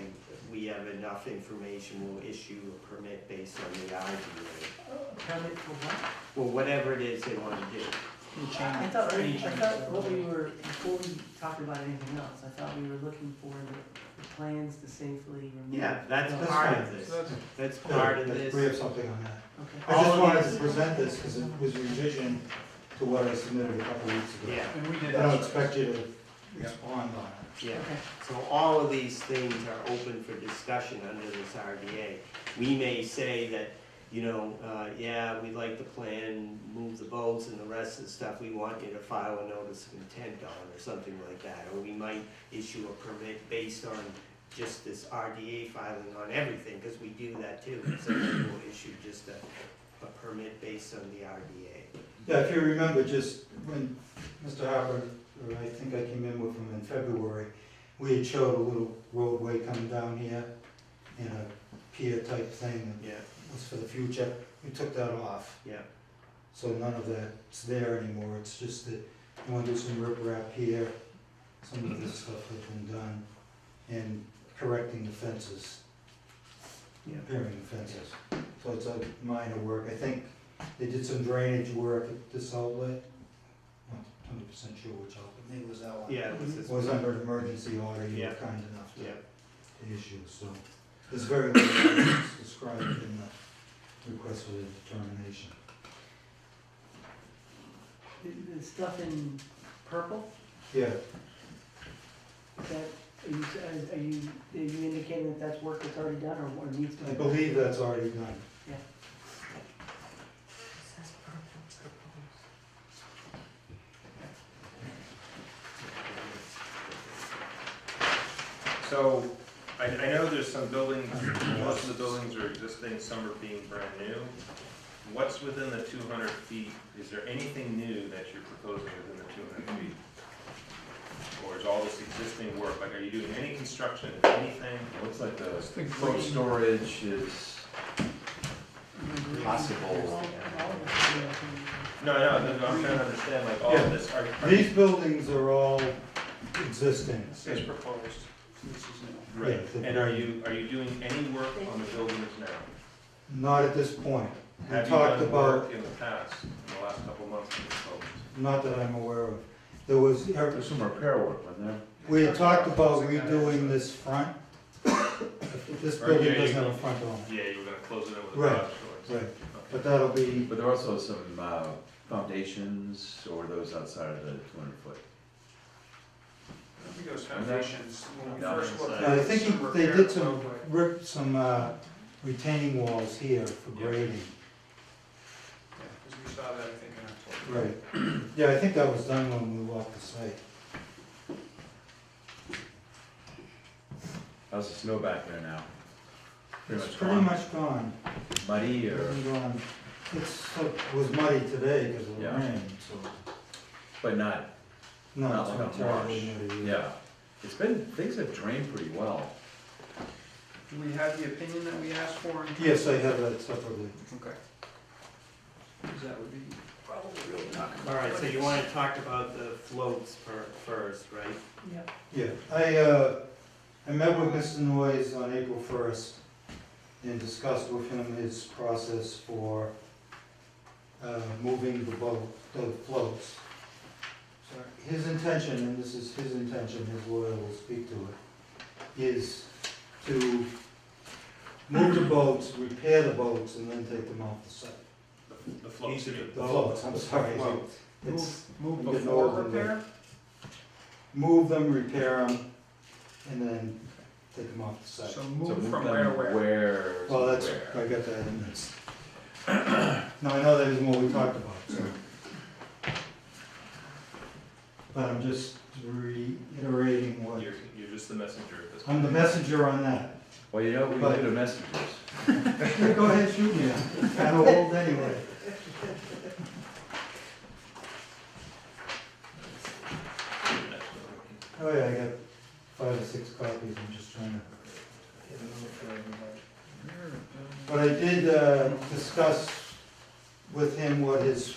we have enough information, we'll issue a permit based on the RDA. Permit for what? Well, whatever it is they wanna do. I thought what we were, before we talked about anything else, I thought we were looking for the plans to safely remove. Yeah, that's No. part of this, that's part of this. We have something on that. Okay. I just All of wanted these- to present this because it was revision to what I submitted a couple weeks ago. Yeah, And we I did don't that. expect you to respond on it. yeah. Okay. So all of these things are open for discussion under this RDA. We may say that, you know, yeah, we like the plan, move the boats and the rest of the stuff, we want you to file a notice of intent on, or something like that. Or we might issue a permit based on just this RDA filing on everything, because we do that too. So we'll issue just a permit based on the RDA. Yeah, if you remember, just when Mr. Harper, or I think I came in with him in February, we had showed a little roadway coming down here in a pier type thing that Yeah, was for the future. We took that off, yeah, so none of that's there anymore. It's just that you want to do some riprap here, some of this stuff has been done, and correcting the fences, yeah. repairing the fences. So it's a minor work. I think they did some drainage work at this outlet. Not 100% sure which outlet, maybe it was that one. Yeah, it was this It was under an emergency order, you Yeah. were kind enough Yeah. to issue, so. There's very little that's described in the request for the determination. The stuff in purple, Yeah, is that, are you indicating that that's work that's already done or needs to be? I believe that's already done. So, I know there's some buildings, most of the buildings are existing, some are being brand new. What's within the 200 feet? Is there anything new that you're proposing within the 200 feet? Or is all this existing work, like, are you doing any construction, if anything? Looks like the the cold green. storage is possible. No, I'm trying to understand, like, all Yeah. of this, are These buildings are all existing. As proposed, this is new. right, Yeah, the- and are you doing any work on the buildings now? Not at this point. We Have you talked done about, work in the past, in the last couple of months on the buildings? not that I'm aware of. There was, There's some repair work, wasn't there? we had talked about redoing this front. This Or, building yeah, doesn't you- have a front on it. Yeah, you were gonna close it in with a Right, garage doors. right. But that'll be, But there are also some foundations, or those outside of the 200 foot. I think those foundations, when we Yeah. first looked I at think some they repair did some, roadway. ripped some retaining walls here for Yeah. grading. Yeah, because we saw that, I think, in October. Right. Yeah, I think that was done when we walked the site. How's the snow back there now? Pretty It's much pretty gone? much gone. Muddy or, Pretty gone. It was muddy today because of the Yeah. rain, so. but not, No, Not it's like not a terribly marsh. muddy. yeah. It's been, things have drained pretty well. Do we have the opinion that we asked for? in- Yes, I have that separately. Okay. 'Cause that would be probably real talk about. All right, so you wanna talk about the floats first, right? Yeah. Yeah, I met with Mr. Noyes on April 1st and discussed with him his process for moving the floats. So his intention, and this is his intention, his lawyer will speak to it, is to move the boats, repair the boats, and then take them off the site. The floats, These are you- The floats, I'm sorry. Floats. It's- Move I'm getting before old and repair? Move them, repair them, and then take them off the site. So So move move from them where to where? Where? Well, that's, where? I got that in this. No, I know that isn't what we talked about, so. But I'm just reiterating what, You're just the messenger at this I'm the messenger on that. Well, you know, we But- do the messengers. Yeah, go ahead, shoot me, I'm kinda old anyway. Oh yeah, I got 5 or 6 copies, I'm just trying to get another for everybody. But I did discuss with him what his,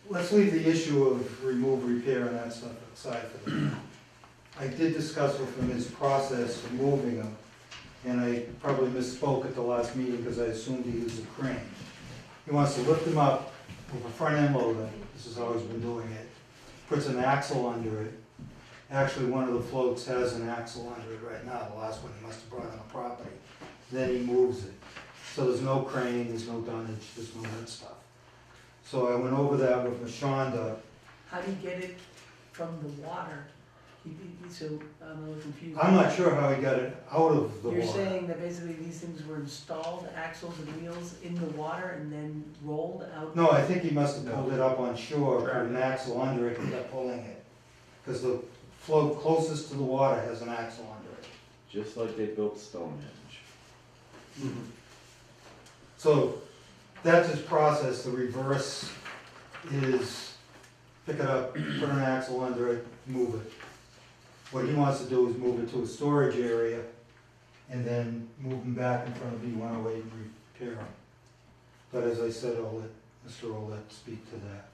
let's leave the issue of remove, repair and that stuff aside for the minute. I did discuss with him his process for moving them, and I probably misspoke at the last meeting because I assumed he used a crane. He wants to lift them up with a front end loader, this is how he's been doing it, puts an axle under it. Actually, one of the floats has an axle under it right now, the last one he must have brought on the property. Then he moves it. So there's no crane, there's no dunnage, there's no that stuff. So I went over that with Mashonda. How do you get it from the water? So, I'm a little confused. I'm not sure how he got it out of the You're water. saying that basically these things were installed, axles and wheels, in the water and then rolled out? No, I think he must have pulled it up on shore, put an axle under it and kept pulling it. Because the float closest to the water has an axle under it. Just like they built Stonehenge. So that's his process. The reverse is pick it up, put an axle under it, move it. What he wants to do is move it to a storage area and then move them back in front of B108 and repair them. But as I said, I'll let Mr. Olet speak to that.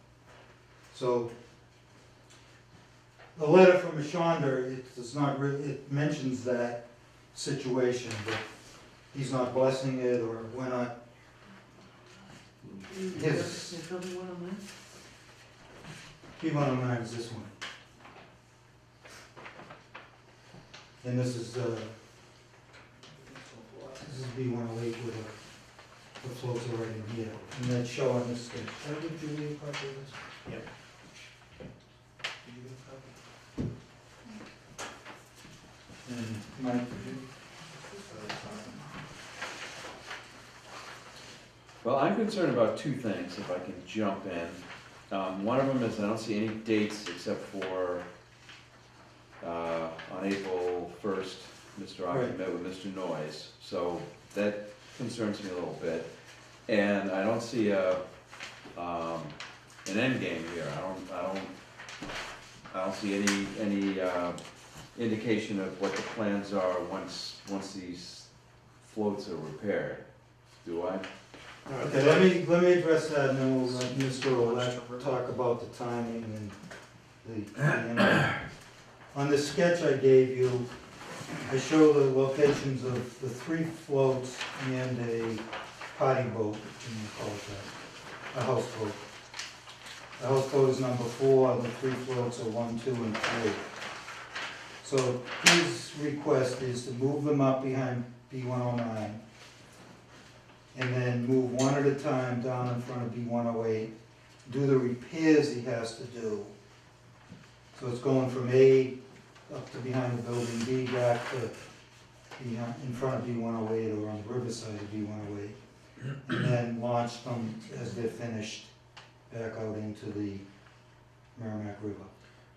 So the letter from Mashonda, it does not really, it mentions that situation, but he's not blessing it or we're not. His You're building one on B109 is this one. And this is B108 with the floats are right in here. And that's shown on this sketch. Did I give Julie a copy of this? Yep. Did you get a copy? And Mike, did you? Well, I'm concerned about two things, if I can jump in. One of them is I don't see any dates except for, on April 1st, Mr. Ogden Right. met with Mr. Noyes, so that concerns me a little bit. And I don't see an end game here. I don't see any indication of what the plans are once these floats are repaired. Do I? Okay, let me address that and then we'll let Mr. Olet talk about the timing and the on the sketch I gave you, I show the locations of the 3 floats and a potting boat, what you call it that, a houseboat. The houseboat is number 4, the 3 floats are 1, 2, and 3. So his request is to move them up behind B109 and then move one at a time down in front of B108, do the repairs he has to do. So it's going from A up to behind the building, B back to behind, in front of B108 or on the riverside of B108. And then launch them as they're finished back out into the Merrimack River.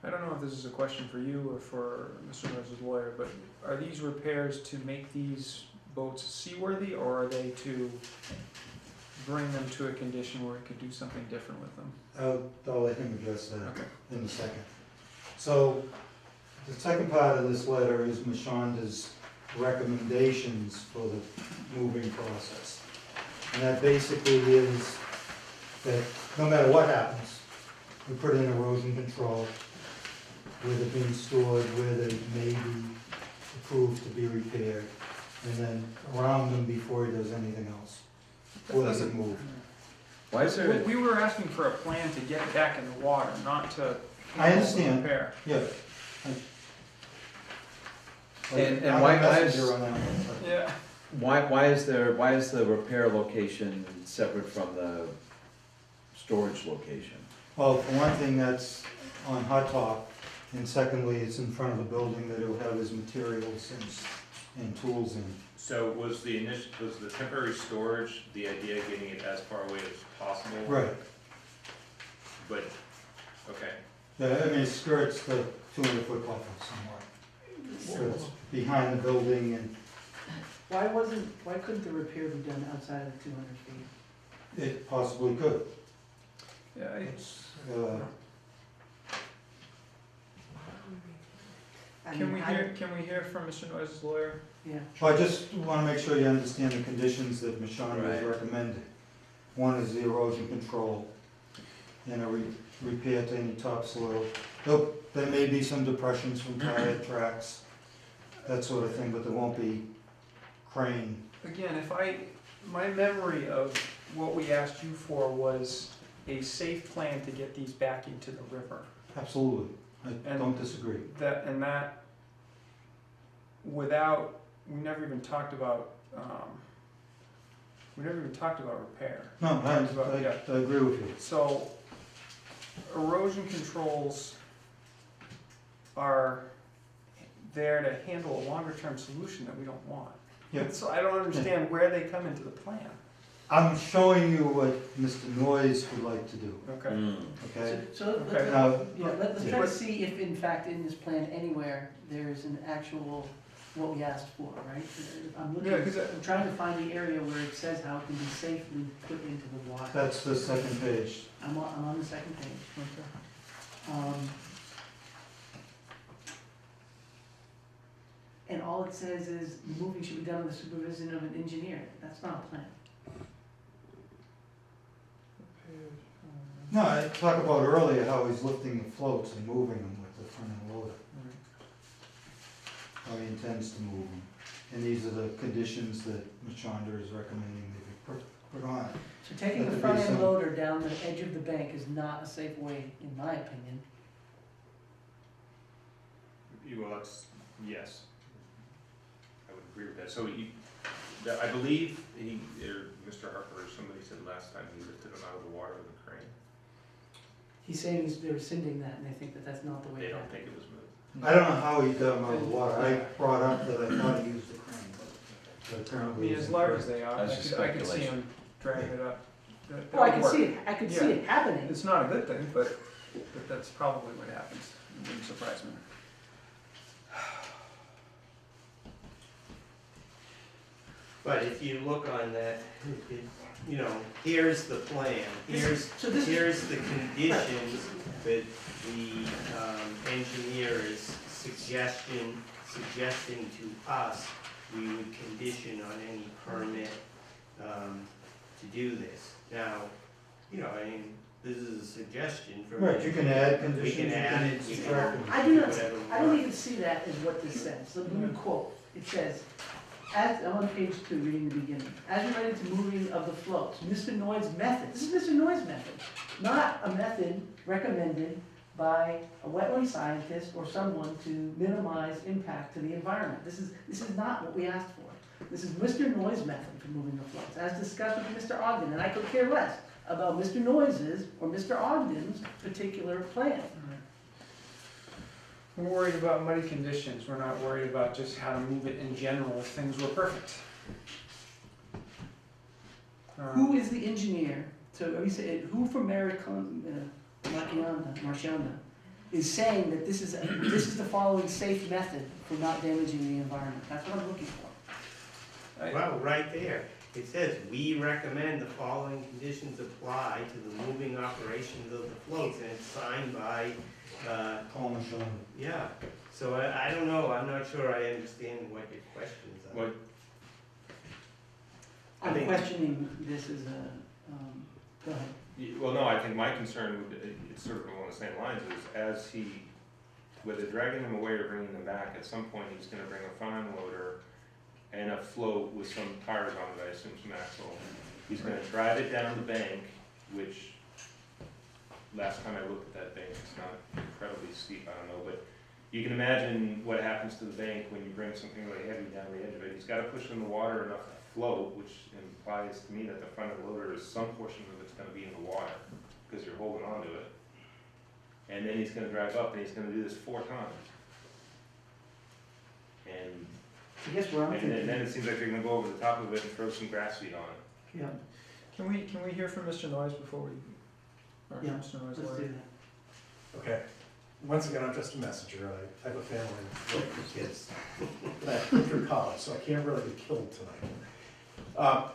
I don't know if this is a question for you or for Mr. Noyes' lawyer, but are these repairs to make these boats seaworthy, or are they to bring them to a condition where it could do something different with them? I'll let him address that Okay. in a second. So, the second part of this letter is Mashonda's recommendations for the moving process. And that basically is that no matter what happens, we put in erosion control, where they're being stored, where they may be approved to be repaired, and then around them before he does anything else, before they get moved. Why is there, We were asking for a plan to get it back in the water, not to I understand. repair. Yeah. And I'm why a is- messenger on that one, but- Yeah. why is the repair location separate from the storage location? Well, for one thing, that's on hot top, and secondly, it's in front of a building that will have his materials and tools in. So was the temporary storage, the idea of getting it as far away as possible. Right, But, okay, yeah, I mean, it skirts the 200-foot buffer somewhat. So it's behind the building and Why couldn't the repair be done outside of the 200 feet? it possibly could. Yeah, Uh, I can mean, we hear from Mr. Noise's lawyer? Yeah, I just want to make sure you understand the conditions that Mashonda has Right. recommended. One is the erosion control and a repair to any topsoil. There may be some depressions from tire tracks, that sort of thing, but there won't be crane. Again, my memory of what we asked you for was a safe plan to get these back into the river. Absolutely, I And- don't disagree. That, without, we never even talked about repair. No, Yeah. I agree with you. So erosion controls are there to handle a longer term solution that we don't want. Yeah. So I don't understand where they come into the plan. I'm showing you what Mr. Noyes would like to do, Okay. okay? so Okay. Now, let's try to see if in fact in this plan anywhere, there's an actual, what we asked for, right? I'm looking, Yeah, 'cause I'm trying to find the area where it says how it can be safely put into the water. that's the second page. I'm on the second page. Okay. And all it says is moving should be done with the supervision of an engineer. That's not a plan. No, I talked about earlier how he's lifting the floats and moving them with the front end loader. How he intends to move them. And these are the conditions that Mashonda is recommending they be put on it. So taking That the could front be end some- loader down the edge of the bank is not a safe way, in my opinion. well, that's, yes. I would agree with that. So I believe Mr. Harper or somebody said last time he lifted them out of the water with a crane. He's saying they're rescinding that and they think that that's not the way. They to don't happen. think it was moved. I don't know how he got them out of the water. I brought up that I thought he used the crane, but I apparently. mean, it's as large incorrect. as they are, That's just I could see speculation. them dragging it up. That Well, I would can work. see it, I could see it happening. It's not a good thing, but that's probably what happens. It wouldn't surprise me. But if you look on that, here's the plan, here's the conditions that the engineer is suggesting to us we would condition on any permit to do this. Now, this is a suggestion from. Right, you can add We conditions. can you add it, we subtract can I them. do not, whatever we I don't want. even see that as what this says. So let me quote. It says, I'm on page 2, reading the beginning. As related to moving of the floats, Mr. Noy's method, this is Mr. Noy's method, not a method recommended by a wetland scientist or someone to minimize impact to the environment. This is not what we asked for. This is Mr. Noy's method for moving the floats, as discussed with Mr. Ogden, and I could care less about Mr. Noy's or Mr. Ogden's particular plan. We're worried about muddy conditions, we're not worried about just how to move it in general if things were perfect. Who is the engineer? So are you saying, who from Marchionda is saying that this is the following safe method for not damaging the environment? That's what I'm looking for. Well, right there, it says, we recommend the following conditions apply to the moving operations of the floats, and it's signed by, Call Mashonda. yeah. So I don't know, I'm not sure I understand what your questions are. What, I I'm think- questioning this as a, go ahead. well, no, I think my concern would, it's sort of along the same lines, is whether dragging them away or bringing them back, at some point he's gonna bring a front end loader and a float with some tires on it, I assume some axle. He's gonna drive it down the bank, which, last time I looked at that bank, it's not incredibly steep, I don't know, but you can imagine what happens to the bank when you bring something really heavy down the edge of it. He's gotta push in the water enough to float, which implies to me that the front end loader is some portion of it's gonna be in the water, because you're holding on to it. And then he's gonna drive up, and he's gonna do this 4 times. And I guess where I'm and thinking, then it seems like they're gonna go over the top of it and throw some grass seed on it. yeah. Can we hear from Mr. Noyes before we, or Yeah, Mr. Noyes? Let's lawyer? do that. Okay, once again, I'm just a messenger, I have a family and work with kids. But I went through college, so I can't really be killed tonight.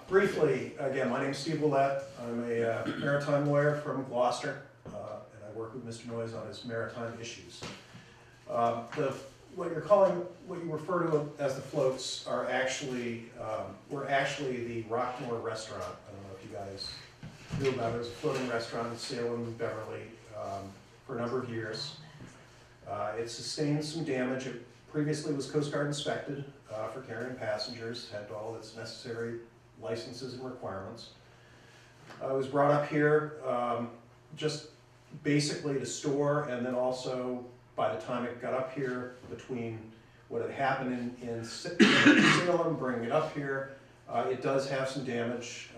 Briefly, again, my name's Steve Willett, I'm a maritime lawyer from Gloucester, and I work with Mr. Noyes on his maritime issues. What you refer to as the floats are actually, were actually the Rockmore restaurant. I don't know if you guys knew about it. It was a floating restaurant in Salem, Beverly, for a number of years. It sustained some damage. It previously was Coast Guard inspected for carrying passengers, had all its necessary licenses and requirements. It was brought up here just basically to store, and then also by the time it got up here, between what had happened in Salem, bringing it up here, it does have some damage.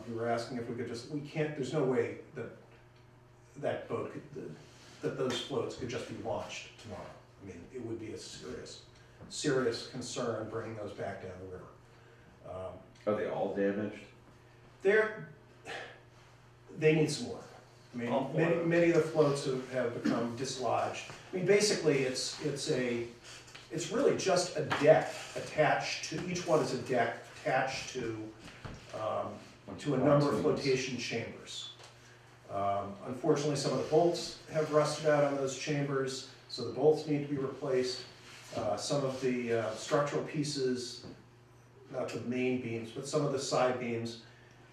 You were asking if we could just, we can't, there's no way that that boat could, that those floats could just be launched tomorrow. I mean, it would be a serious concern bringing those back down the river. Are they all damaged? They need some work. I mean, many of the floats have become dislodged. I mean, basically, it's really just a deck attached to, each one is a deck attached to a number of flotation chambers. Unfortunately, some of the bolts have rusted out on those chambers, so the bolts need to be replaced. Some of the structural pieces, not the main beams, but some of the side beams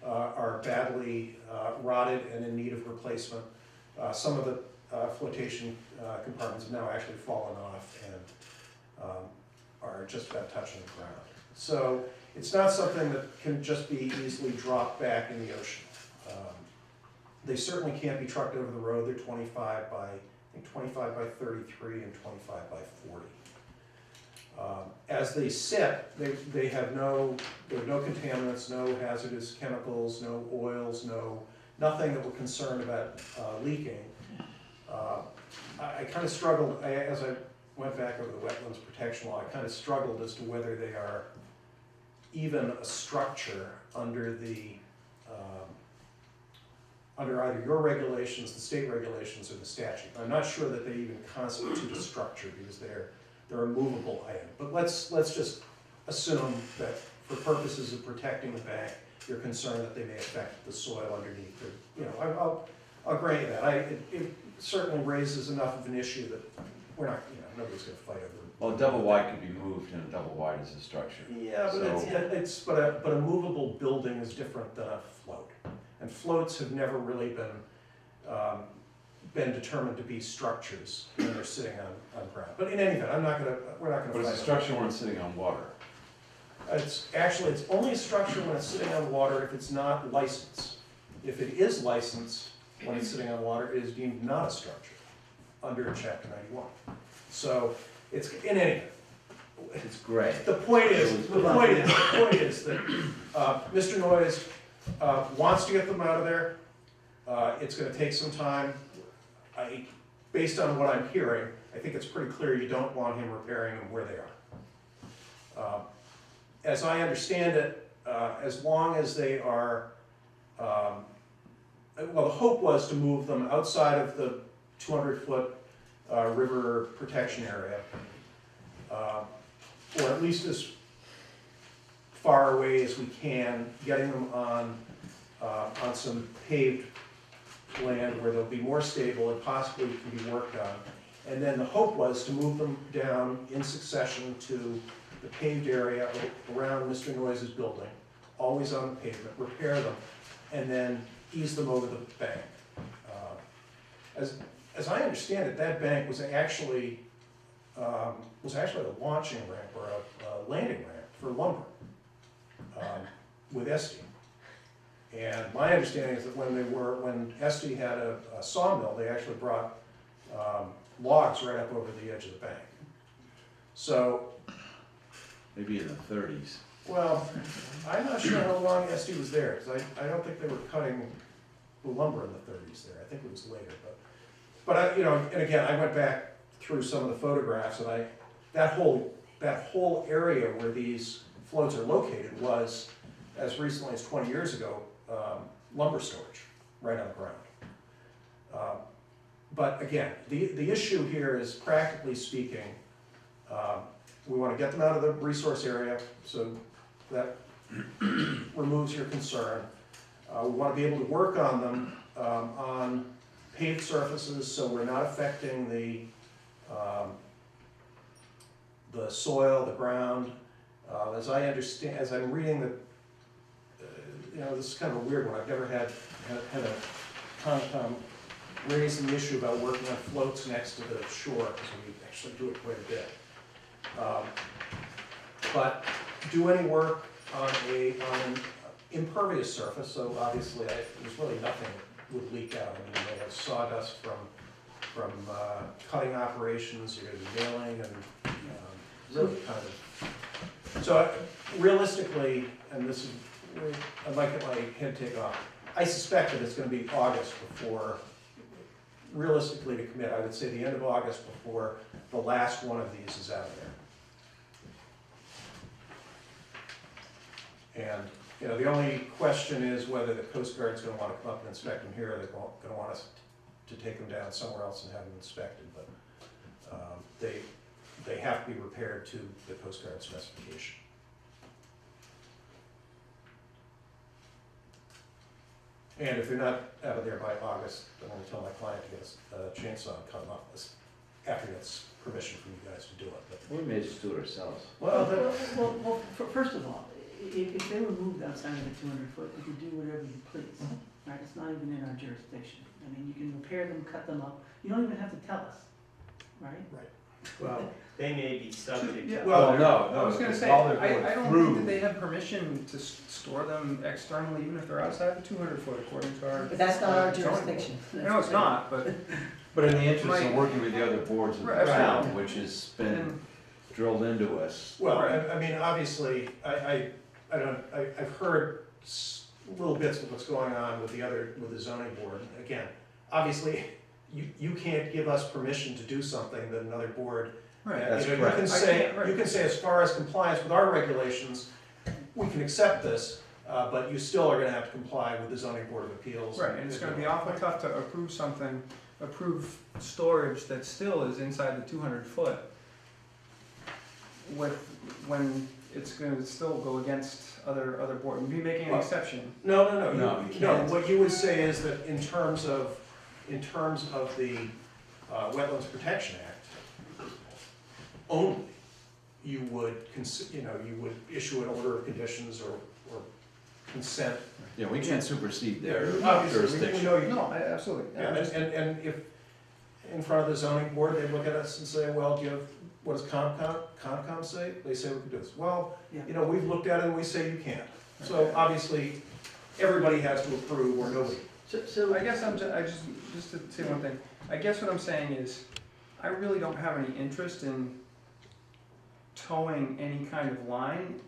are badly rotted and in need of replacement. Some of the flotation compartments have now actually fallen off and are just about touching the ground. So it's not something that can just be easily dropped back in the ocean. They certainly can't be trucked over the road. They're 25 by 33 and 25 by 40. As they sit, they have there are no contaminants, no hazardous chemicals, no oils, nothing that we're concerned about leaking. I kind of struggled, as I went back over the wetlands protection law, I kind of struggled as to whether they are even a structure under under either your regulations, the state regulations, or the statute. I'm not sure that they even constitute a structure because they're a movable item. But let's just assume that for purposes of protecting the bank, you're concerned that they may affect the soil underneath. I'll grant you that. It certainly raises enough of an issue that we're not, nobody's going to fight over it. Well, a double wide could be moved, and a double wide is a structure. Yeah, but but a movable building is different than a float, and floats have never really been determined to be structures when they're sitting on ground. But in any event, we're not gonna. But it's a structure when it's sitting on water. It's only a structure when it's sitting on water if it's not licensed. If it is licensed when it's sitting on water, it is deemed not a structure under Chapter 91. So it's in any event. It's gray. The point is that Mr. Noyes wants to get them out of there. It's going to take some time. Based on what I'm hearing, I think it's pretty clear you don't want him repairing them where they are. As I understand it, as long as they are, the hope was to move them outside of the 200-foot river protection area, or at least as far away as we can, getting them on some paved land where they'll be more stable and possibly can be worked on. And then the hope was to move them down in succession to the paved area around Mr. Noyes' building, always on the pavement, repair them, and then ease them over the bank. As I understand it, that bank was actually a launching ramp or a landing ramp for lumber with Esty. And my understanding is that when Esty had a sawmill, they actually brought logs right up over the edge of the bank. So, Maybe in the 30s. well, I'm not sure how long Esty was there, because I don't think they were cutting the lumber in the 30s there. I think it was later, but and again, I went back through some of the photographs, and that whole area where these floats are located was, as recently as 20 years ago, lumber storage right on the ground. But again, the issue here is, practically speaking, we want to get them out of the resource area, so that removes your concern. We want to be able to work on them on paved surfaces, so we're not affecting the soil, the ground. As I understand, as I'm reading the, this is kind of a weird one. I've never had a Concom raise the issue about working on floats next to the shore, because we actually do it quite a bit. But do any work on an impervious surface, so obviously there's really nothing that would leak out. I mean, they have sawdust from cutting operations, you're nailing and really kind of. So realistically, and this is, I'd like to let my head take off. I suspect that it's going to be August before, realistically to commit, I would say the end of August before the last one of these is out of there. And, the only question is whether the Coast Guard's gonna wanna come up and inspect them here, or they're gonna want us to take them down somewhere else and have them inspected, but, they have to be repaired to the Coast Guard specification. And if they're not out of there by August, I'm gonna tell my client to get a chainsaw and cut them up after he gets permission from you guys to do it, but. We may just do it ourselves. Well, First of all, if they were moved outside of the 200 foot, you can do whatever you please, right? It's not even in our jurisdiction. I mean, you can repair them, cut them up, you don't even have to tell us, right? Well, they may be subject to. Yeah. Well, no, I was gonna say, while they're I going don't through- think that they have permission to store them externally, even if they're outside the 200 foot, according to our. But that's not our zoning. jurisdiction. No, it's not, but. But in the interest Right. of working with the other boards in the Right, town, absolutely. which has been And- drilled into us. Well, I mean, obviously, I've heard little bits of what's going on with the zoning board. Again, obviously, you can't give us permission to do something that another board. Right. That's You correct. can I say, can't, right. you can say as far as compliance with our regulations, we can accept this, but you still are gonna have to comply with the zoning board of appeals. Right, and it's gonna be awful tough to approve storage that still is inside the 200 foot when it's gonna still go against other board, we'd be making an Well, exception. No, No, you no, can't. what you would say is that in terms of the Wetlands Protection Act, only, you would you would issue an order of conditions or consent. Yeah, we can't supersede their Obviously, jurisdiction. we know you. No, absolutely. Yeah, and if, in front of the zoning board, they look at us and say, well, do you have, what does Concom say? They say we can do this. Well, Yeah. we've looked at it and we say you can't. So obviously, everybody has to approve or nobody. So I guess just to say one thing, I guess what I'm saying is, I really don't have any interest in towing any kind of line,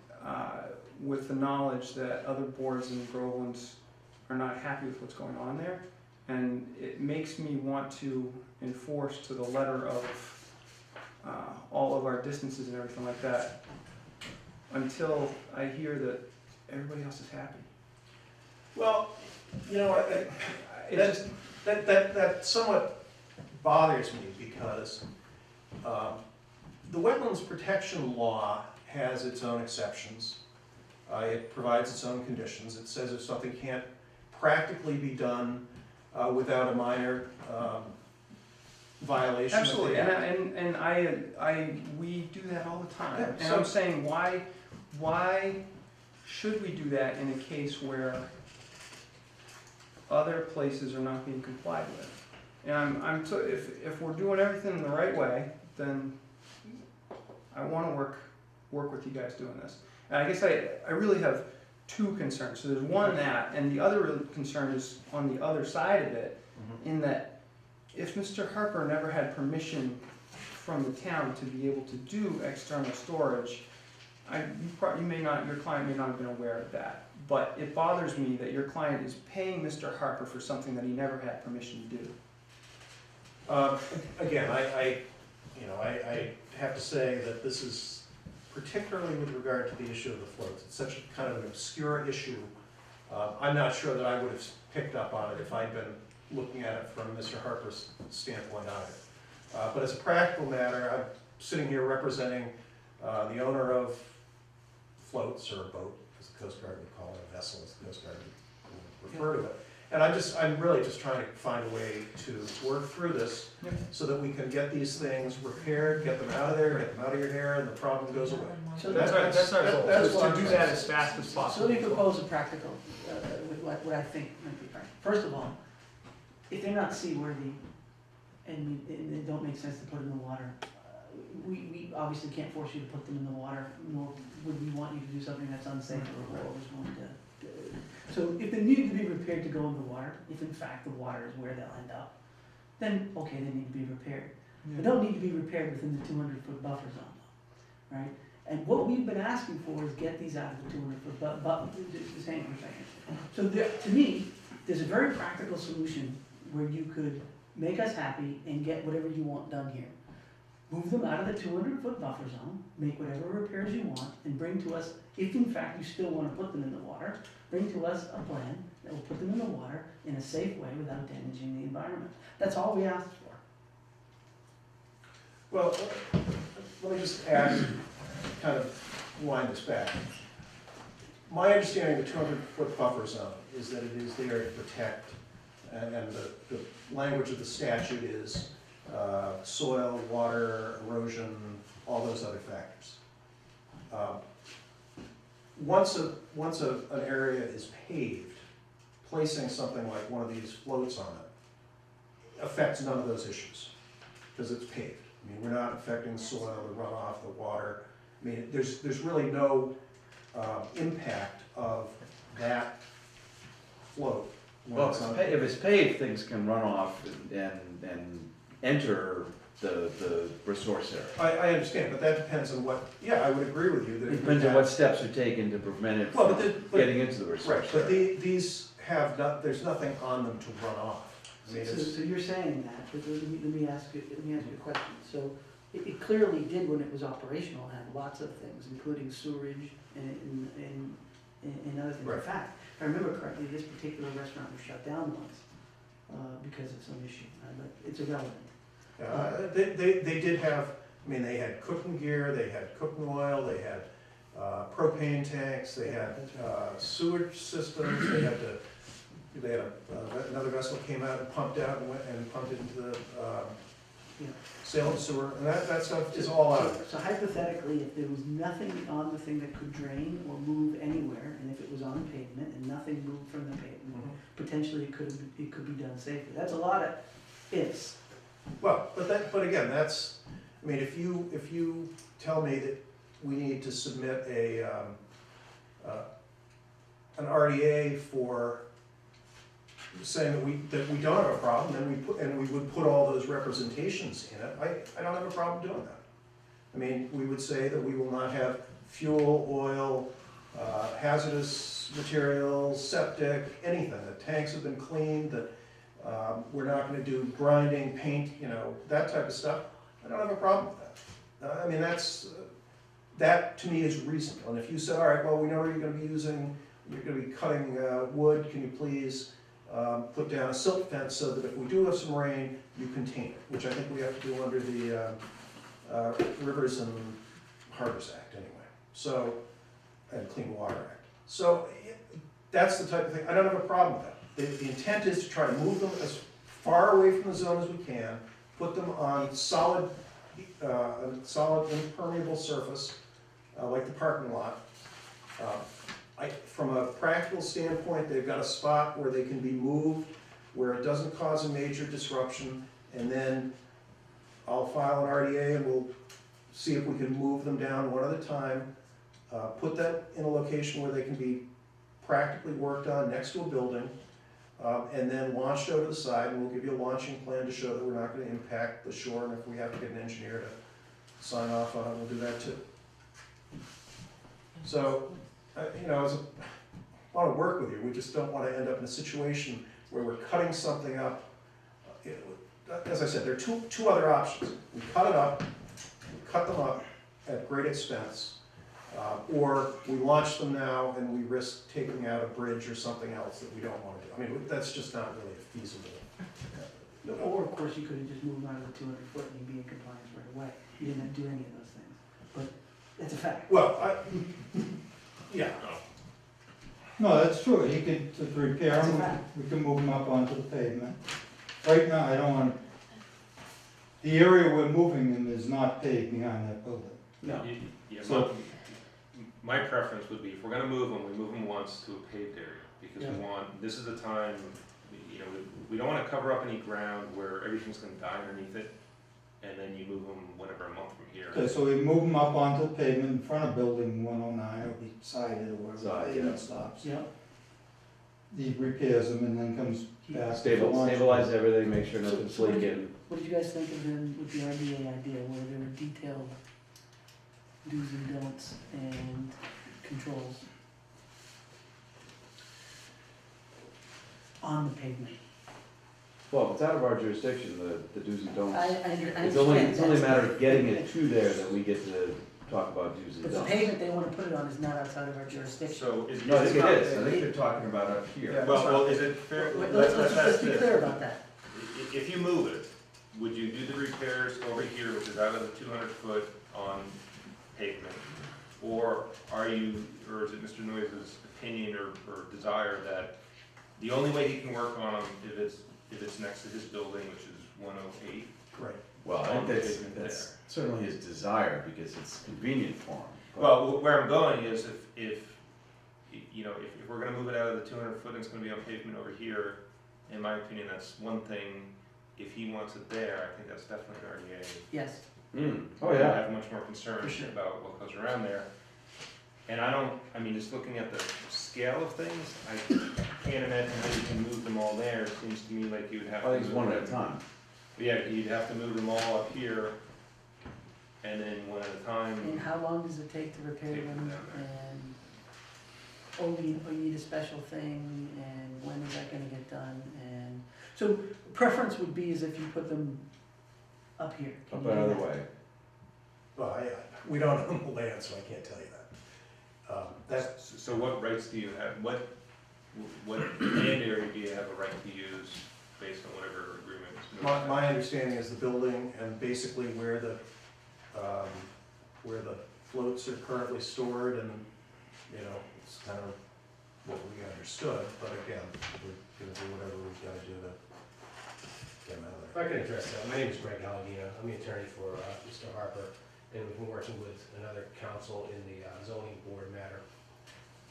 with the knowledge that other boards in Groveland's are not happy with what's going on there. And it makes me want to enforce to the letter of, all of our distances and everything like that, until I hear that everybody else is happy. Well, It just, that somewhat bothers me because the Wetlands Protection Law has its own exceptions. It provides its own conditions. It says if something can't practically be done without a minor violation of the absolutely, act. and we do that all the time. Yeah, And so- I'm saying, why should we do that in a case where other places are not being complied with? And if we're doing everything the right way, then I wanna work with you guys doing this. And I guess I really have two concerns. So there's one that, and the other real concern is on the other side of it, in that if Mr. Harper never had permission from the town to be able to do external storage, your client may not have been aware of that. But it bothers me that your client is paying Mr. Harper for something that he never had permission to do. Again, I have to say that this is particularly with regard to the issue of the floats. It's such a kind of an obscure issue. I'm not sure that I would have picked up on it if I'd been looking at it from Mr. Harper's standpoint either. But as a practical matter, I'm sitting here representing the owner of floats or a boat, as the Coast Guard would call it, a vessel as the Coast Guard would refer to it. And I'm really just trying to find a way to work through this so that we can get these things repaired, get them out of there, get them out of your hair, and the problem goes away. So That's our goal, That's what to I'm do trying that to as fast as So possible. let me propose a practical, with what I think might be practical. First of all, if they're not seaworthy and they don't make sense to put in the water, we obviously can't force you to put them in the water, nor would we want you to do something that's unsafe or always going to. So if they need to be repaired to go in the water, if in fact the water is where they'll end up, then okay, they need to be repaired. They don't need to be repaired within the 200-foot buffer zone, though, right? And what we've been asking for is get these out of the 200-foot buffer, just hang on for a second. So there, to me, there's a very practical solution where you could make us happy and get whatever you want done here. Move them out of the 200-foot buffer zone, make whatever repairs you want, and bring to us, if in fact you still want to put them in the water, bring to us a plan that will put them in the water in a safe way without damaging the environment. That's all we asked for. Well, let me just add, kind of wind this back. My understanding of the 200-foot buffer zone is that it is there to protect, and the language of the statute is soil, water, erosion, all those other factors. Once an area is paved, placing something like one of these floats on it affects none of those issues, because it's paved. I mean, we're not affecting the soil, the runoff, the water. I mean, there's really no impact of that float. when Well, it's on- if it's paved, things can run off and enter the resource area. I understand, but that depends on what, yeah, I would agree with you that. It if depends we on have- what steps are taken to prevent it Well, from but getting into the Right, resource but area. these have not, there's nothing on them to run off. I mean, it's, So you're saying that, but let me ask you a question. So it clearly did when it was operational, have lots of things, including sewerage and other things. In Right. fact, if I remember correctly, this particular restaurant was shut down once because of some issue, but it's irrelevant. they did have, I mean, they had cooking gear, they had cooking oil, they had propane tanks, they had sewage systems, they had another vessel came out and pumped out and went and pumped it into the Salem sewer, and that stuff is all out of there. So hypothetically, if there was nothing on the thing that could drain or move anywhere, and if it was on pavement and nothing moved from the pavement, potentially it could be done safely. That's a lot of ifs. Well, but again, that's, I mean, if you tell me that we need to submit an RDA for saying that we don't have a problem, and we would put all those representations in it, I don't have a problem doing that. I mean, we would say that we will not have fuel, oil, hazardous materials, septic, anything, that tanks have been cleaned, that we're not gonna do grinding, paint, that type of stuff. I don't have a problem with that. I mean, that to me is reasonable. And if you said, all right, well, we know you're gonna be using, you're gonna be cutting wood, can you please put down a silt fence so that if we do have some rain, you contain it, which I think we have to do under the Rivers and Harbors Act anyway, so, and Clean Water Act. So that's the type of thing, I don't have a problem with that. The intent is to try to move them as far away from the zone as we can, put them on solid impermeable surface, like the parking lot. From a practical standpoint, they've got a spot where they can be moved, where it doesn't cause a major disruption, and then I'll file an RDA and we'll see if we can move them down one at a time, put that in a location where they can be practically worked on next to a building, and then launched over the side, and we'll give you a launching plan to show that we're not gonna impact the shore, and if we have to get an engineer to sign off on it, we'll do that too. So, I wanna work with you, we just don't wanna end up in a situation where we're cutting something up. As I said, there are two other options. We cut it up, we cut them up at great expense, Or we launch them now and we risk taking out a bridge or something else that we don't wanna do. I mean, that's just not really feasible. Or, of course, you could have just moved out of the 200 foot and you'd be in compliance right away. You didn't have to do any of those things. But it's a fact. Well, yeah, No, that's true, he could, to repair That's a them, fact. we can move them up onto the pavement. Right now, I don't want, the area we're moving in is not paved behind that building. no. Yeah, So- my preference would be, if we're gonna move them, we move them once to a paved area, because we Yeah. want, this is the time, you know, we don't wanna cover up any ground where everything's gonna die underneath it, and then you move them whatever, a month from here. Okay, so we move them up onto the pavement in front of building 109, or beside it, or wherever the Side, pavement yeah. stops. Yeah. He repairs them and then comes back. to the launch. Stabilize everything, make sure So- nothing's so what do you- leaking. What did you guys think of then with the RDA idea, where there were detailed do's and don'ts and controls on the pavement? Well, if it's out of our jurisdiction, the do's and don'ts. I understand. It's only a that's- matter of getting it to there that we get to talk about do's and But the don'ts. pavement they wanna put it on is not outside of our jurisdiction. So is. No, I think it not- is, I think you're talking about up here. Yeah. Well, is it fair, Wait, let's let's ask be this. clear about that. If you move it, would you do the repairs over here, which is out of the 200 foot on pavement? Or are you, or is it Mr. Noyes' opinion or desire that the only way he can work on them if it's next to his building, which is 108? Right. Well, I think that's certainly his desire, because it's convenient for him. But- Well, where I'm going is if, you know, if we're gonna move it out of the 200 foot and it's gonna be on pavement over here, in my opinion, that's one thing. If he wants it there, I think that's definitely an RDA. Yes. Oh, I yeah. have much more concern For sure. about what goes around there. And I mean, just looking at the scale of things, I can't imagine how you can move them all there. It seems to me like you would have to. I think it's move one at a them- time. Yeah, you'd have to move them all up here, and then one at a time. And how long does it take to repair Take them them, down there. and, or you need a special thing, and when is that gonna get done, and, so preference would be is if you put them up here. Can Up you do another that? way. Well, we don't own the land, so I can't tell you that. That's, So what rights do you have, what land area do you have a right to use based on whatever agreement is made? my understanding is the building and basically where the floats are currently stored, and, you know, it's kind of what we understood, but again, we're gonna do whatever we've gotta do to get them out of If there. I can address that, my name is Greg Galadino, I'm the attorney for Mr. Harper, and we've been working with another counsel in the zoning board matter.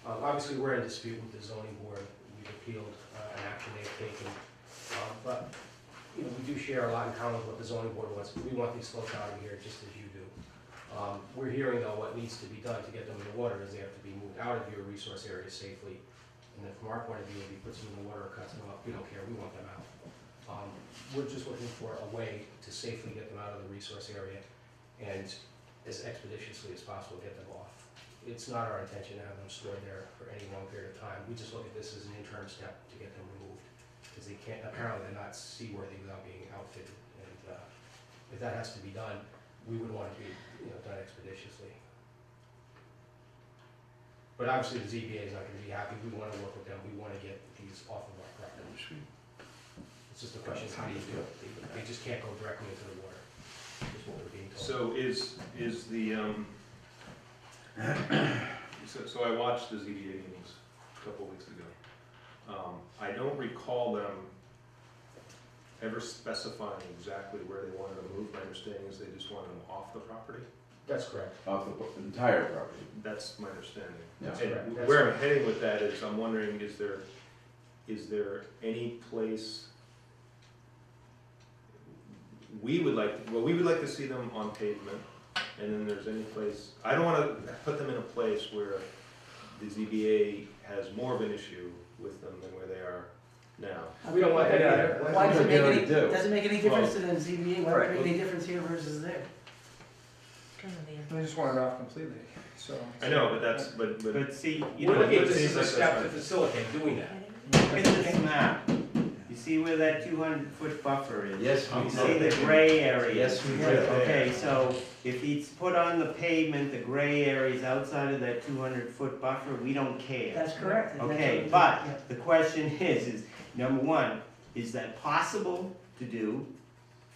Obviously, we're in dispute with the zoning board, we've appealed an action they've taken, but, you know, we do share a lot in common with what the zoning board wants, we want these floats out of here just as you do. We're hearing though what needs to be done to get them in the water is they have to be moved out of your resource area safely. And then from our point of view, if he puts them in the water or cuts them up, we don't care, we want them out. We're just looking for a way to safely get them out of the resource area and as expeditiously as possible get them off. It's not our intention to have them stored there for any long period of time. We just look at this as an interim step to get them removed. Because they can't, apparently they're not seaworthy without being outfitted. And if that has to be done, we would want it to be, you know, done expeditiously. But obviously the ZBA is not gonna be happy. We wanna work with them. We wanna get these off of our property. It's just a question of how do you do it? They just can't go directly into the water, is what we're being told. So is the, so I watched the ZBA meetings a couple of weeks ago. I don't recall them ever specifying exactly where they wanted to move. My understanding is they just wanted them off the property. That's correct. Off the entire property. That's my understanding. Yeah. That's correct. And That's where I'm correct. heading with that is I'm wondering, is there any place we would like to see them on pavement, and then there's any place, I don't wanna put them in a place where the ZBA has more of an issue with them than where they are now. We don't want that either. Why does it make already any, do. does it make any difference to them, ZBA, why Right. does it make any difference here versus there? They just want it off completely, so. I know, but that's, but. But see, you We're know, looking at it this seems as a like step that's to right. facilitate doing that. look at this map. You see where that 200-foot buffer is? Yes, we You do. see the gray area? Yes, we do. Okay, so if he's put on the pavement, the gray areas outside of that 200-foot buffer, we don't care. That's correct. and that's Okay, what- but yeah. the question is number one, is that possible to do,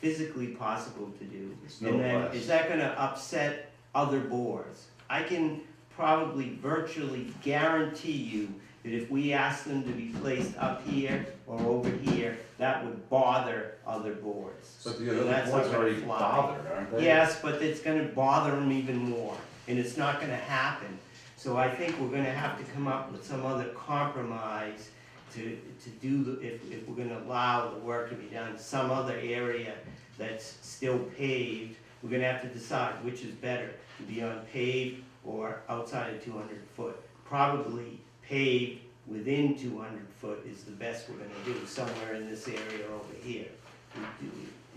physically possible to do? It's no And then, less. is that gonna upset other boards? I can probably virtually guarantee you that if we ask them to be placed up here or over here, that would bother other boards. But the And other that's boards not gonna already fly. bothered, aren't they? Yes, but it's gonna bother them even more, and it's not gonna happen. So I think we're gonna have to come up with some other compromise to do, if we're gonna allow the work to be done in some other area that's still paved, we're gonna have to decide which is better, to be on paved or outside of 200 foot. Probably paved within 200 foot is the best we're gonna do, somewhere in this area over here.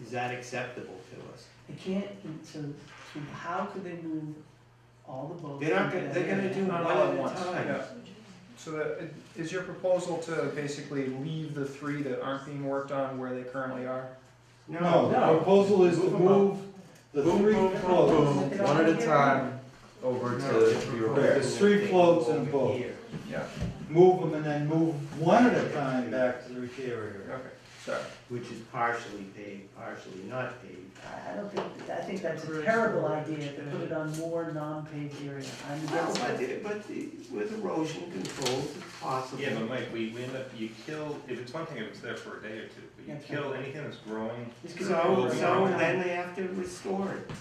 Is that acceptable to us? They can't, so how could they move all the boats? They're not into gonna, that they're gonna area? do Not one all at at a once, time. yeah. So that, is your proposal to basically leave the 3 that aren't being worked on where they currently are? No, the proposal is to move the three floats. One at a time over to be repaired. There's 3 floats in a boat. Yeah, Move them and then move one at a time back to the repair area. okay, sorry. Which is partially paved, partially not paved. I don't think, I think that's a terrible idea to put it on more non-paved area. I'm against it. With erosion controls, it's possible. Yeah, but Mike, we end up, you kill, if it's one thing if it's there for a day or two, but you That's kill anything that's growing. It's So, gonna be- so then they have to restore it.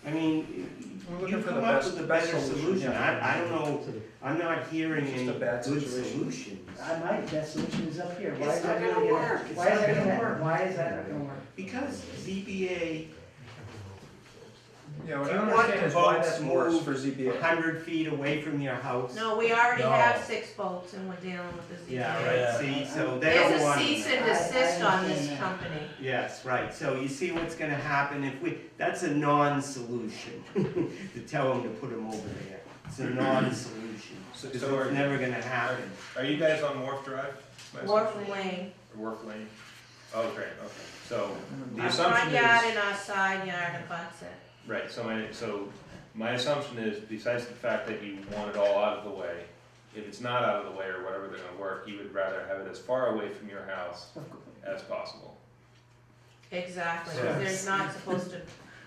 I mean, We're you looking for come the up best- with a the best better solution, solution. yeah. I don't know, I'm not hearing It's any just a bad good situation. solutions. My best solution is up here. Why It's is not that gonna really work. It's Why is not that gonna gonna work. Why is that not gonna work? Because ZBA, Yeah, what do I you want understand the is why boats that's worse for moved ZBA. 100 feet away from your house? No, we already No. have 6 boats and we're dealing with the ZBA. Yeah, right, see, so they don't There's a want. cease and I desist on understand this that. company. Yes, right, so you see what's gonna happen if we, that's a non-solution, to tell them to put them over there. It's a non-solution, So- because so are- it's never gonna happen. Are you guys on Wharf Drive? Wharf Lane, Or Wharf Lane? Oh, great, okay, so the our assumption front yard is, and our side yard abuts it. right, so my assumption is, besides the fact that you want it all out of the way, if it's not out of the way or whatever they're gonna work, you would rather have it as far away from your house as possible. Exactly, Yeah. because there's not supposed to,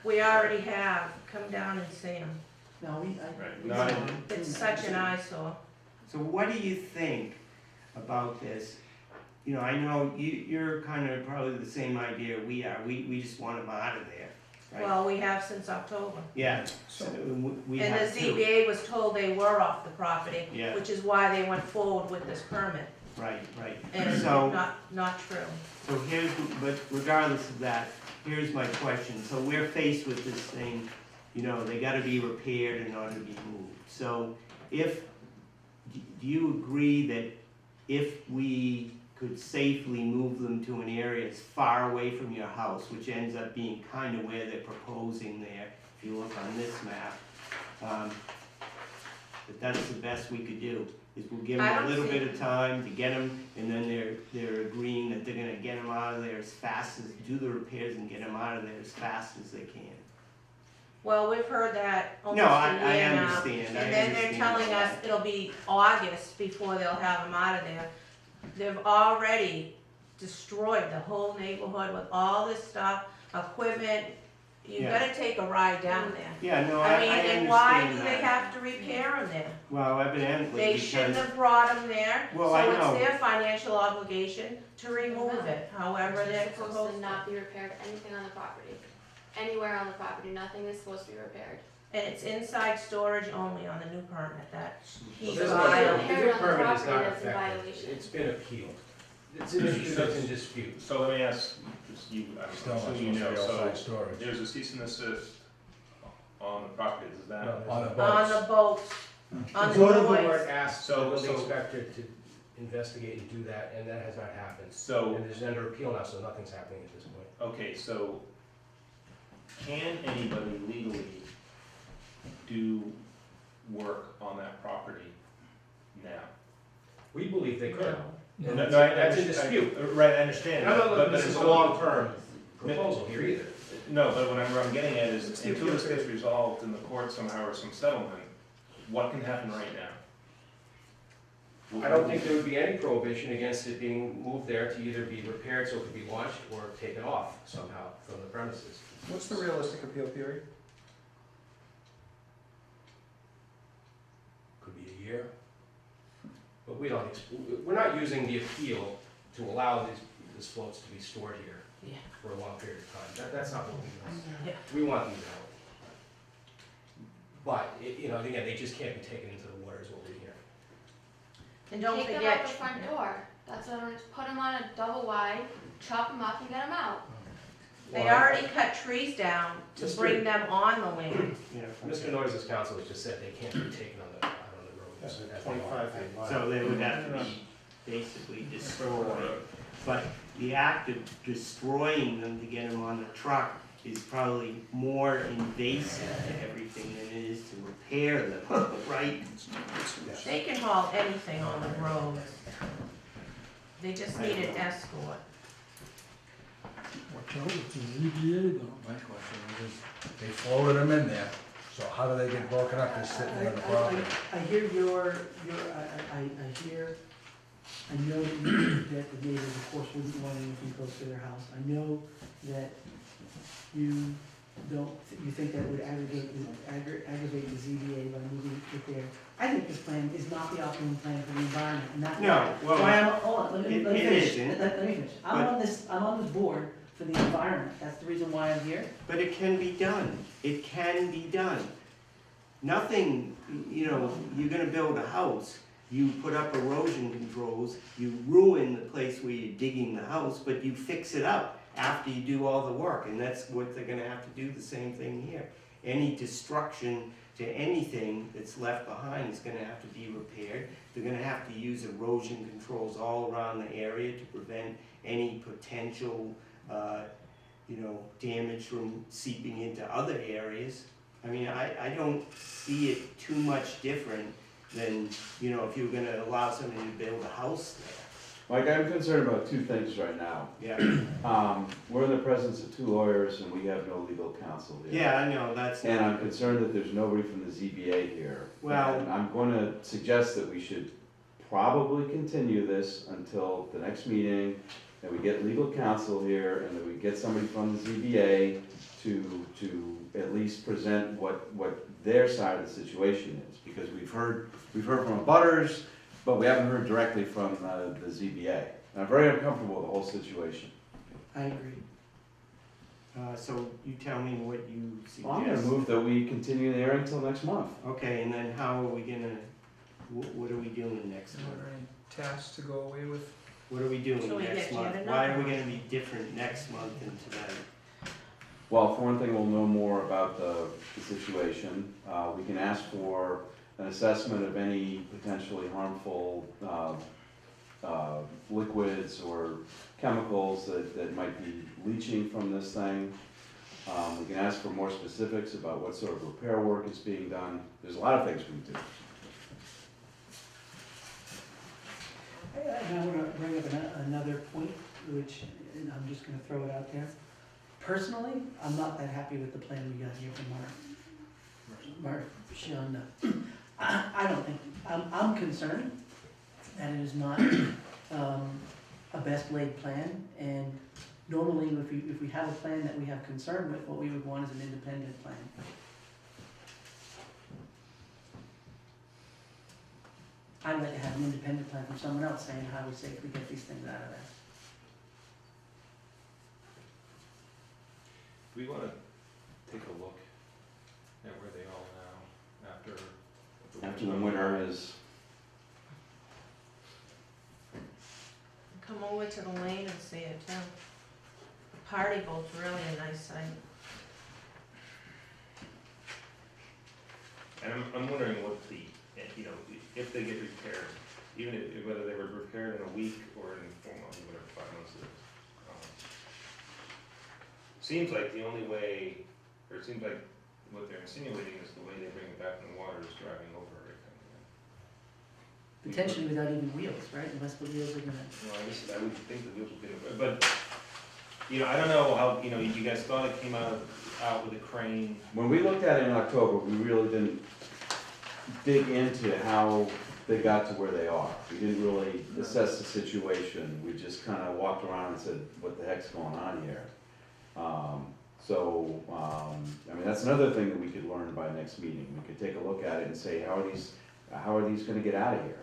we already have, come down and see them. No, Right, not in- It's such an eyesore. So what do you think about this? You know, I know you're kind of probably the same idea we are, we just want them out of there, right? Well, we have since October. Yeah, so we And the have to, ZBA was told they were off the property, Yeah. which is why they went forward with this permit. right, And so. not true. So here's, but regardless of that, here's my question. So we're faced with this thing, you know, they gotta be repaired in order to be moved. So do you agree that if we could safely move them to an area that's far away from your house, which ends up being kind of where they're proposing there, if you look on this map, that that's the best we could do? Is we'll give I them a don't little see- bit of time to get them, and then they're agreeing that they're gonna get them out of there as fast as, do the repairs and get them out of there as fast as they can. Well, we've heard that almost No, a I year now. understand, I And then they're understand. telling us it'll be August before they'll have them out of there. They've already destroyed the whole neighborhood with all this stuff, equipment. You Yeah. gotta take a ride down there. Yeah, no, I I mean, understand and why do that. they have to repair them there? Well, evidently, They shouldn't because, have brought them there, Well, I so know. it's their financial obligation to remove it, however they're It's supposed to not be repaired, anything on the property. Anywhere on the property, nothing is supposed to be repaired. And it's inside storage only on the new permit that he There's filed. no- Repaired The new on the permit is property, not that's in effective. violation. It's been appealed. It's an issue that's in dispute. So let me ask, just you, I'm assuming you know, so there's a cease and desist on the property, is that? On the On the boats, on the Sort of the We noise. were asked the So- building so- inspector to investigate and do that, and that has not happened. So, And it's under appeal now, so nothing's happening at this point. okay, so can anybody legally do work on that property now? We believe they could. No, And no, that's in dispute. Right, I understand, And I'm not but looking, but this it's is a long-term. proposal here either. No, but what I'm getting at is, until this gets resolved in the court somehow or some settlement, what can happen right now? I don't think there would be any prohibition against it being moved there to either be repaired so it could be launched or taken off somehow from the premises. What's the realistic appeal period? Could be a year. But we don't, we're not using the appeal to allow these floats to be stored here Yeah. for a long period of time. That's not what we want. Yeah. We want them out. But, you know, again, they just can't be taken into the water is what we're hearing. And don't Take them forget. out the front door. That's what I'm, put them on a double wide, chop them up and get them out. They already cut trees down to Mr. bring them on the land. Mr. Noise's counsel has just said they can't be taken on the road. That's as they are. 25 feet wide. So they would have to be basically destroyed. But the act of destroying them to get them on the truck is probably more invasive to everything than it is to repair them, right? They can haul anything on the road. They just need an escort. Watch out, it's a ZBA though. My question is, they floated them in there, so how do they get broken up and sitting on the property? I hear I know that the neighbors, of course, wouldn't want anything close to their house. I know that you you think that would aggravate the ZBA by moving it there. I think this plan is not the optimum plan for the environment, and that's No, well, why hold on, let me it finish. isn't, Let me finish. I'm on this board for the environment. That's the reason why I'm here. but it can be done. It can be done. Nothing, you know, you're gonna build a house, you put up erosion controls, you ruin the place where you're digging the house, but you fix it up after you do all the work, and that's what they're gonna have to do, the same thing here. Any destruction to anything that's left behind is gonna have to be repaired. They're gonna have to use erosion controls all around the area to prevent any potential, damage from seeping into other areas. I mean, I don't see it too much different than, if you were gonna allow somebody to build a house there. Mike, I'm concerned about two things right now. Yeah. We're in the presence of two lawyers and we have no legal counsel here. Yeah, I know, that's. And I'm concerned that there's nobody from the ZBA here. Well- And I'm gonna suggest that we should probably continue this until the next meeting, that we get legal counsel here, and that we get somebody from the ZBA to at least present what their side of the situation is. Because we've heard from abutters, but we haven't heard directly from the ZBA. And I'm very uncomfortable with the whole situation. I agree. So you tell me what you suggest. Well, I'm gonna move that we continue the hearing until next month. Okay, and then how are we gonna, what are we doing next Are month? there any tasks to go away with? What are we doing So we next get month? yet Why are another we one. gonna be different next month than tonight? Well, for one thing, we'll know more about the situation. We can ask for an assessment of any potentially harmful liquids or chemicals that might be leaching from this thing. We can ask for more specifics about what sort of repair work is being done. There's a lot of things we can do. And I want to bring up another point, which, and I'm just going to throw it out there. Personally, I'm not that happy with the plan we got here from Marciana. I don't think, I'm concerned that it is not a best laid plan, and normally if we have a plan that we have concern with, what we would want is an independent plan. I'd like to have an independent plan from someone else saying how we safely get these things out of there. We wanna take a look at where they all now, After the winter is, Come over to the lane and see it too. The party boat's really a nice sight. And I'm wondering what if they get repaired, even whether they were repaired in a week or in 4 months, whatever, 5 months it is. Seems like the only way, or it seems like what they're insinuating is the way they bring it back in the water is driving over it. potentially without even wheels, right, unless the wheels are gonna. Well, I guess I would think the wheels would be, but, you know, I don't know how, you know, you guys thought it came out with a crane. When we looked at it in October, we really didn't dig into how they got to where they are. We didn't really assess the situation, we just kinda walked around and said, what the heck's going on here? I mean, that's another thing that we could learn by next meeting, we could take a look at it and say, how are these gonna get out of here?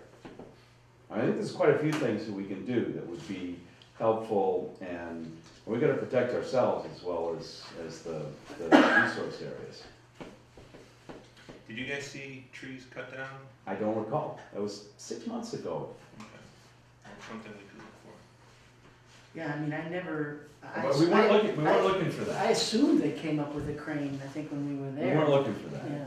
I think there's quite a few things that we can do that would be helpful, and we gotta protect ourselves as well as the resource areas. Did you guys see trees cut down? I don't recall, that was 6 months ago. Okay. That's something we could look for. Yeah, I mean, I never. But we weren't looking for I that. assumed they came up with a crane, I think, when we were We there. weren't looking for that. Yeah.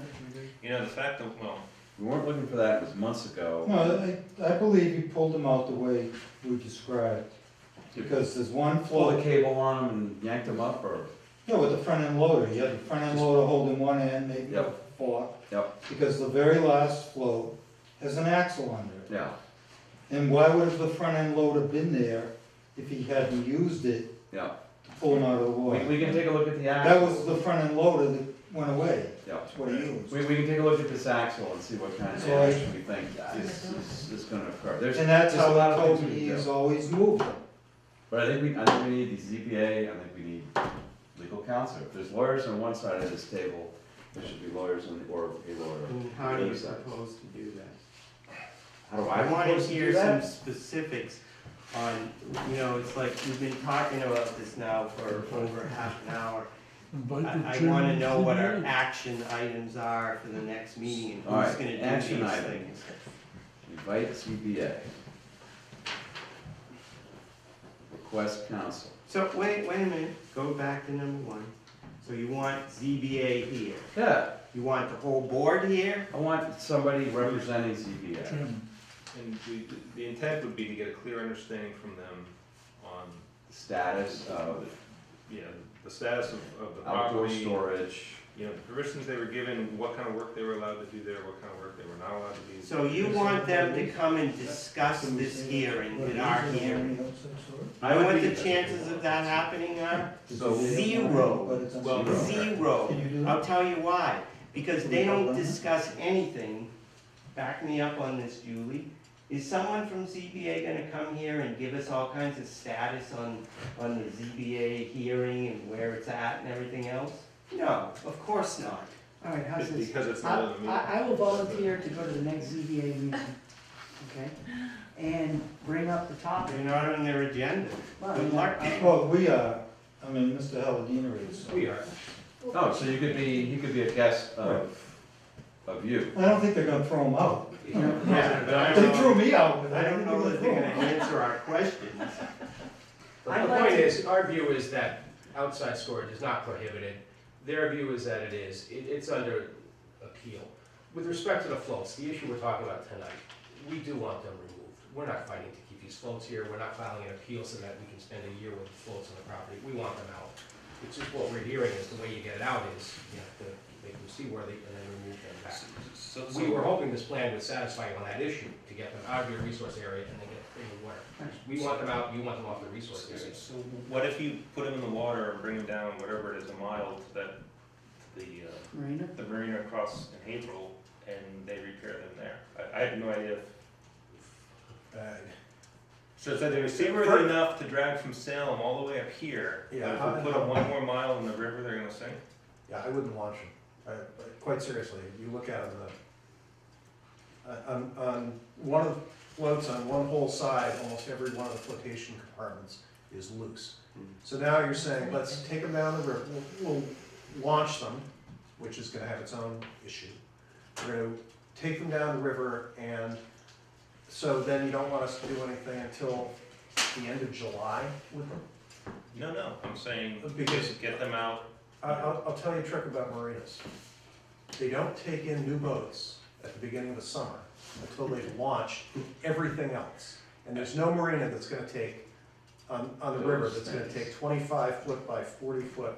You know, the fact that, well, We weren't looking for that, it was months ago. No, I believe you pulled them out the way we described, because there's one Pull the float, cable on them and yanked them up, or? no, with the front end loader, you had the front end loader holding one end, maybe a Yep. fork. Yep. Because the very last float has an axle under it. Yeah, And why would have the front end loader been there if he hadn't used it yeah. to pull them out of the water? We can take a look at the That axle. was the front end loader that went away, Yeah. that's what he used. We can take a look at this axle and see what kind of So damage we think is gonna occur. There's And that's there's a how lot he of told things we me can he's do. always moved them. But I think we need the ZBA, I think we need legal counsel. If there's lawyers on one side of this table, there should be lawyers on, or a lawyer And on how the do other you side. propose to do that? How do I I wanna propose to hear do some that? specifics on, you know, it's like, we've been talking about this now for over half an hour. Invite the I wanna chairman know of what our ZBA. action items are for the next meeting and All who's right, gonna do these action things. items. Invite ZBA. Request counsel. So, wait a minute, go back to number one. So you want ZBA here, Yeah, you want the whole board here? I want somebody representing ZBA. Chairman. and the intent would be to get a clear understanding from them on, Status of you know, the status of the outdoor property. storage. You know, the permissions they were given, what kind of work they were allowed to do there, what kind of work they were not allowed to do. So you want them to come and discuss this hearing at our hearing? I Know would what be- the chances of that happening are? So- Zero. Well, Zero. Can you do that? I'll tell you why. Because they don't discuss anything. Back me up on this, Julie. Is someone from ZBA gonna come here and give us all kinds of status on the ZBA hearing and where it's at and everything else? No, of course not. All right, how's It's this? because it's not in the meeting. I will volunteer to go to the next ZBA meeting, okay? And bring up the topic. You're not on their agenda. Well, Good luck. Well, we are, I mean, Mr. Halladina is. We are. Oh, so he could be a guest of you. I don't think they're gonna throw him out. Yeah, but I They don't threw know, me out, but I don't know that they're gonna throw him out. answer our questions. The I'd the like point to- is, our view is that outside storage is not prohibited. Their view is that it is. It's under appeal. With respect to the floats, the issue we're talking about tonight, we do want them removed. We're not fighting to keep these floats here. We're not filing an appeal so that we can spend a year with the floats on the property. We want them out. It's just what we're hearing is the way you get it out is you have to make them seaworthy and then remove them back. We were hoping this plan would satisfy you on that issue, to get them out of your resource area and then get clean water. We want them out, you want them off the resource area. So what if you put them in the water and bring them down, whatever it is, a mile to that, Marina? the marina across in Haverhill, and they repair them there? I have no idea if. So they were seaworthy enough to drag from Salem all the way up here, but Yeah, if we put them one more mile in the river, they're gonna sink? Yeah, I wouldn't launch them. Quite seriously, you look at them, on one of the floats on one whole side, almost every one of the flotation compartments is loose. So now you're saying, let's take them down the river, we'll launch them, which is gonna have its own issue. We're gonna take them down the river, and so then you don't want us to do anything until the end of July with them? No, I'm saying, Because- just get them out. I'll tell you a trick about marinas. They don't take in new boats at the beginning of the summer until they've launched everything else. And there's no marina that's gonna take, on the river, that's gonna take 25 foot by 40 foot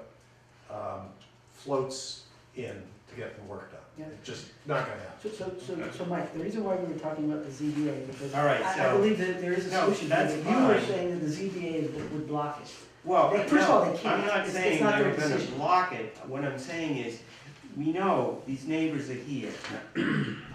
floats in to get the work done. Yeah. It's just not gonna happen. So Mike, the reason why we were talking about the ZBA, because All right, I so- believe that there is a No, solution. that's here. You were fine. saying that the ZBA would block it. Well, First of all, no, they can't. I'm not It's saying not their they're gonna decision. block it. What I'm saying is, we know these neighbors are here.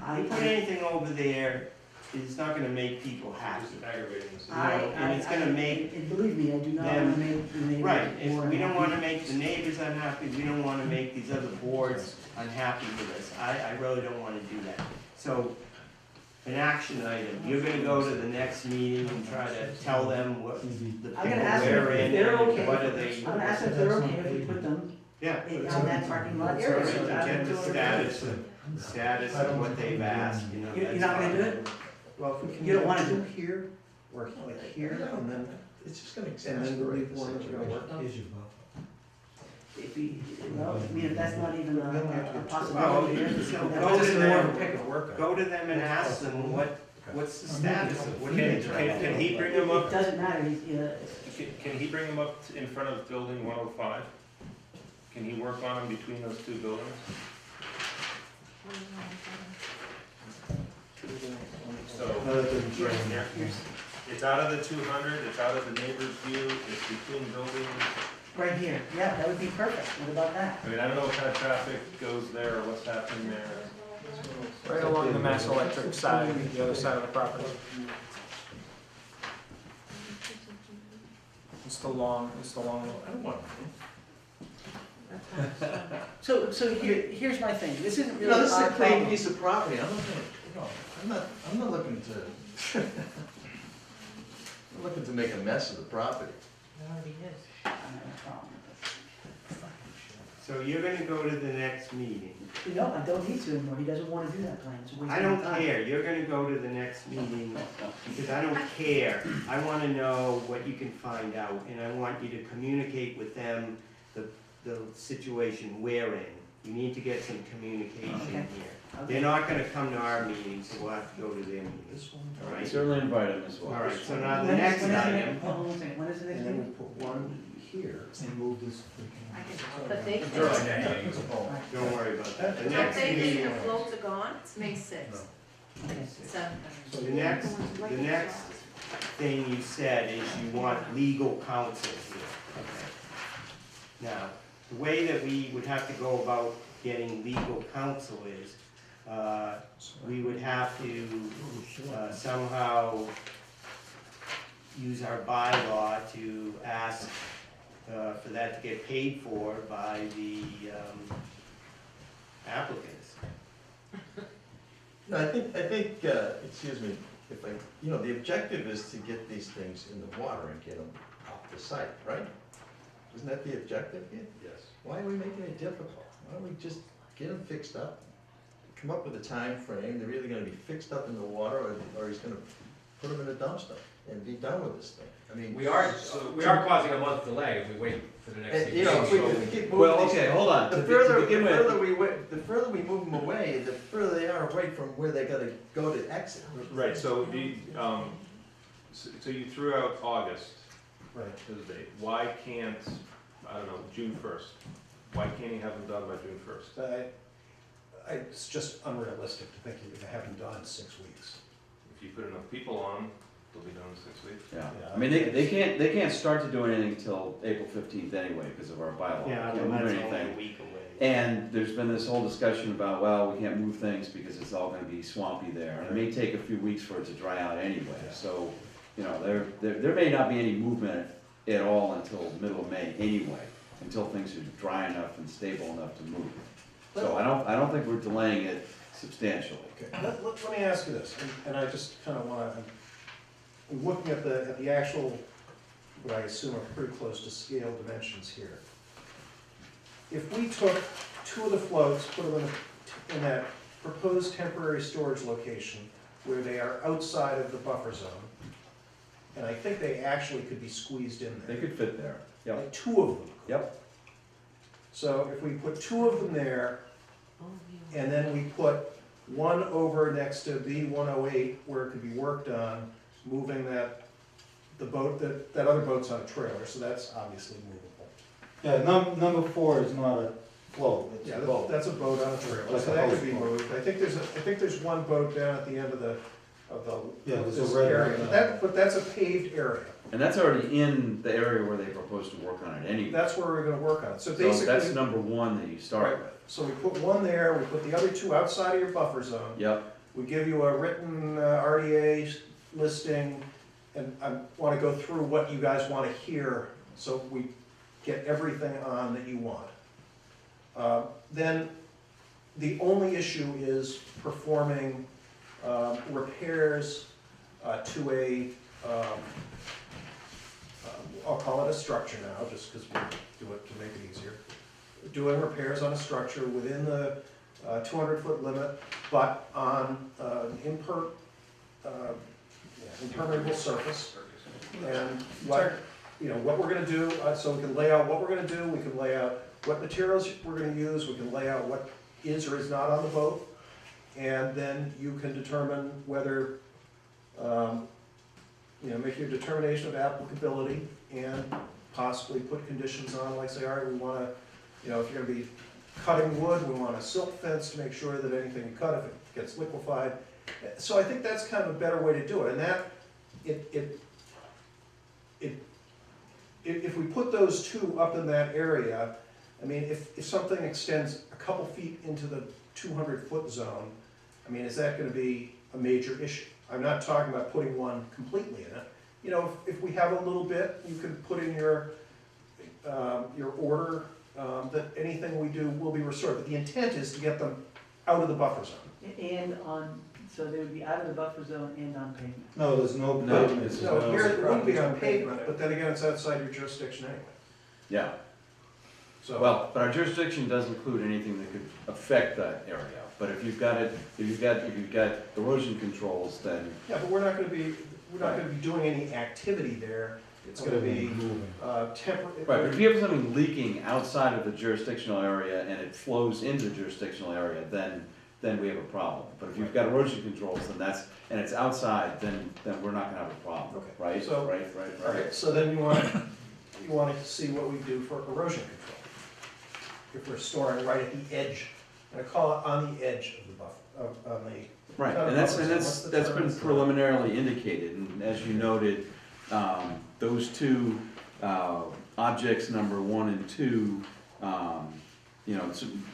I put anything over there, it's not gonna make people happy. Just aggravating the city. And it's gonna make And believe me, I do not them- want to make the neighbors. Right, if more we don't unhappy. wanna make the neighbors unhappy, we don't wanna make these other boards unhappy with us. I really don't wanna do that. So, an action item, you're gonna go to the next meeting and try to tell them what the people I'm gonna ask them we're if in, they're and okay. what are they. I'm gonna ask them if they're okay if we put them Yeah. on that parking lot So area. we so can that get the would- status of what they've asked, you know. You're that's not gonna do fine. it? Well, if we can You don't get wanna two do it? here, or like here, and then, It's just gonna and then we'll exasperate leave the one that's gonna work. situation. If we, well, I mean, if that's not even a Well, possibility, then so that's go just to more of a them. pickle. Work. Go to them and ask them what's the status of what are they trying to do? Can he bring them It up, doesn't matter, he's, can he bring them up in front of building 105? Can he work on them between those two buildings? So, right here, it's out of the 200, it's out of the neighbor's view, it's between buildings. right here, yeah, that would be perfect, what about that? I mean, I don't know what kind of traffic goes there or what's happening there. Right along the Mass Electric side, the other side of the property. It's the long. I don't want. So here's my thing, this isn't You really know, this is our a clean problem. piece of property, I'm not gonna, you know, I'm not looking to, I'm looking to make a mess of the property. It already is. I don't have a problem with So you're gonna go to the next meeting. it. No, I don't need to anymore, he doesn't wanna do that plan, it's a waste I of don't time. care, you're gonna go to the next meeting, because I don't care. I wanna know what you can find out, and I want you to communicate with them the situation we're in. You need to get some communication Okay. here. Okay. They're not gonna come to our meeting, so we'll have to go to their meeting, all right? Certainly invite them as well. All right, so now the When is- next when is the item, next- hold on one second, when is the next And then we meeting? put one here. And move this. But they, don't worry about that. The don't next they think meeting, the floats are gone? It's May sixth. Okay. So. the next thing you said is you want legal counsel here. Okay. Now, the way that we would have to go about getting legal counsel is, we would have to somehow use our bylaw to ask for that to get paid for by the applicants. No, I think, excuse me, if I, you know, the objective is to get these things in the water and get them off the site, right? Isn't that the objective here? Yes. Why are we making it difficult? Why don't we just get them fixed up? Come up with a time frame. They're either gonna be fixed up in the water, or he's gonna put them in a dumpster and be done with this thing. I mean. We are causing a month delay if we wait for the next And, meeting. you know, if we keep moving Well, these- okay, hold on. The To further, begin the with- further we move them away, the further they are away from where they gotta go to exit. Right, so so you threw out August Right. as a date. Why can't, I don't know, June 1st? Why can't he have them done by June 1st? It's just unrealistic to think you're gonna have them done in 6 weeks. If you put enough people on them, they'll be done in 6 weeks. Yeah, Yeah. I mean, they can't start to do anything until April 15th anyway, because of our bylaw. Yeah, Can't well, move that's only anything. a week away. And there's been this whole discussion about, well, we can't move things because it's all gonna be swampy there. And it may take a few weeks for it to dry out anyway, so, you know, there may not be any movement at all until middle of May anyway, until things are dry enough and stable enough to move. So I don't think we're delaying it substantially. Okay, let me ask you this, and I just kind of want to, I'm looking at the actual, what I assume are pretty close to scale dimensions here. If we took 2 of the floats, put them in that proposed temporary storage location where they are outside of the buffer zone, and I think they actually could be squeezed in They there. could fit there, yep, Like 2 of them. yep. So if we put 2 of them there, and then we put one over next to B108 where it could be worked on, moving that other boat's on a trailer, so that's obviously movable. Yeah, number 4 is not a float, it's Yeah, a boat. that's a boat on a trailer, Like so a that could house be boat. moved. I think there's one boat down at the end of Yeah, there's a this red area, one. but that's a paved area. And that's already in the area where they propose to work on it anyway. That's where we're gonna work on it. So So basically. that's number one that you start with. So we put one there, we put the other two outside of your buffer zone. Yep, We give you a written RDA listing, and I wanna go through what you guys wanna hear, so we get everything on that you want. Then, the only issue is performing repairs to a, I'll call it a structure now, just because we do it to make it easier. Doing repairs on a structure within the 200-foot limit, but on impermeable surface. And what we're gonna do, so we can lay out what we're gonna do, we can lay out what materials we're gonna use, we can lay out what is or is not on the boat. And then you can determine whether, make your determination of applicability and possibly put conditions on, like say, all right, we wanna, if you're gonna be cutting wood, we want a silt fence to make sure that anything you cut, if it gets liquefied. So I think that's kind of a better way to do it, and that, if we put those two up in that area, I mean, if something extends a couple feet into the 200-foot zone, I mean, is that gonna be a major issue? I'm not talking about putting one completely in it. If we have a little bit, you can put in your order, that anything we do will be restored, but the intent is to get them out of the buffer zone. And so they would be out of the buffer zone and on pavement. No, there's no No, pavement. it's- So here, it wouldn't be on pavement, but then again, it's outside your jurisdiction anyway. yeah. So, Well, but our jurisdiction does include anything that could affect that area. But if you've got erosion controls, then, yeah, but we're not gonna be doing any activity there. It's gonna be temporary. right, but if you have something leaking outside of the jurisdictional area and it flows into the jurisdictional area, then we have a problem. But if you've got erosion controls, and it's outside, then we're not gonna have a problem, Okay, right? so- Right. Okay, so then you want to see what we do for erosion control. If we're storing right at the edge, and I call it on the edge of the buffer, on the. Right, Not and a that's buffer zone, what's the term? been preliminarily indicated, and as you noted, those two, objects number 1 and 2,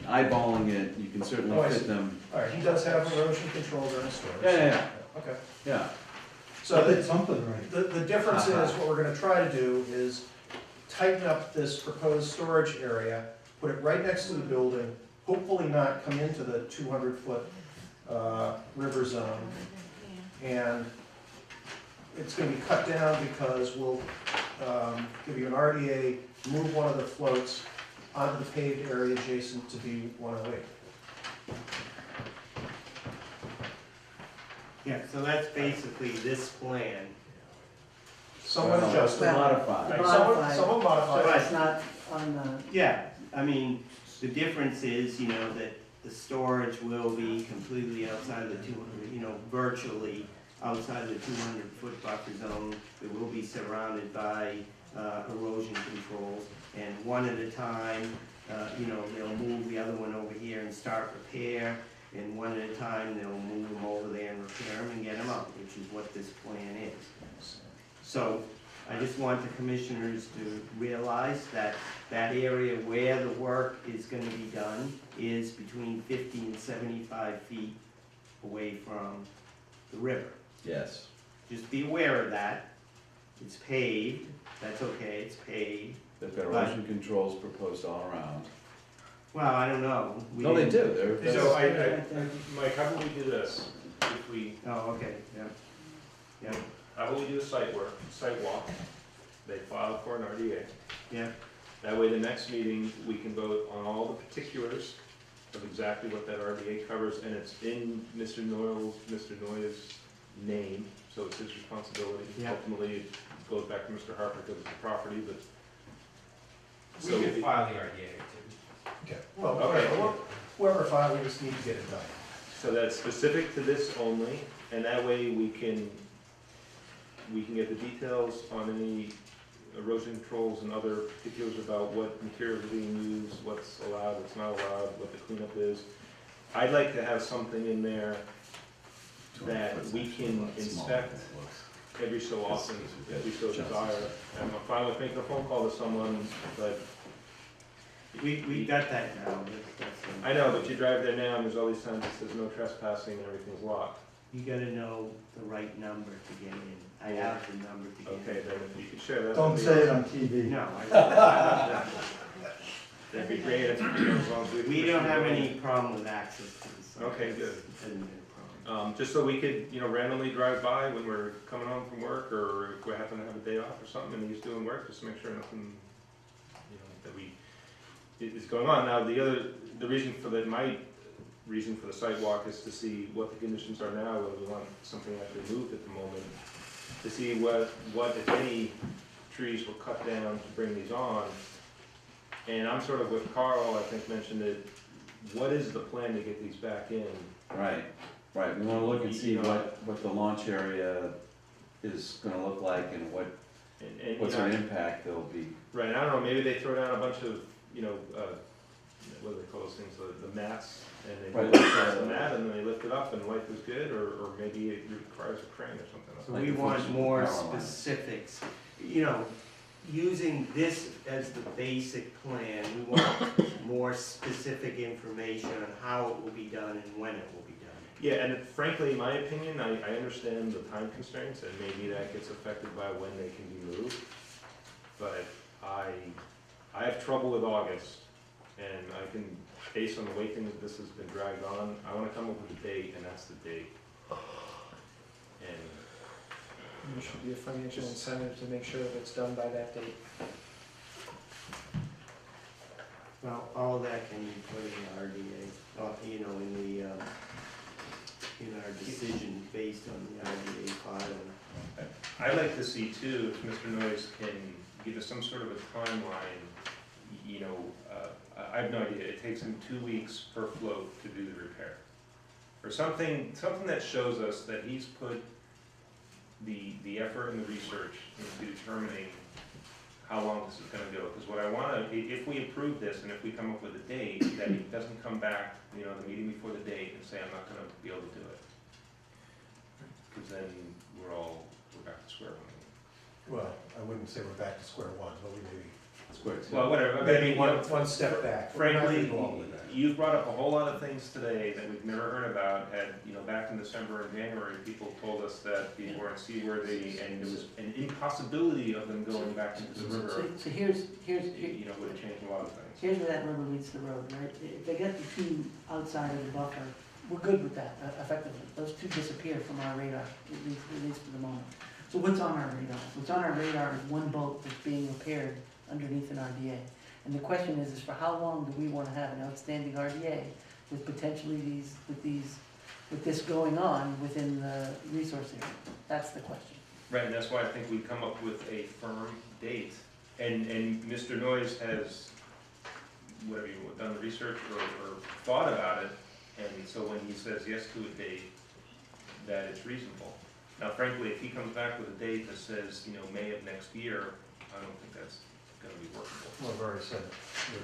eyeballing it, you can Oh, certainly I fit see. them, All right, he does have erosion control during storage. Yeah. Okay, yeah. so I did something right. the difference is, what we're gonna try to do is tighten up this proposed storage area, put it right next to the building, hopefully not come into the 200-foot river zone. And it's gonna be cut down because we'll give you an RDA, move one of the floats onto the paved area adjacent to B108. Yeah, so that's basically this plan. Somewhat Well, adjusted. Well, Modified. Right, Modified. somewhat modified. Right. It's not on the, Yeah, I mean, the difference is, that the storage will be completely outside of the 200, virtually outside of the 200-foot buffer zone. It will be surrounded by erosion controls, and one at a time, they'll move the other one over here and start repair, and one at a time, they'll move them over there and repair them and get them out, which is what this plan is. So, I just want the commissioners to realize that that area where the work is gonna be done is between 50 and 75 feet away from the river. Yes. Just be aware of that. It's paved, that's okay, it's paved. They've got erosion controls proposed all around. Well, I don't know. We No, they didn't- do, they're, So that's, Mike, how about we do this? If we, Oh, okay, yeah. Yeah, how about we do a site walk, they file for an RDA. yeah, That way, the next meeting, we can vote on all the particulars of exactly what that RDA covers, and it's in Mr. Noy's name, so it's his responsibility. Yeah. Ultimately, it goes back to Mr. Harper because it's the property, but. We So can we- file the RDA too. Okay, well, Okay. whoever filed, we just need to get it done. So that's specific to this only, and that way we can get the details on any erosion controls and other particulars about what materials are being used, what's allowed, what's not allowed, what the cleanup is. I'd like to have something in there that we can inspect every so often, if we so desire. And I'm fine with making a phone call to someone, but We got that now. I know, but you drive there now and there's all these signs that says no trespassing and everything's locked. You gotta know the right number to get in. I have the number to get in. Okay, then if you could share that. Don't with me. say it on TV. No, That'd be great, if, as long as we don't have any problem with access to the site. Okay, good. Hasn't been a problem. just so we could, randomly drive by when we're coming home from work, or if we happen to have a day off or something and he's doing work, just to make sure nothing, that is going on. Now, the reason for my reason for the sidewalk is to see what the conditions are now, whether we want something actually moved at the moment, to see what if any, trees were cut down to bring these on. And I'm sort of with Carl, I think mentioned it, what is the plan to get these back in? Right, we wanna look and see what the launch area is gonna look like and what sort of impact there'll be. Right, I don't know, maybe they throw down a bunch of, what do they call those things, the mats, and they Right. go across the mat and then they lift it up and life is good, or maybe it requires a crane or something. So Like we the want first more power line. specifics, using this as the basic plan, we want more specific information on how it will be done and when it will be done. Yeah, and frankly, in my opinion, I understand the time constraints, and maybe that gets affected by when they can be moved. But I have trouble with August, and I can, based on the way things, this has been dragged on, I wanna come up with a date, and that's the date. And There should be a financial incentive to make sure that it's done by that date. Well, all that can be put in the RDA, in our decision based on the RDA filing. I'd like to see too, if Mr. Noyes can give us some sort of a timeline, I have no idea, it takes him 2 weeks per float to do the repair. Or something that shows us that he's put the effort and the research into determining how long this is gonna go. Because what I wanna, if we approve this and if we come up with a date, that he doesn't come back, the meeting before the date and say, I'm not gonna be able to do it. Because then we're back to square one. Well, I wouldn't say we're back to square one, but we maybe, Well, whatever, maybe one step back. We're not frankly, gonna go all the way back. you've brought up a whole lot of things today that we've never heard about. Back in December and January, people told us that these weren't seaworthy and there was an impossibility of them going back into the river. So here's, Would have changed a lot of things. here's where that rubber meets the road, right? If they get the two outside of the buffer, we're good with that, effectively. Those two disappear from our radar, at least for the moment. So what's on our radar? What's on our radar is one boat that's being repaired underneath an RDA. And the question is for how long do we wanna have an outstanding RDA with potentially with this going on within the resource area? That's the question. Right, and that's why I think we come up with a firm date. And Mr. Noyes has, done the research or thought about it, and so when he says yes to a date, that it's reasonable. Now frankly, if he comes back with a date that says, May of next year, I don't think that's gonna be workable. Well, I've already said,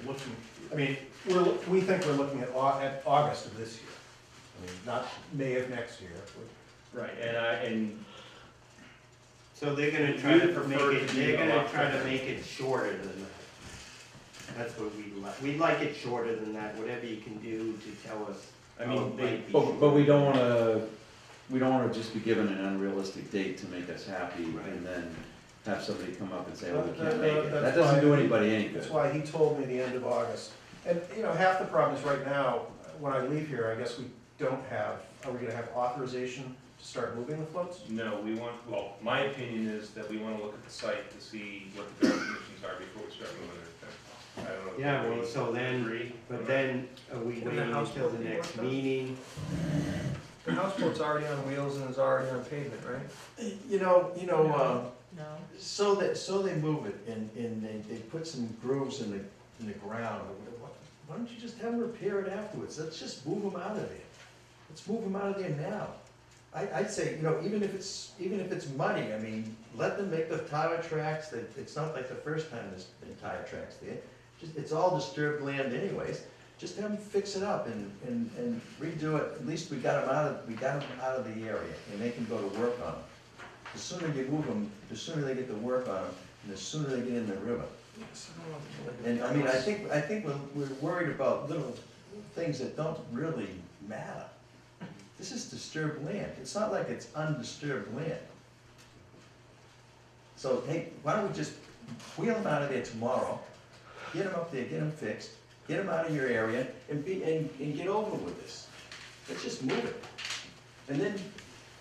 we're looking, we think we're looking at August of this year. Not May of next year. Right, and So they're gonna try to make it shorter than that. That's what we'd like it shorter than that, whatever you can do to tell us. But we don't wanna just be given an unrealistic date to make us happy and then have somebody come up and say, oh, we can't make it. That doesn't do anybody any good. That's why he told me the end of August. And, half the problem is right now, when I leave here, I guess we don't have, are we gonna have authorization to start moving the floats? no, my opinion is that we wanna look at the site to see what the ground conditions are before we start moving it. I don't know. if Yeah, well, everybody so then, agree? but then, are we Can the waiting until houseboat the be next worked on? meeting? The houseboat's already on wheels and is already on pavement, right? No. So they move it and they put some grooves in the ground. Why don't you just have them repair it afterwards? Let's just move them out of there. Let's move them out of there now. I'd say, you know, even if it's muddy, I mean, let them make the tire tracks, it's not like the first time there's been tire tracks there. Just, it's all disturbed land anyways, just have them fix it up and redo it, at least we got them out of the area, and they can go to work on them. The sooner you move them, the sooner they get to work on them, and the sooner they get in the river. And I mean, I think we're worried about little things that don't really matter. This is disturbed land, it's not like it's undisturbed land. So, hey, why don't we just wheel them out of there tomorrow, get them up there, get them fixed, get them out of your area, and get over with this. Let's just move it. And then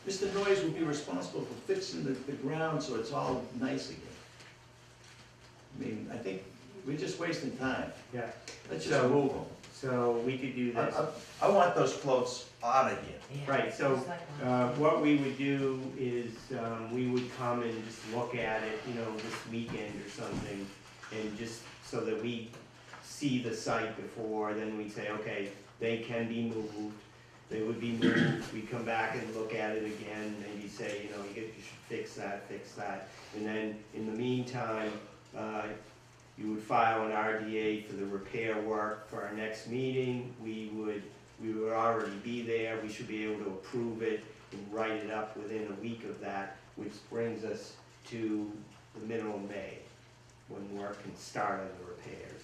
Mr. Noyes will be responsible for fixing the ground so it's all nice again. I mean, I think we're just wasting time. Yeah. Let's just So- move them. So we could do this. I want those floats out of here. Right, so, what we would do is, we would come and just look at it, you know, this weekend or something, and just so that we see the site before, then we'd say, okay, they can be moved, they would be moved, we come back and look at it again, maybe say, you know, you should fix that, and then, in the meantime, you would file an RDA for the repair work for our next meeting. We would already be there, we should be able to approve it and write it up within a week of that, which brings us to the middle of May, when work can start on the repairs.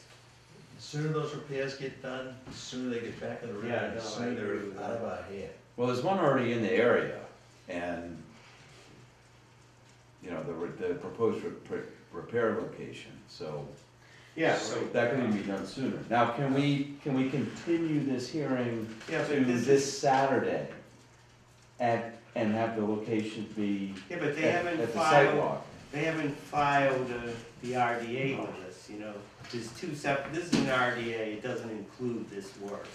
The sooner those repairs get done, the sooner they get back in the river, Yeah, and the no, I sooner agree with they're out of that. our hair. Well, there's one already in the area, and, you know, the proposed repair location, so. Yeah, So right. that can even be done sooner. Now, can we continue this hearing Yeah, to but this this Saturday? And have the location be Yeah, but they at haven't the filed, sidewalk? they haven't filed the RDA with us, you know. There's two separate, this is an RDA, it doesn't include this work.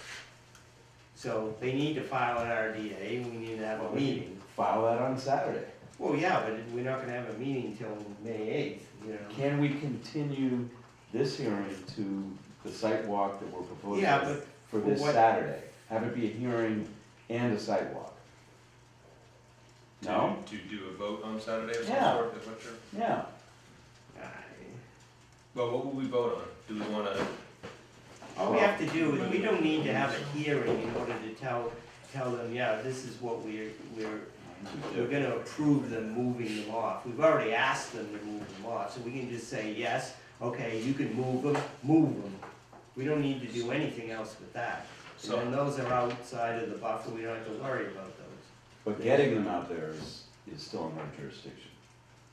So they need to file an RDA, we need to have a meeting. File that on Saturday. Well, yeah, but we're not gonna have a meeting till May 8th, you know. Can we continue this hearing to the site walk that we're proposing Yeah, but for this what- Saturday? Have it be a hearing and a site walk? No? To do a vote on Saturday of some Yeah. sort, is what you're? Yeah. Well, what will we vote on? Do we wanna, All we have to do is, we don't need to have a hearing in order to tell them, yeah, this is what we're gonna approve them moving them off. We've already asked them to move them off, so we can just say, yes, okay, you can move them. We don't need to do anything else with that. So- And then those are outside of the buffer, we don't have to worry about those. But getting them out there is still in our jurisdiction.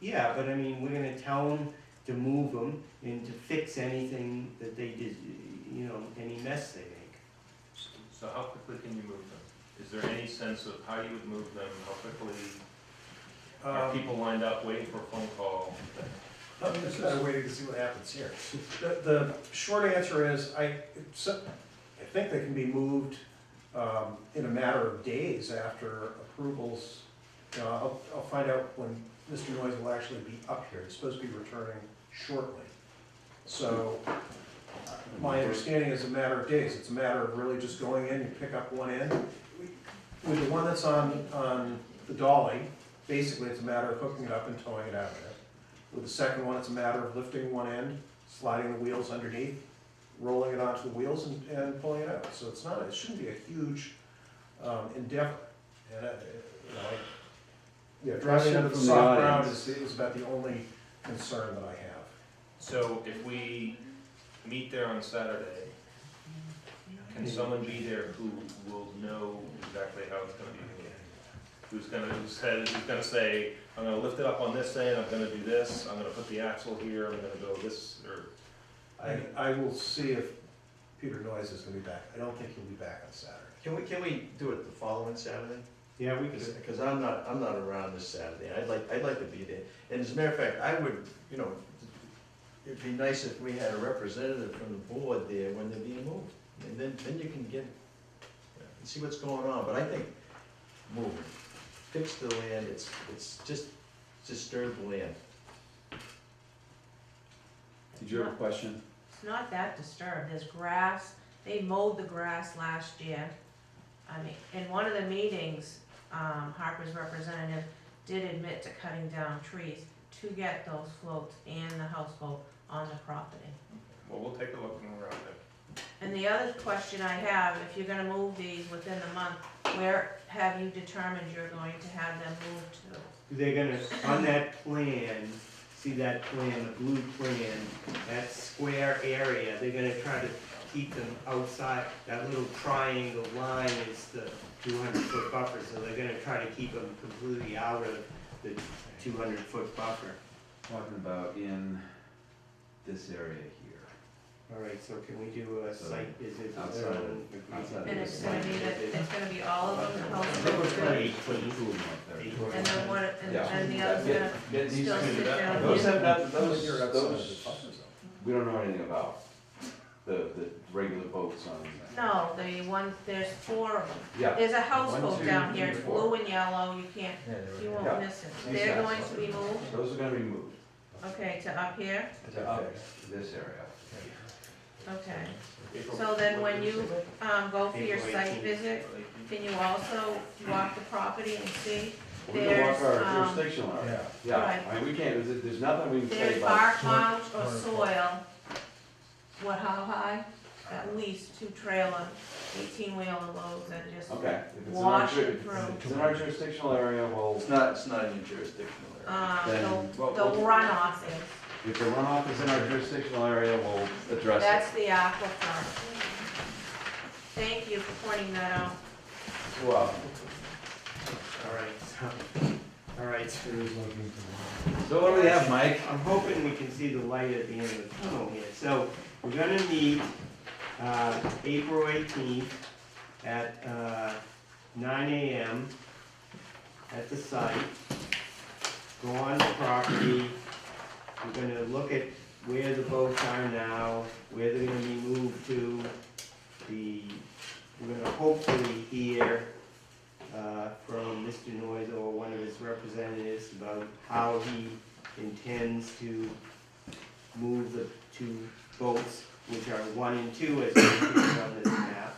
Yeah, but I mean, we're gonna tell them to move them and to fix anything that they did, you know, any mess they make. so how quickly can you move them? Is there any sense of how you would move them, how quickly? Are people lined up waiting for a phone call? I'm just kind of waiting to see what happens here. The short answer is, I think they can be moved in a matter of days after approvals. I'll find out when Mr. Noyes will actually be up here. He's supposed to be returning shortly. So my understanding is a matter of days. It's a matter of really just going in, you pick up one end. With the one that's on the dolly, basically it's a matter of hooking it up and towing it out of there. With the second one, it's a matter of lifting one end, sliding the wheels underneath, rolling it onto the wheels and pulling it out. So it shouldn't be a huge endeavor. And, driving under the Question from the soft ground audience. is about the only concern that I have. So if we meet there on Saturday, can someone be there who will know exactly how it's gonna be moved? Who's gonna say, I'm gonna lift it up on this end, I'm gonna do this, I'm gonna put the axle here, I'm gonna go this, or? I will see if Peter Noyes is gonna be back. I don't think he'll be back on Saturday. Can we do it the following Saturday? Yeah, we could. Because I'm not around this Saturday, I'd like to be there. And as a matter of fact, I would, you know, it'd be nice if we had a representative from the board there when they're being moved. And then you can see what's going on, but I think move it. Fix the land, it's just disturbed land. Did you have a question? It's not that disturbed, there's grass, they mowed the grass last year. I mean, in one of the meetings, Harper's representative did admit to cutting down trees to get those floats and the houseboat on the property. Well, we'll take a look when we're out there. And the other question I have, if you're gonna move these within the month, where have you determined you're going to have them moved to? They're gonna, on that plan, see that plan, the blue plan, that square area, they're gonna try to keep them outside, that little triangle line is the 200-foot buffer, so they're gonna try to keep them completely out of the 200-foot buffer. Talking about in this area here. Alright, so can we do a So, site visit? outside of And it's gonna be that, it's gonna be all of them, the I think houseboat it's too? gonna be Put two of them up there. And then what, Yeah. and the other's Yeah, gonna yeah, these still two- sit down Those here? have not, You're those, outside of the those, buffer zone. we don't know anything about, the regular boats on. No, the one, there's 4 of them. Yeah. There's a One, houseboat two, down three, here, it's four. blue and yellow, you can't, you Yeah. won't miss it. These They're guys. going to be moved, Those are gonna be moved okay, to up here, to up this area. okay. So then when you, go for your April site 18th. visit, can you also walk the property and see? We can walk There's, our jurisdictional area. Yeah, right. I mean, we can't, there's nothing we can say There's about. bark mulch or soil, what, how high? At least 2 trailer, 18-wheeler loads that just Okay. If it's in our wash ju- it if through. it's in our jurisdictional area, well, It's not in your jurisdictional then, The well, runoff is, if the runoff is in our jurisdictional area, we'll address it. that's the aquifer. Thank you for pointing that out. Well, Alright, so what do we have, Mike? I'm hoping we can see the light at the end of the tunnel here. So, we're gonna meet, April 18th at, 9 AM at the site. Go on the property, we're gonna look at where the boats are now, where they're gonna be moved to. We're gonna hopefully hear, from Mr. Noyes or one of his representatives about how he intends to move the 2 boats, which are 1 and 2 as indicated on this map.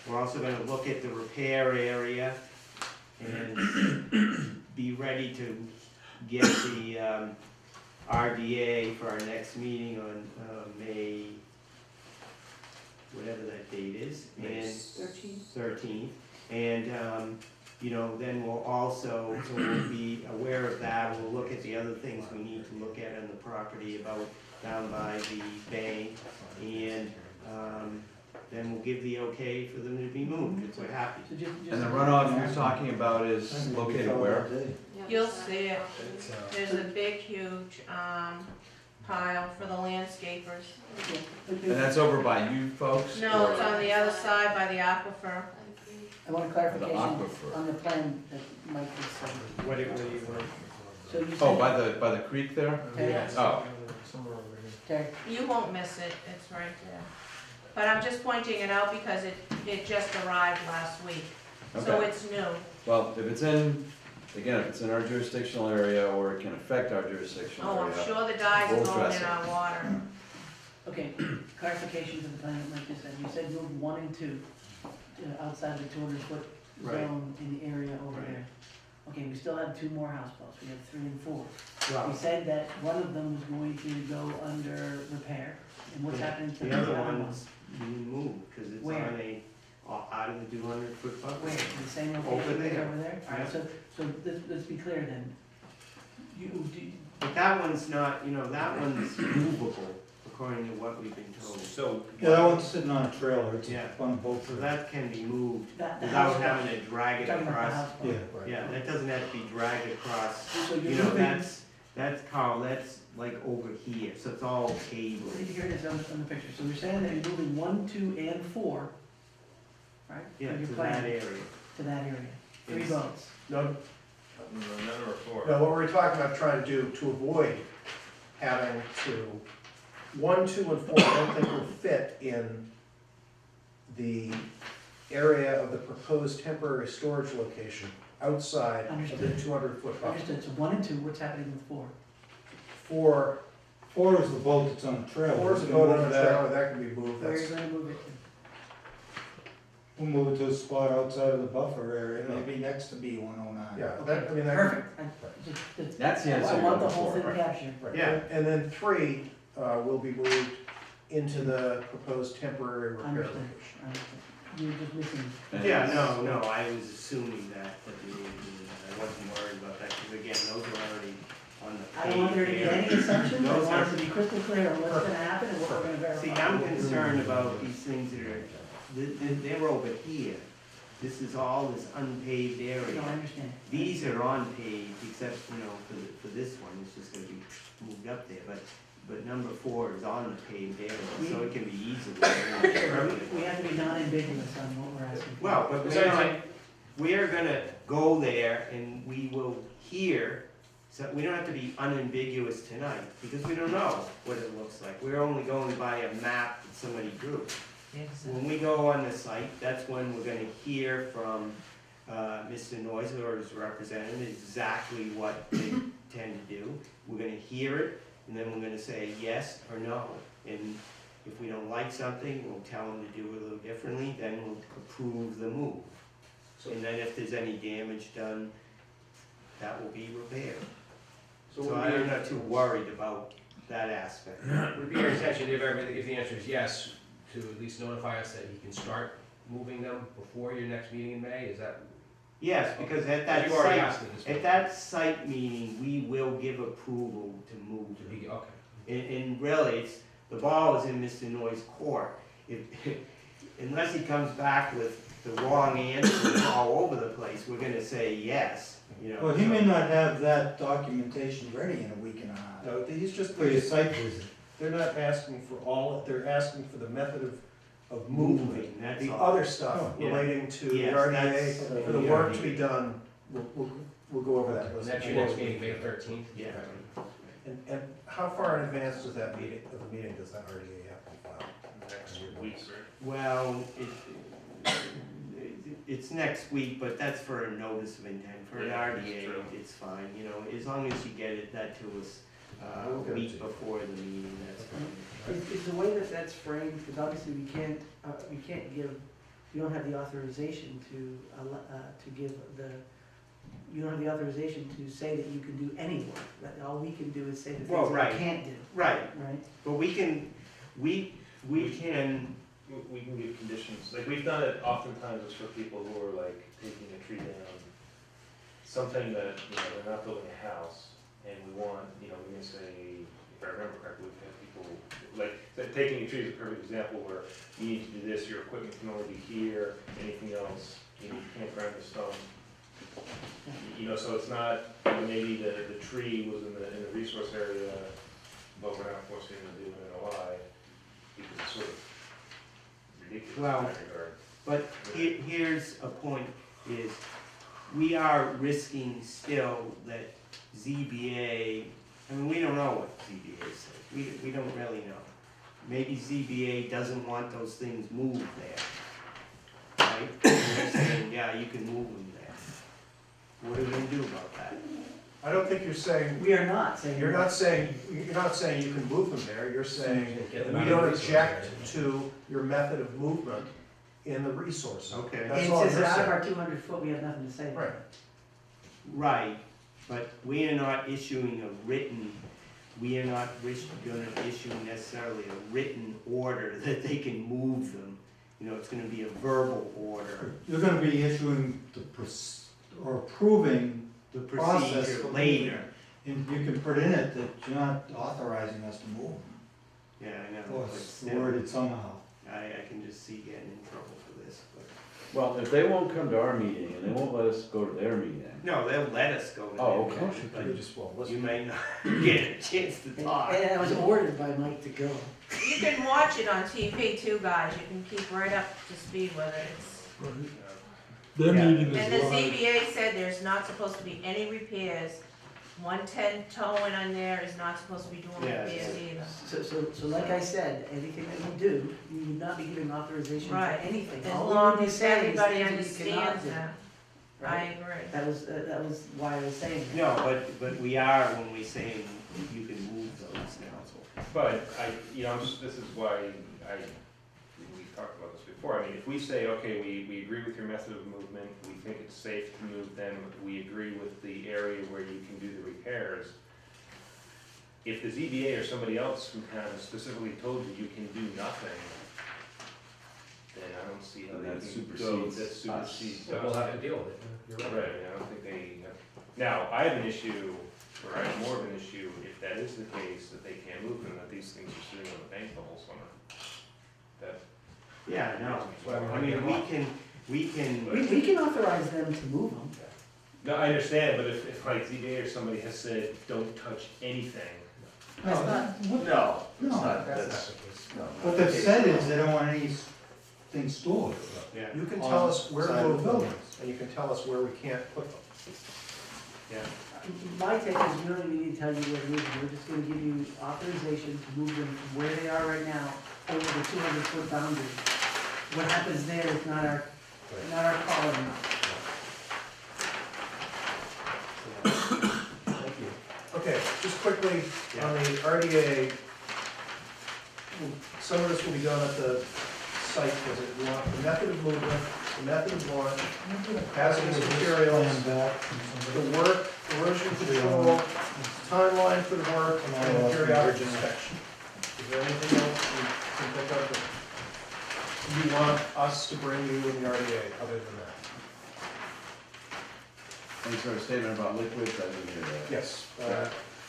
We're also gonna look at the repair area and be ready to get the RDA for our next meeting on May, whatever that date is, and 13th. And, you know, then we'll also, so we'll be aware of that, we'll look at the other things we need to look at on the property about down by the bank. And, then we'll give the okay for them to be moved, if we're happy. So just And the runoff you're talking about is located where? You'll see it. There's a big, huge, pile for the landscapers. And that's over by you folks? No, or- it's on the other side by the aquifer. I want a The clarification aquifer. on the plan that Mike was saying. What do you want? So you Oh, said, by the creek there? Terry, Oh, Terry, You won't miss it, it's right there. But I'm just pointing it out because it just arrived last week, so okay. it's new. Well, if it's in, again, if it's in our jurisdictional area or it can affect our jurisdictional Oh, area. I'm sure the dyes are We'll going address in it. our water. okay, clarification to the plan that Mike just said. You said move 1 and 2 outside the 200-foot Right. zone in the area over Right. there. Okay, we still have 2 more houseboats. We have 3 and 4. Well, We said that one of them was going to go under repair. And what's happening to the the other other one? one's being moved, cause it's Where? on a, out of the 200-foot buffer. Where, in the same Over location as there. over there? Alright, Yeah. so let's be clear then. You, But that one's not, you know, that one's movable, according to what we've been told. So, Yeah, that one's sitting on a trailer, it's Yeah. on both. So that can be moved that, the without houseboat, having to drag it talking about the across. houseboat. Yeah. Yeah, that doesn't have to be dragged across. So you're You know, moving, that's Carl, that's like over here, so it's all cable. here it is on the picture. So you're saying that you're moving 1, 2, and 4, right? Yeah, Of your to plan that area. To that area. 3 Yes. boats. No, none or 4. no, what we're talking about trying to do to avoid having to, 1, 2, and 4, I don't think will fit in the area of the proposed temporary storage location outside of the Understood. 200-foot buffer. Understood. So 1 and 2, what's happening with 4? 4, 4 is the boat that's on the trailer. 4 is a boat on a trailer, that can be moved, Where are you that's, gonna move it We'll move it to a spot outside of the buffer area, maybe next to B 109. Yeah, that, I mean, that. Perfect. That's the answer I you're want the looking whole for, thing right? captured. Right. Yeah. And then 3 will be moved into the proposed temporary repair Understand. location. You're just missing. Yeah, no, I was assuming that we needed to do that. I wasn't worried about that, because again, those are already on the I page don't want there to be there. any assumptions, I Those want are- it to be crystal clear on what's gonna happen and what we're gonna verify. See, I'm concerned about these things that are, they're over here. This is all this unpaved No, I area. understand. These are on paved, except, for this one, it's just gonna be moved up there, but number 4 is on the paved area, so it can be easily. We have to be non-ambiguous on what we're asking for. Well, but we're gonna go there and we will hear, so we don't have to be unambiguous tonight, because we don't know what it looks like. We're only going by a map that somebody drew. When we go on the site, that's when we're gonna hear from, Mr. Noiser or his representative exactly what they intend to do. We're gonna hear it, and then we're gonna say yes or no. And if we don't like something, we'll tell them to do it a little differently, then we'll approve the move. And then if there's any damage done, that will be repaired. So I'm not too worried about that aspect. Would be your intention, if the answer is yes, to at least notify us that he can start moving them before your next meeting in May, is that? Yes, because at that You've already site, asked it this at way. that site meeting, we will give approval to move To them. be, okay. And really, it's, the ball is in Mr. Noy's court. If, unless he comes back with the wrong answers all over the place, we're gonna say yes, Well, he may not have that documentation ready in a week and a half No, he's just, for your site visit. they're not asking for all, they're asking for the method of movement. Moving, that's The all. other stuff Yeah. relating to the Yes, RDA, that's- for the work to be done, we'll go over that. And that's your next meeting, May 13th? Yeah. And how far in advance does that meeting, of the meeting does that RDA have to be filed? Next week, right? Well, it's next week, but that's for a notice of intent. For an Yeah, that's RDA, true. it's fine, as long as you get that to us, a We'll get it week to you. before the meeting, that's fine. Is the way that that's framed, because obviously we can't give, you don't have the authorization to give the, you don't have the authorization to say that you can do any work. That all we can do is say the things Well, that right. we can't do, Right, right? but we can We can give conditions, like, we've done it oftentimes it's for people who are like taking a tree down, something that, they're not building a house, and we want, we can say, if I remember correctly, we've had people, like, taking a tree is a perfect example where you need to do this, your equipment can only be here, anything else, you can't grind the stone. So it's not, maybe the tree was in the resource area, but we're not forcing them to do an NOI, because it's sort of ridiculous in Well, that regard. but here's a point, is we are risking still that ZBA, we don't know what ZBA says, we don't really know. Maybe ZBA doesn't want those things moved there, right? And they're saying, yeah, you can move them there. What are we gonna do about that? I don't think you're saying, We are not saying. you're not saying you can move them there, you're saying Get them we out of don't the resource object area. to your method of movement in the resource. Okay. That's And all since you're it's out of saying. our 200 foot, we have nothing to say. Right. Right, but we are not issuing a written, we are not gonna issue necessarily a written order that they can move them. It's gonna be a verbal order, You're gonna be issuing or approving the process procedure for later. and you can put in it that you're not authorizing us to move them. Yeah, I know, Or but it's still, worded somehow. I can just see getting in trouble for this, but. Well, if they won't come to our meeting and they won't let us go to their meeting, No, they'll let us go to Oh, their okay. meeting, but You just won't you listen. may not get a chance to And talk. I was ordered by Mike to go. You can watch it on TV too, guys, you can keep right up to speed with it. Their Yeah. meeting And is the live. ZBA said there's not supposed to be any repairs. 110 towing on there is not supposed to be doing Yeah, repairs either. So like I said, anything that we do, we would not be giving authorization for Right. anything. As All we long would be as saying is everybody things that we cannot understands do. that. I Right? agree. That was why I was saying that. No, but we are when we say you can move those now. But this is why we talked about this before, I mean, if we say, okay, we agree with your method of movement, we think it's safe to move them, we agree with the area where you can do the repairs, if the ZBA or somebody else from town has specifically told you you can do nothing, then I don't see how And they that can go, that supersedes us. supersedes We'll have to deal with it, you're Right, right. I don't think they have, now, I have an issue, or I have more of an issue, if that is the case, that they can't move them, that these things are sitting on the bank the whole summer. That, Yeah, no, Well, I mean, we can, We can authorize them to move them. no, I understand, but if like ZBA or somebody has said, don't touch anything, That's not, No, it's No, not, That's not that's, the case. no. What they've said is they don't want anything stored. yeah, You can On tell us where to side of move them, buildings. and you can tell us where we can't put them. yeah. my take is we don't even need to tell you where to move them, we're just gonna give you authorization to move them from where they are right now over the 200-foot boundary. What happens there is not our call anymore. Thank you. Okay, just quickly, Yeah. on the RDA, some of this will be done at the site visit. We want the method of movement, the method of launch, hazardous materials, Plan back the work, erosion control, timeline for the work, and the periodic inspection. Is there anything else we can think of that you want us to bring you in the RDA other than that? Thanks for a statement about liquids, I didn't hear that. Yes,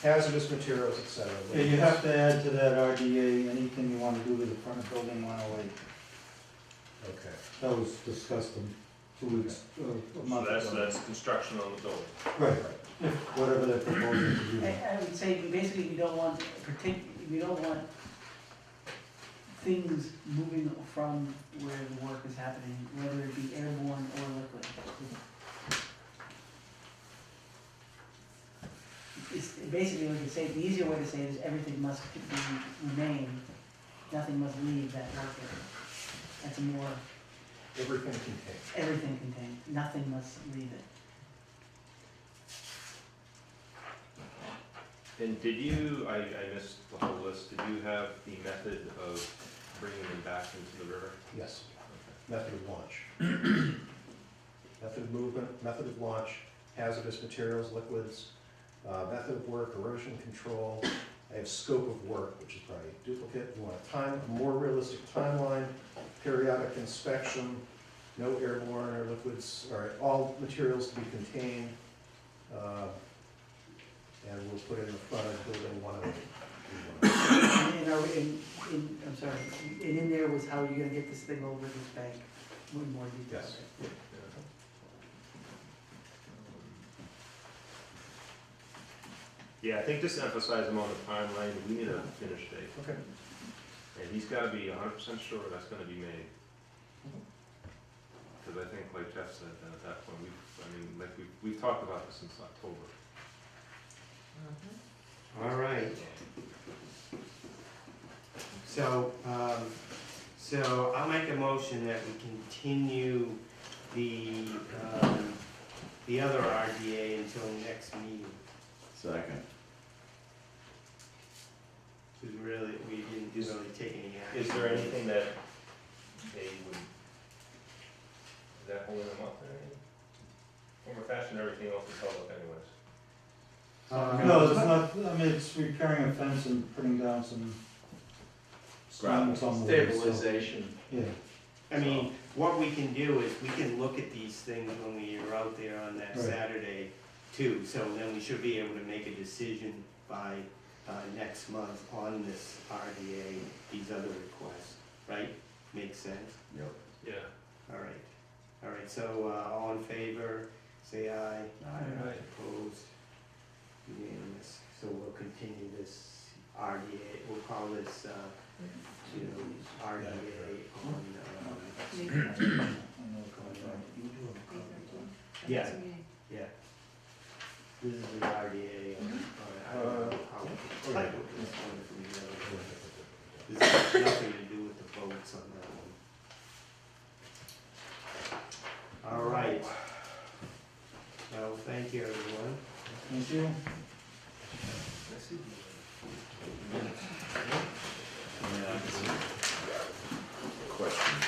hazardous materials, et cetera. Yeah, you have to add to that RDA, anything you wanna do to the front of building 108. Okay. That was discussed in 2 weeks, a so month ago. that's construction on the building. Right, whatever they're proposing to do. I would say basically we don't want things moving from where the work is happening, whether it be airborne or liquid. It's basically, we can say, the easier way to say it is everything must remain, nothing must leave that work area. That's a more, Everything contained. everything contained, nothing must leave it. And did you, I missed the whole list, did you have the method of bringing them back into the river? Yes. Method of launch. Method of movement, method of launch, hazardous materials, liquids, method of work, erosion control. I have scope of work, which is probably duplicate. You want a more realistic timeline, periodic inspection, no airborne or liquids, all right, all materials to be contained. And we'll put it in the front of building 108. I'm sorry, and in there was how you're gonna get this thing over this bank, in more detail. Yes. Yeah, I think just to emphasize them on the timeline, we need a finish date. Okay. And he's gotta be 100% sure that's gonna be made. Because I think, like Jeff said, that at that point, we've talked about this since October. All right. So, I'll make a motion that we continue the other RDA until next meeting. Second. Because really, we didn't really take any action. Is there anything that they would, is that holding them up in any form or fashion, everything else is held up anyways? No, it's not, I mean, it's repairing a fence and putting down some stones on the way, so, Stabilization. yeah. I mean, what we can do is, we can look at these things when we are out there on that Right. Saturday too, so then we should be able to make a decision by, next month on this RDA, these other requests, right? Makes sense? Yep. Yeah. All right, so, all in favor, say aye. Aye. Opposed, unanimous, so we'll continue this RDA, we'll call this, RDA on, yeah, yeah. This is the RDA on, I don't know how to title this one from the other one. This has nothing to do with the votes on that one. All right. Well, thank you, everyone. Thank you. Question.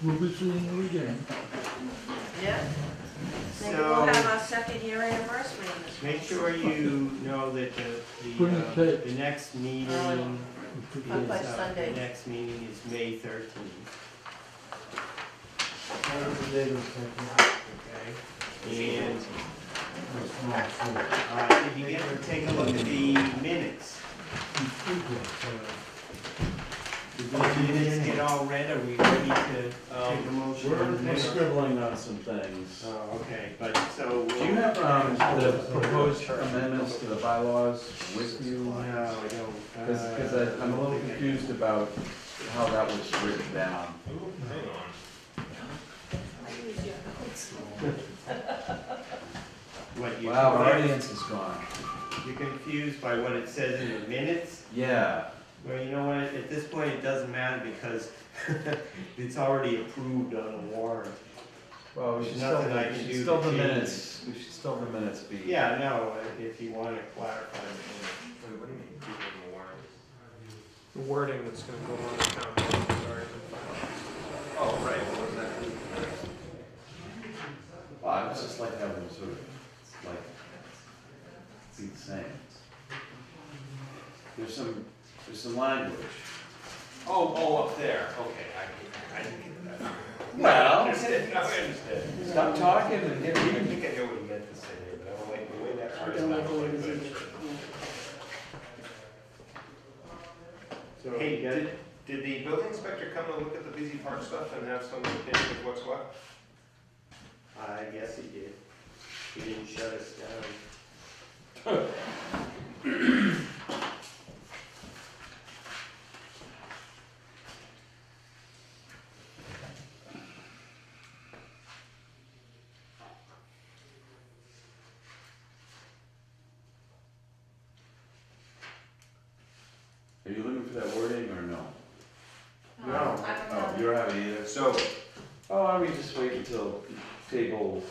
we'll be seeing you again. Yeah. Maybe So- we'll have our second year anniversary in this. Make sure you know that Bring it tape. the next meeting is, By Sunday. the next meeting is May 13th, okay? And, if you get to take a look at the minutes, did the minutes get all read, are we ready to take a motion? on the We're minutes? scribbling on some things. Oh, okay, but so. Do you have, the proposed amendments to the bylaws with you? No, I don't. Because I'm a little confused about how that was written down. Hang on. What, you? Wow, our audience is gone. You're confused by what it says in the minutes? Yeah, Well, you know what, at this point, it doesn't matter because it's already approved on the warrant. well, we should There's still, nothing I can do to still the change minutes, we should still the minutes be. Yeah, no, if you want to clarify the minutes. Wait, what do you mean, people in the warrant? The wording that's gonna go on the town meeting has already been finalized. Oh, right, what was that? Well, I was just like having them sort of, like, be the same. There's some language. Oh, up there, okay, I didn't get that. Well, I understand. stop talking and get I reading. think I know what he meant to say here, but I don't like the way that I part is don't not like the way like it is that. either. Hey, you got it? Did the building inspector come and look at the busy park stuff and have some opinion of what's what? I guess he did. He didn't shut us down. Are you looking for that wording or no? No. Oh, you don't have it either? So, Oh, why don't we just wait until table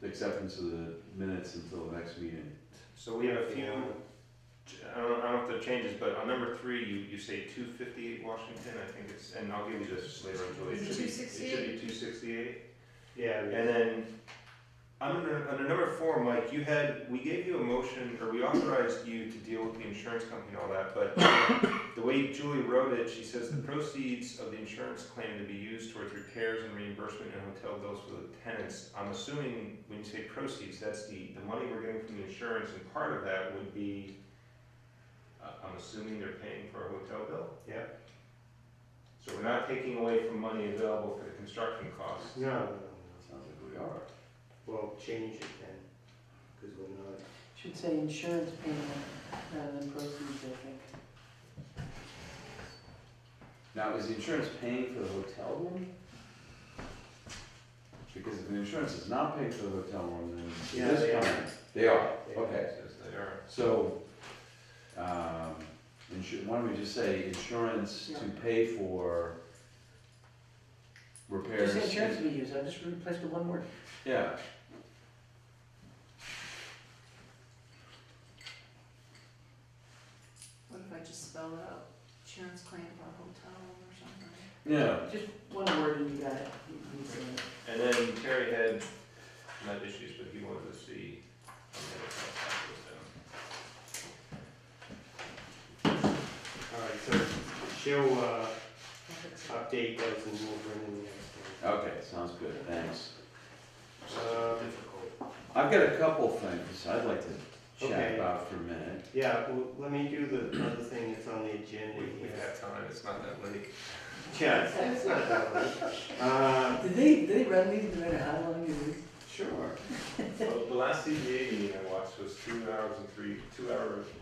the acceptance of the minutes until the next meeting? so we have a few, I don't know if the changes, but on number 3, you say 258 Washington, I think it's, and I'll give you this later on, Julie. Is it 268? It should be 268. Yeah. And then, under number 4, Mike, we gave you a motion, or we authorized you to deal with the insurance company and all that, but the way Julie wrote it, she says the proceeds of the insurance claim to be used towards repairs and reimbursement and hotel bills for the tenants. I'm assuming when you say proceeds, that's the money we're getting from the insurance, and part of that would be, I'm assuming they're paying for a hotel bill? Yep. So we're not taking away from money available for the construction costs. No, Sounds like we are. well, change it then, because we're not. Should say insurance payment rather than proceeds, I think. Now, is the insurance paying for the hotel room? Because if the insurance is not paying for the hotel room, then Yeah, it is they are. fine. They are, They are. okay. Yes, they are. So, why don't we just say insurance to pay for repairs? Just say insurance to be used, I just replaced with one word. Yeah, What if I just spell it out? Insurance claim for a hotel or something? yeah. Just one word and you got it. You said it. And then Terry had, not issues, but he wanted to see. Alright, so she'll, update those and we'll bring in the next one. Okay, sounds good, thanks. Difficult. I've got a couple things I'd like to chat Okay. about for a minute. Yeah, well, let me do the other thing that's on the agenda We've here. got time, it's not that late. Yeah, it's not that late. Did they run these no matter how long you read? Sure. Well, the last CBA meeting I watched was 2 hours and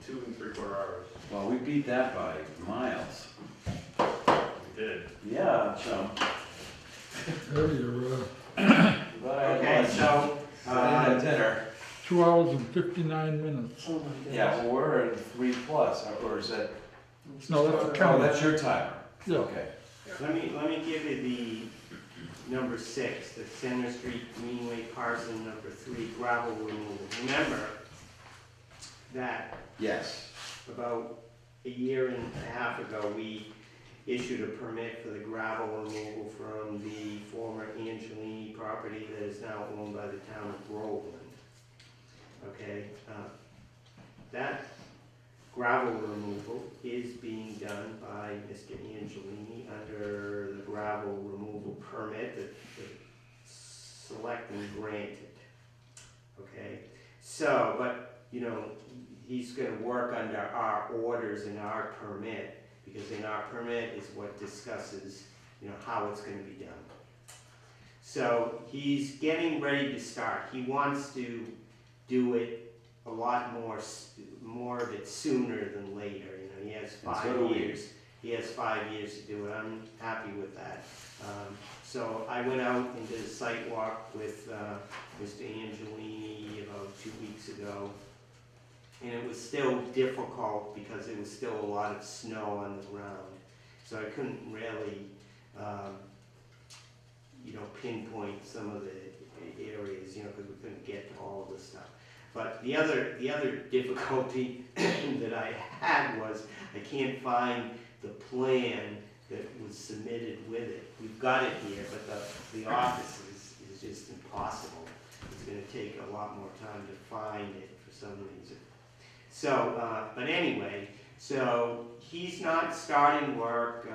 2 and 3/4 hours. Well, we beat that by miles. We did. Yeah, chum. There you're, Okay, so, I had dinner. 2 hours and 59 minutes. Oh my goodness. Yeah, well, we're at 3+, or is that? No, that's the Oh, counter. that's your timer. Yeah. Okay. let me give you the number 6, the Center Street Greenway Carson number 3 gravel removal. Remember that Yes. about a year and a half ago, we issued a permit for the gravel removal from the former Angelini property that is now owned by the town of Groveland. Okay, that gravel removal is being done by Mr. Angelini under the gravel removal permit that the selectmen granted. Okay, so, but, you know, he's gonna work under our orders and our permit, because in our permit is what discusses, you know, how it's gonna be done. So he's getting ready to start. He wants to do it a lot more of it sooner than later. You know, he has And so do we. 5 years. He has 5 years to do it. I'm happy with that. So I went out and did a site walk with Mr. Angelini about 2 weeks ago. And it was still difficult because there was still a lot of snow on the ground. So I couldn't really, you know, pinpoint some of the areas, you know, because we couldn't get to all of the stuff. But the other difficulty that I had was I can't find the plan that was submitted with it. We've got it here, but the office is just impossible. It's gonna take a lot more time to find it for some reason. So, but anyway, so he's not starting work,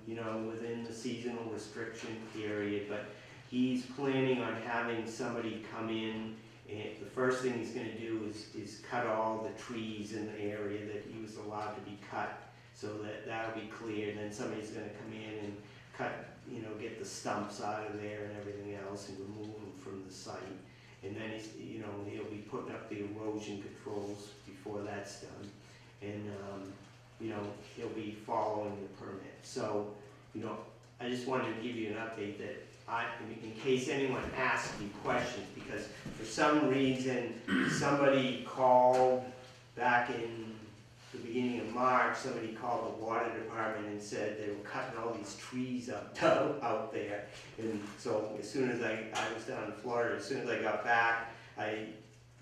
you know, within the seasonal restriction period, but he's planning on having somebody come in, and the first thing he's gonna do is cut all the trees in the area that he was allowed to be cut, so that'll be clear. Then somebody's gonna come in and cut, you know, get the stumps out of there and everything else and remove them from the site. And then he's, you know, he'll be putting up the erosion controls before that's done. And, you know, he'll be following the permit. So, you know, I just wanted to give you an update that in case anyone asks me questions, because for some reason, somebody called back in the beginning of March, somebody called the water department and said they were cutting all these trees out there. And so as soon as I was down in Florida, as soon as I got back, I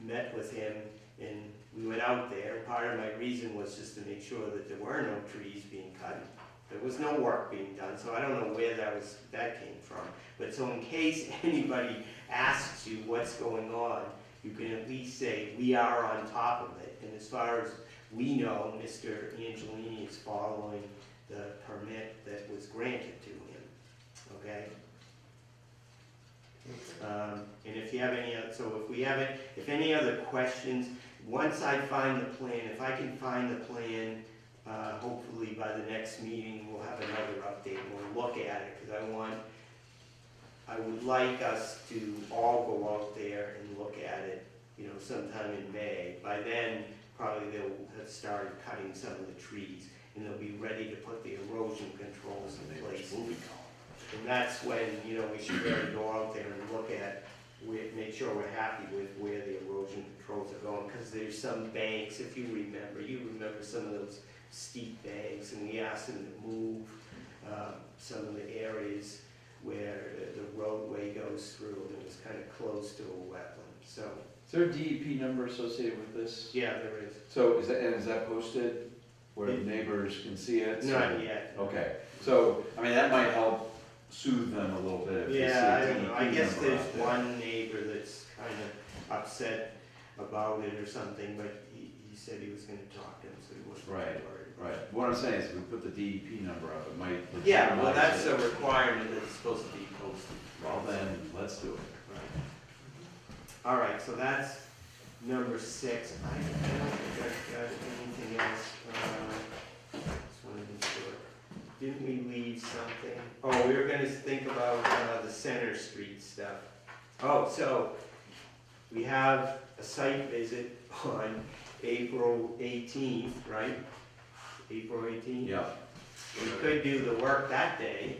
met with him and we went out there. Part of my reason was just to make sure that there were no trees being cut. There was no work being done, so I don't know where that came from. But so in case anybody asks you what's going on, you can at least say we are on top of it. And as far as we know, Mr. Angelini is following the permit that was granted to him, okay? And if you have any other, so if any other questions, once I find the plan, if I can find the plan, hopefully by the next meeting, we'll have another update, we'll look at it, because I would like us to all go out there and look at it, you know, sometime in May. By then, probably they'll have started cutting some of the trees, and they'll be ready to put the erosion controls in place. And that's when, you know, we should really go out there and look at, make sure we're happy with where the erosion controls are going, because there's some banks, if you remember some of those steep banks, and we asked them to move some of the areas where the roadway goes through, and it was kind of close to a wetland, so. Is there a DEP number associated with this? Yeah, there is. So is that posted where the neighbors can see it? Not yet. Okay, so, I mean, that might help soothe them a little bit if they see a Yeah, I don't know, I DEP guess number there's out there. one neighbor that's kind of upset about it or something, but he said he was gonna talk to him, so he wasn't Right. worried. Right, what I'm saying is if we put the DEP number up, it might. Yeah, well, legitimize that's it. a requirement that's supposed to be posted. Well, then, let's do it. Right. All right, so that's number 6. I don't think I've got anything else. Just wanted to be sure. Didn't we leave something? Oh, we were gonna think about the Center Street stuff. Oh, so we have a site visit on April 18th, right? April 18th? Yeah. We could do the work that day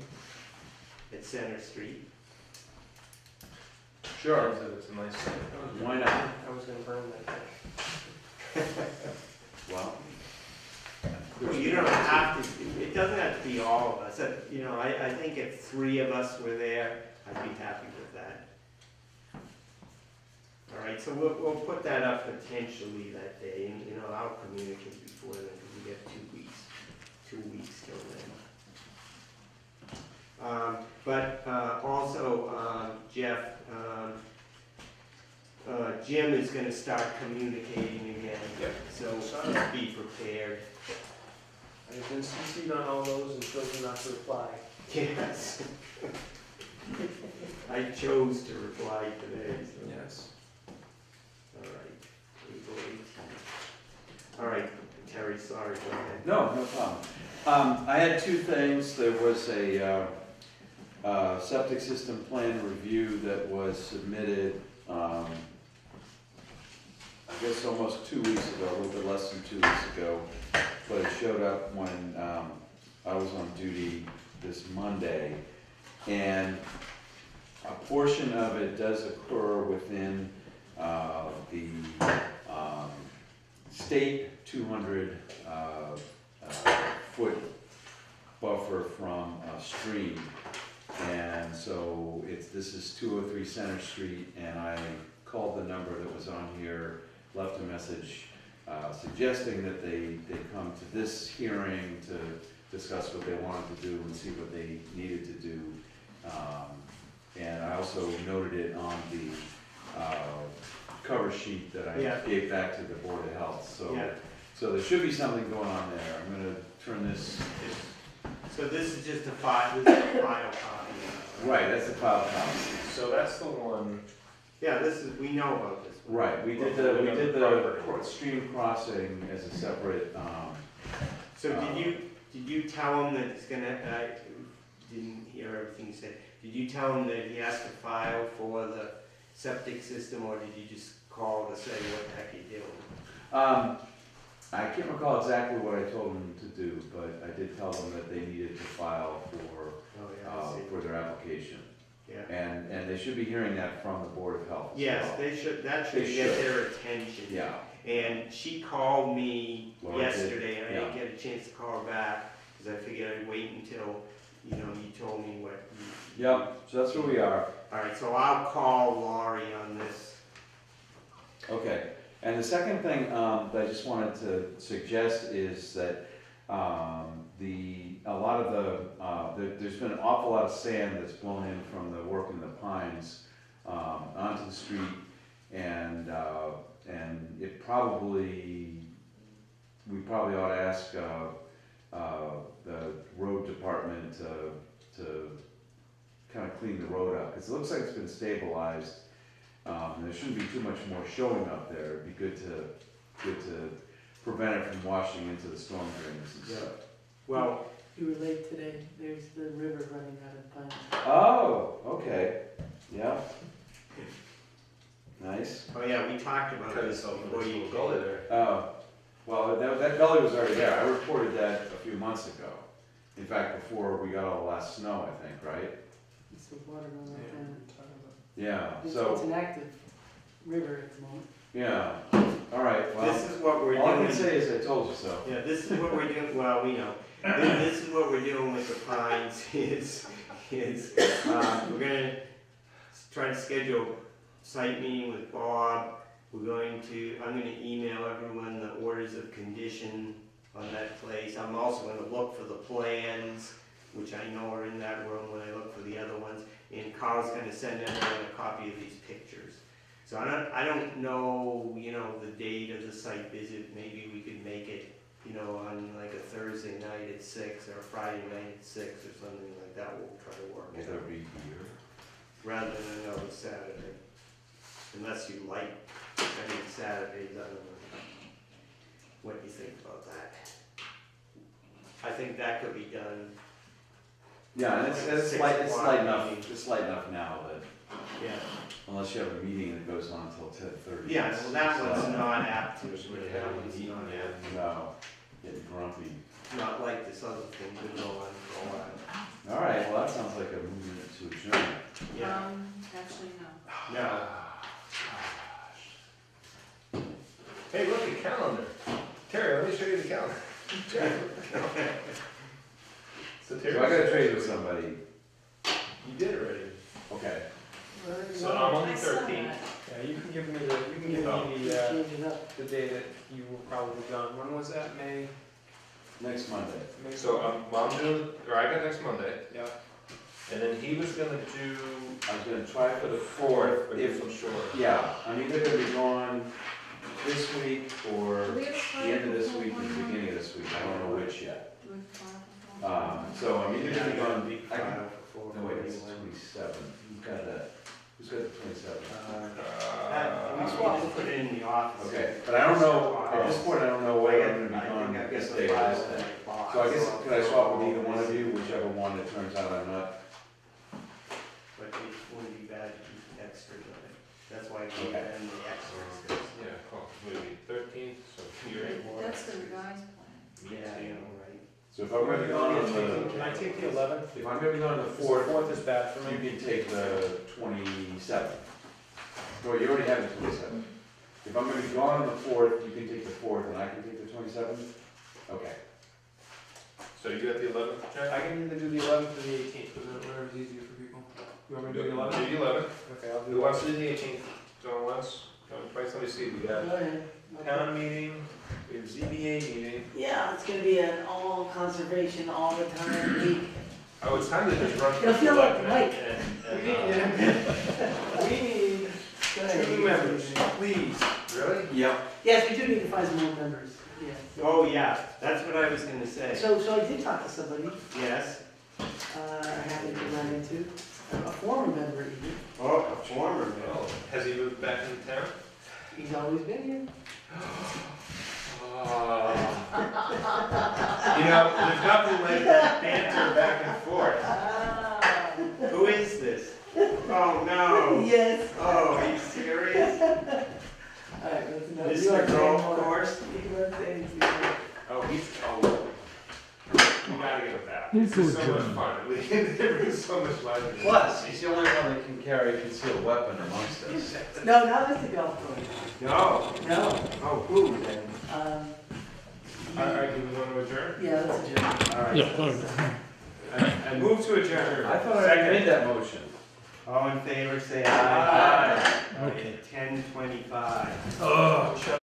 at Center Street. Sure. It's a nice thing. Why not? I was gonna burn that. Well. Well, you don't have to, it doesn't have to be all of us. You know, I think if 3 of us were there, I'd be happy with that. All right, so we'll put that up potentially that day, and, you know, I'll communicate before then, because we get 2 weeks till then. But also, Jeff, Jim is gonna start communicating again. Yep. So be prepared. I've been CC'd on all those and chosen not to reply. Yes. I chose to reply today, so. Yes. All right, April 18th. All right, Terry, sorry, go ahead. No, no problem. I had two things. There was a septic system plan review that was submitted, I guess almost 2 weeks ago, a little bit less than 2 weeks ago, but it showed up when I was on duty this Monday. And a portion of it does occur within the state 200 foot buffer from a stream. And so this is 203 Center Street, and I called the number that was on here, left a message suggesting that they come to this hearing to discuss what they wanted to do and see what they needed to do. And I also noted it on the cover sheet that I gave back to the Board of Health. So there should be something going on there. I'm gonna turn this. So this is just a file, this is a file copy. Right, that's the file copy. So that's the one. Yeah, this is, we know about this one. Right, we did the stream crossing as a separate, So did you tell him that it's gonna, I didn't hear everything you said. Did you tell him that he has to file for the septic system, or did you just call to say what the heck you're doing? I can't recall exactly what I told them to do, but I did tell them that they needed to file for their application. Yeah. And they should be hearing that from the Board of Health. Yes, So they should, that They should get should. their attention. Yeah, And she called me Laura did, yesterday, and I didn't yeah. get a chance to call her back, because I figured I'd wait until, you told me what you. yep, so that's where we are. Alright, so I'll call Laurie on this. Okay, and the second thing that I just wanted to suggest is that there's been an awful lot of sand that's blown in from the work in the pines onto the street, and we probably ought to ask the road department to kind of clean the road up, because it looks like it's been stabilized. There shouldn't be too much more showing up there. It'd be good to prevent it from washing into the storm drains and stuff. Well, You were late today, there's the river running out of Pine. Oh, okay, yeah. Nice. oh yeah, we talked about Cut this yourself before in you this came. little gully there. Oh, well, that gully was already there. I reported that a few months ago. In fact, before we got all the last snow, I think, right? It's the water on that end. Yeah, It's so, an active river at the moment. yeah, all right, well, This is what we're all I doing. can say is I told you so. Yeah, this is what we're doing, well, we know. This is what we're doing with the pines is we're gonna try to schedule a site meeting with Bob. I'm gonna email everyone the orders of condition on that place. I'm also gonna look for the plans, which I know are in that room when I look for the other ones. And Carl's gonna send everyone a copy of these pictures. So I don't know, the date of the site visit. Maybe we could make it, on like a Thursday night at 6 or a Friday night at 6 or something like that. We'll try to work Will it there out. be beer? Rather than another Saturday. Unless you like any Saturdays, I don't know. What do you think about that? I think that could be done. Yeah, and it's 6 light o'clock enough, meeting. it's light enough now that, Yeah. unless you have a meeting that goes on until 10:30. Yeah, well, that one's So, not apt to, Which we that haven't one's eaten not yet. apt. No, getting grumpy. Not like this other thing could go on for a while. All right, well, that sounds like a movement to adjourn. Yeah. Actually, no. No. Hey, look at the calendar. Terry, let me show you the calendar. So So I gotta trade with somebody. You did already. Okay. So I'm on the 13th. Yeah, you can give me the Change it up. the day that you were probably gone. When was that? May? Next Monday. May So I'm doing, or I got next Monday. Yeah. And then he was gonna do I was gonna try for the fourth, fourth, but if, I'm sure. yeah, I'm either gonna be gone this week or Do we have the time end of this before week or the one more? beginning of this week, I don't know which yet. Do it for- So I'm either gonna be gone, Week I can, five, four, no wait, it's 41. 27, who's got that? Who's got the 27? We put it in the office. Okay, but I don't know, at this point, I don't know whether I'm gonna be I gone think I this guess day the or file this in day. the box. So I guess, could I swap with either one of you, whichever one it turns out I'm not? But it wouldn't be bad to keep extras on it. That's why I gave Okay. them the extras. Yeah, oh, maybe 13th, so you're in. That's the revised plan. Yeah, you know, right. So if I'm gonna be gone on Can the, I take the 11th? if I'm gonna be gone on the The 4th, 4th is bad for you me. can take the 27th. No, you already have the 27th. If I'm gonna be gone on the 4th, you can take the 4th and I can take the 27th? Okay. So you got the 11th, Jack? I can either do the 11th or the 18th, whatever's easier for people. You want me to do the 11th? Do the 11th. Okay, I'll do Who the wants to do the 18th? Going once, going twice, let me see, we got Go ahead. town meeting, we have ZBA meeting. Yeah, it's gonna be an all conservation, all the time week. Oh, it's time to just run. It'll feel like Mike. And, We need. Go ahead. two members, please. Really? Yep. Yes, we do need to find some more members, yes. Oh, yeah, that's what I was gonna say. So I did talk to somebody, Yes. I happened to run into, a former member even. Oh, a former Oh, has he moved back into town? He's always been here. You know, there's nothing like that banter back and forth. Who is this? Oh, no. Yes. Oh, are you serious? All right, that's enough. You Mr. are saying Golf more. Course? You are saying more. Oh, we gotta get back. Who's This is so good? much fun. It brings so much life. into Plus, this. he's the only one that can carry a concealed weapon amongst us. No, not Mr. Golf Course. No. No. Oh, who then? All right, do we want to adjourn? Yeah, let's adjourn. All right. Yeah. I move to adjourn. I thought I already made that motion. All in favor, say aye. Okay. 10:25. Oh.